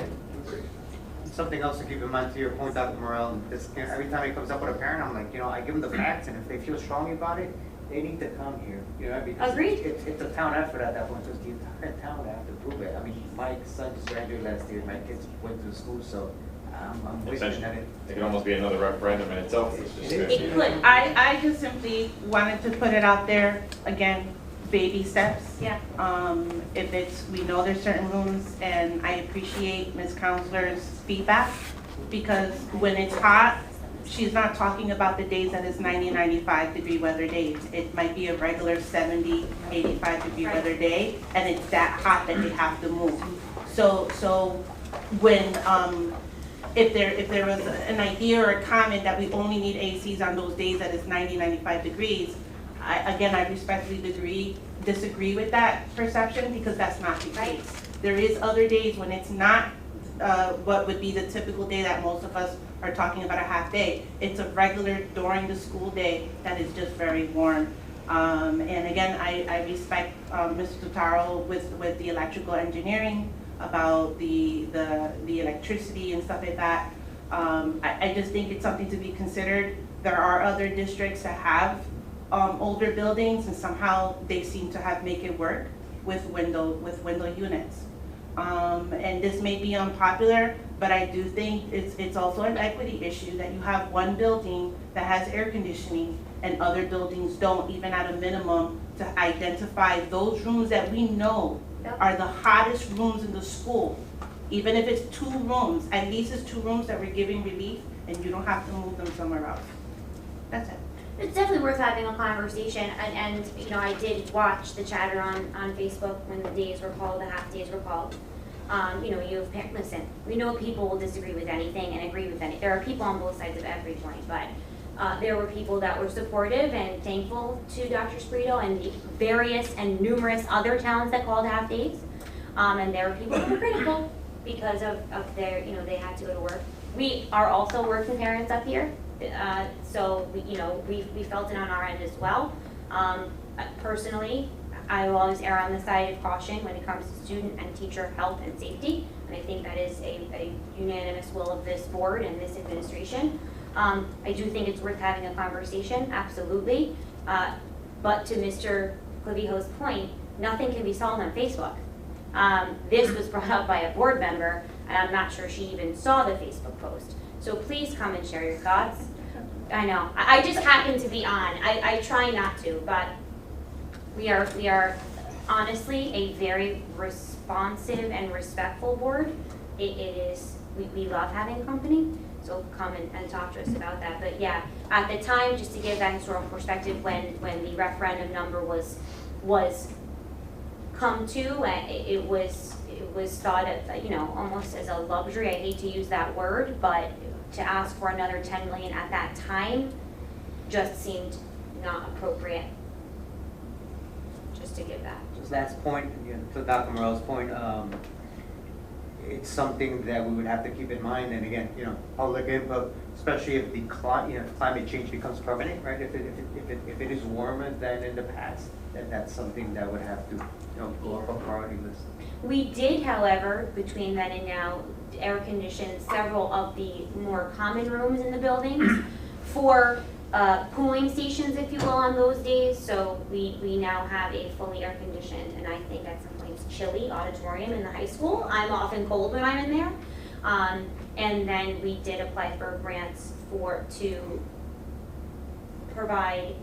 Something else to keep in mind to your point, Dr. Morel, every time it comes up with a parent, I'm like, I give them the facts, and if they feel strongly about it, they need to come here, because Agreed. it's a town effort at that point, because the entire town would have to prove it. I mean, my son just graduated last year, my kids went to school, so I'm wishing that Essentially, it could almost be another referendum in itself. It's just- It could. I just simply wanted to put it out there, again, baby steps. Yeah. If it's, we know there's certain rooms, and I appreciate Ms. Counselor's feedback, because when it's hot, she's not talking about the days that is 90, 95 degree weather days. It might be a regular 70, 85 degree Right. weather day, and it's that hot that they have to move. So when, if there was an idea or a comment that we only need ACs on those days that it's 90, 95 degrees, I respectfully disagree with that perception, because that's not the Right. case. There is other days when it's not what would be the typical day that most of us are talking about a half day. It's a regular during the school day that is just very warm. And again, I respect Mr. Totaro with the electrical engineering about the electricity and stuff like that. I just think it's something to be considered. There are other districts that have older buildings, and somehow they seem to have make it work with window units. And this may be unpopular, but I do think it's also an equity issue that you have one building that has air conditioning and other buildings don't, even at a minimum, to identify those rooms that we know Yep. are the hottest rooms in the school. Even if it's 2 rooms, at least it's 2 rooms that we're giving relief, and you don't have to move them somewhere else. That's it. It's definitely worth having a conversation, and I did watch the chatter on Facebook when the days were called, the half days were called. You have parents, listen, we know people will disagree with anything and agree with anything. There are people on both sides of every point, but there were people that were supportive and thankful to Dr. Sprito and the various and numerous other towns that called half days. And there were people that were critical because of their, they had to go to work. We are also working parents up here. So we felt it on our end as well. Personally, I will always err on the side of caution when it comes to student and teacher health and safety, and I think that is a unanimous will of this board and this administration. I do think it's worth having a conversation, absolutely. But to Mr. Clavijo's point, nothing can be solved on Facebook. This was brought up by a board member, and I'm not sure she even saw the Facebook post. So please come and share your thoughts. I know, I just happen to be on. I try not to, but we are honestly a very responsive and respectful board. It is, we love having company, so come and talk to us about that. But yeah, at the time, just to give that historical perspective, when the referendum number was come to, it was thought of, almost as a luxury. I hate to use that word, but to ask for another 10 million at that time just seemed not appropriate. just to give that. Just last point, again, to Dr. Morell's point, it's something that we would have to keep in mind, and again, public input, especially if the climate change becomes permanent, right? If it is warmer than in the past, then that's something that would have to, go up on priority list. We did, however, between then and now, air condition several of the more common rooms in the buildings for cooling stations, if you will, on those days. So we now have a fully air conditioned, and I think at some points chilly auditorium in the high school. I'm often cold when I'm in there. And then we did apply for grants to provide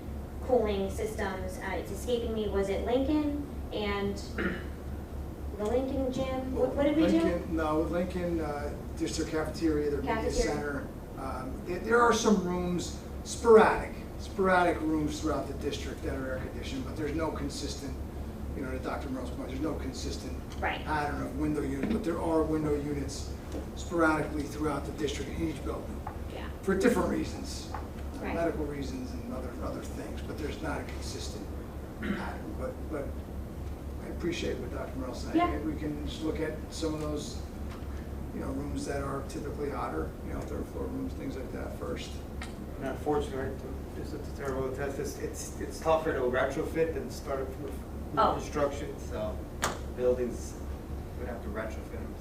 cooling systems. It's escaping me, was it Lincoln and the Lincoln gym? What did we do? Lincoln, no, Lincoln District Cafeteria, the media Cafeteria. center. There are some rooms, sporadic rooms throughout the district that are air conditioned, but there's no consistent, to Dr. Morell's point, there's no consistent Right. pattern of window units, but there are window units sporadically throughout the district in each building Yeah. for different reasons, Right. medical reasons and other things, but there's not a consistent pattern. But I appreciate what Dr. Morell's saying. Yeah. We can just look at some of those, rooms that are typically hotter, third floor rooms, things like that first. And unfortunately, right, just a terrible test, it's tougher to retrofit than start with new construction, so buildings would have to retrofit them.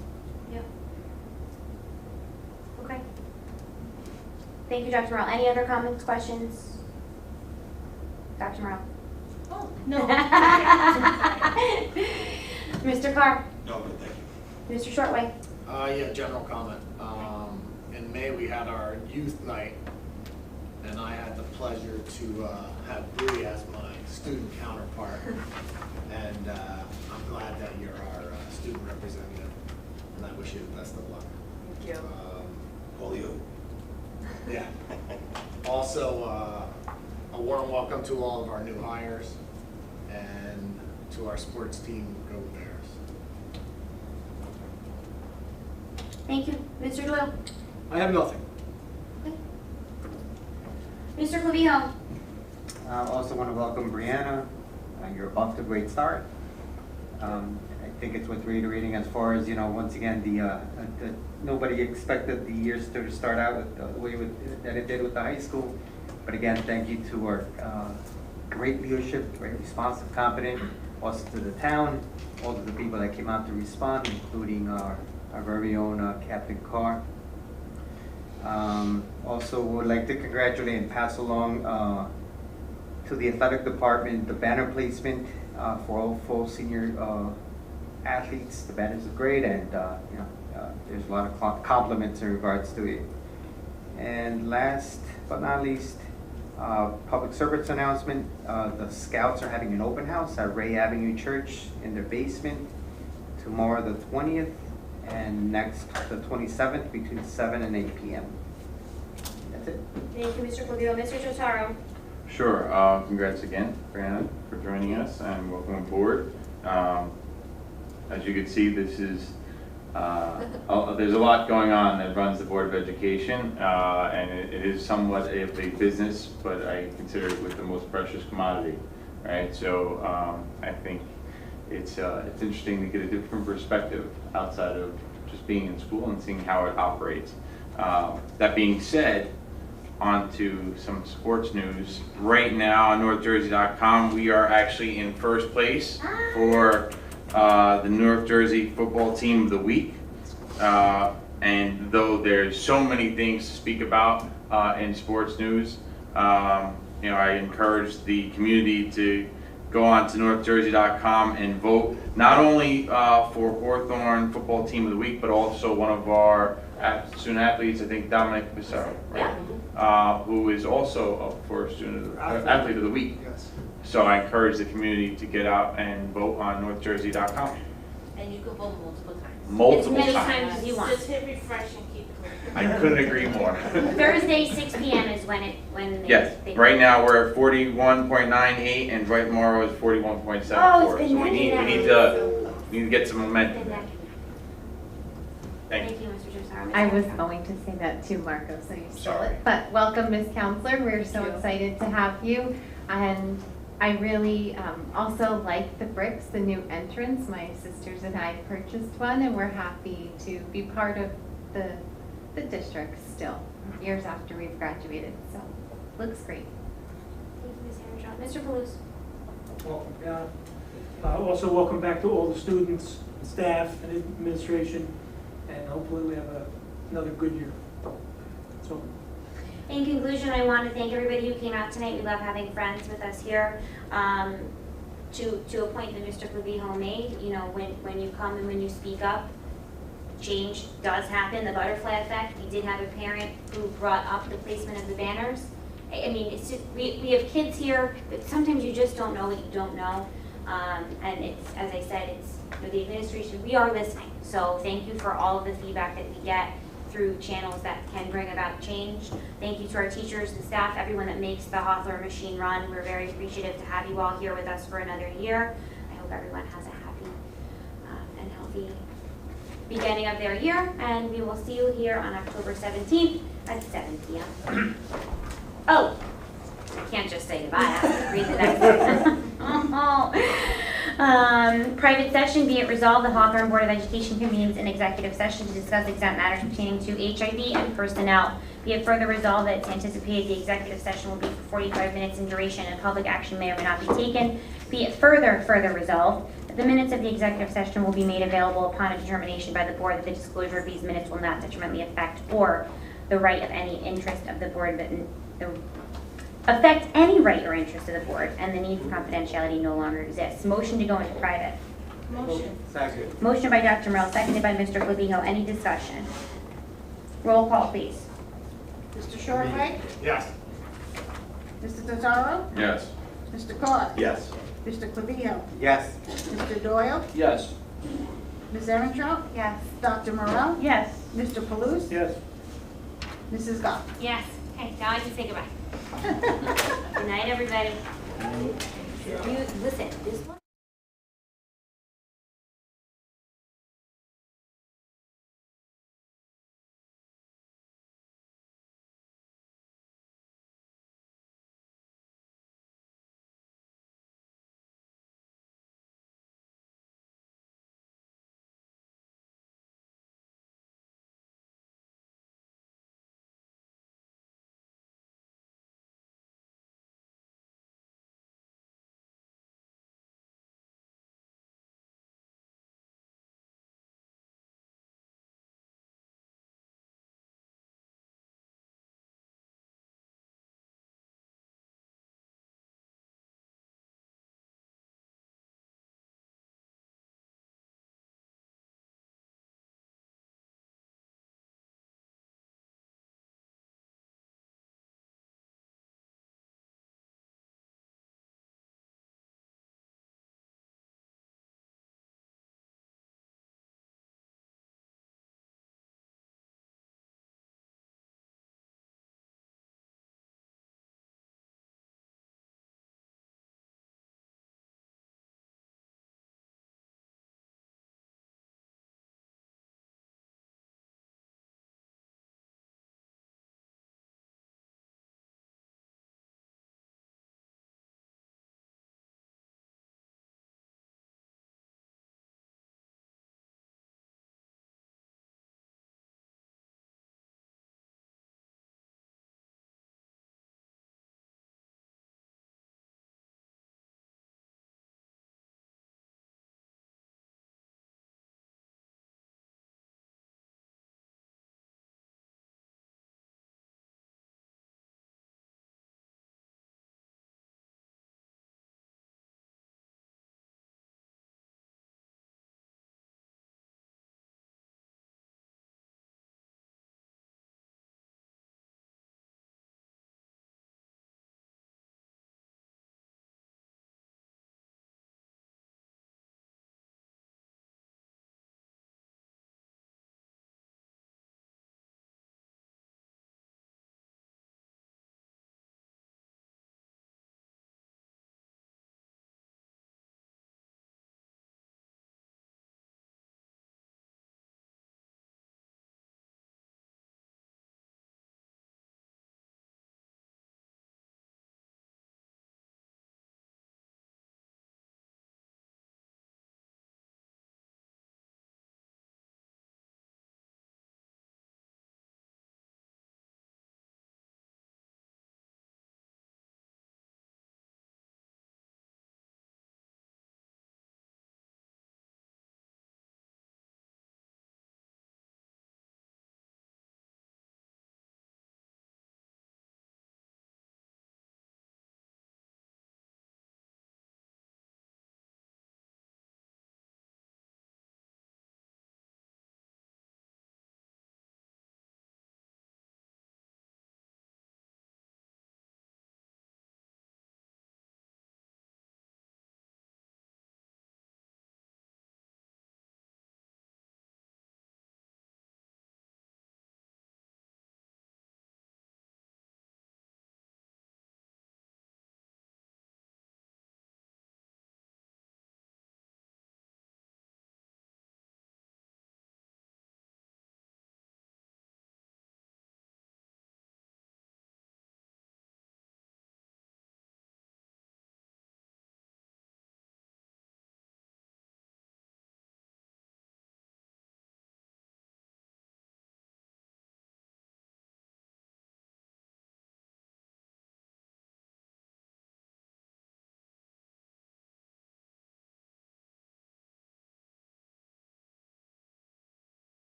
Yeah. Okay. Thank you, Dr. Morell. Any other comments, questions? Dr. Morell? Oh, no. Mr. Carr? No, but thank you. Mr. Shortway? Yeah, general comment. In May, we had our youth night, and I had the pleasure to have Bree as my student counterpart. And I'm glad that you're our student representative, and I wish you the best of luck. Thank you. All you. Yeah. Also, a warm welcome to all of our new hires and to our sports team, Go Bears. Thank you. Mr. Doyle? I have nothing. Mr. Clavijo? I also want to welcome Brianna. You're off to a great start. I think it's worth reiterating as far as, once again, nobody expected the year to start out with the way that it did with the high school. But again, thank you to our great leadership, very responsive, competent, also to the town, all of the people that came out to respond, including our very own Captain Carr. Also would like to congratulate and pass along to the athletic department the banner placement for all full senior athletes. The banners are great, and there's a lot of compliments in regards to it. And last but not least, public service announcement. The Scouts are having an open house at Ray Avenue Church in their basement tomorrow the 20th and next the 27th between 7 and 8 p.m. That's it. Thank you, Mr. Clavijo. Mr. Totaro? Sure. Congrats again, Brianna, for joining us, and welcome aboard. As you can see, this is there's a lot going on that runs the Board of Education, and it is somewhat of a business, but I consider it with the most precious commodity, right? So I think it's interesting to get a different perspective outside of just being in school and seeing how it operates. That being said, on to some sports news. Right now on NorthJersey.com, we are actually in first place for the North Jersey football team of the week. And though there's so many things to speak about in sports news, I encourage the community to go on to NorthJersey.com and vote not only for Hawthorne football team of the week, but also one of our student athletes, I think Dominic Pissarro, right? Who is also up for student athlete of the week. Yes. So I encourage the community to get out and vote on NorthJersey.com. And you can vote multiple times. Multiple As many times. times as you want. Just hit refresh and keep it. I couldn't agree more. Thursday, 6 p.m. is when they. Yes, right now we're at 41.98 and right tomorrow is 41.74. Oh, it's been So we need to get some momentum. Thank you. Thank you, Mr. Totaro. I was going to say that too, Marco, so you stole Sorry. it. But welcome, Ms. Counselor. We're so you. excited to have you. And I really also like the bricks, the new entrance. My sisters and I purchased one, and we're happy to be part of the district still, years after we've graduated, so looks great. Thank you, Ms. Harrison. Mr. Palouse? Welcome, Brianna. Also, welcome back to all the students, staff, and administration, and hopefully we have another good year. So, In conclusion, I want to thank everybody who came out tonight. We love having friends with us here. To a point that Mr. Clavijo made, you know, when you come and when you speak up, change does happen, the butterfly effect. We did have a parent who brought up the placement of the banners. I mean, it's just, we have kids here, but sometimes you just don't know what you don't know. And it's, as I said, it's, you know, the administration, we are listening. So thank you for all of the feedback that we get through channels that can bring about change. Thank you to our teachers and staff, everyone that makes the Hawthorne machine run. We're very appreciative to have you all here with us for another year. I hope everyone has a happy and healthy beginning of their year, and we will see you here on October 17th at 7 p.m. Oh, I can't just say goodbye, I have to read the next. Private session, be it resolved, the Hawthorne Board of Education convenes an executive session to discuss exempt matters pertaining to HIV and personnel. Be it further resolved that it's anticipated the executive session will be for 45 minutes in duration and public action may or may not be taken. Be it further resolved that the minutes of the executive session will be made available upon a determination by the board that the disclosure of these minutes will not detrimentally affect or the right of any interest of the board affect any right or interest of the board, and the need for confidentiality no longer exists. Motion to go into private. Motion. Second. Motion by Dr. Merrill, seconded by Mr. Clavijo. Any discussion? Roll call, please. Mr. Shortway? Yes. Mr. Tesoro? Yes. Mr. Clark? Yes. Mr. Clavijo? Yes. Mr. Doyle? Yes. Ms. Erentraut? Yes. Dr. Morrell? yes. Mr. Palouse? yes. Mrs. Goff? Yes. Okay, now I can say goodbye. Good night, everybody. Listen, this one.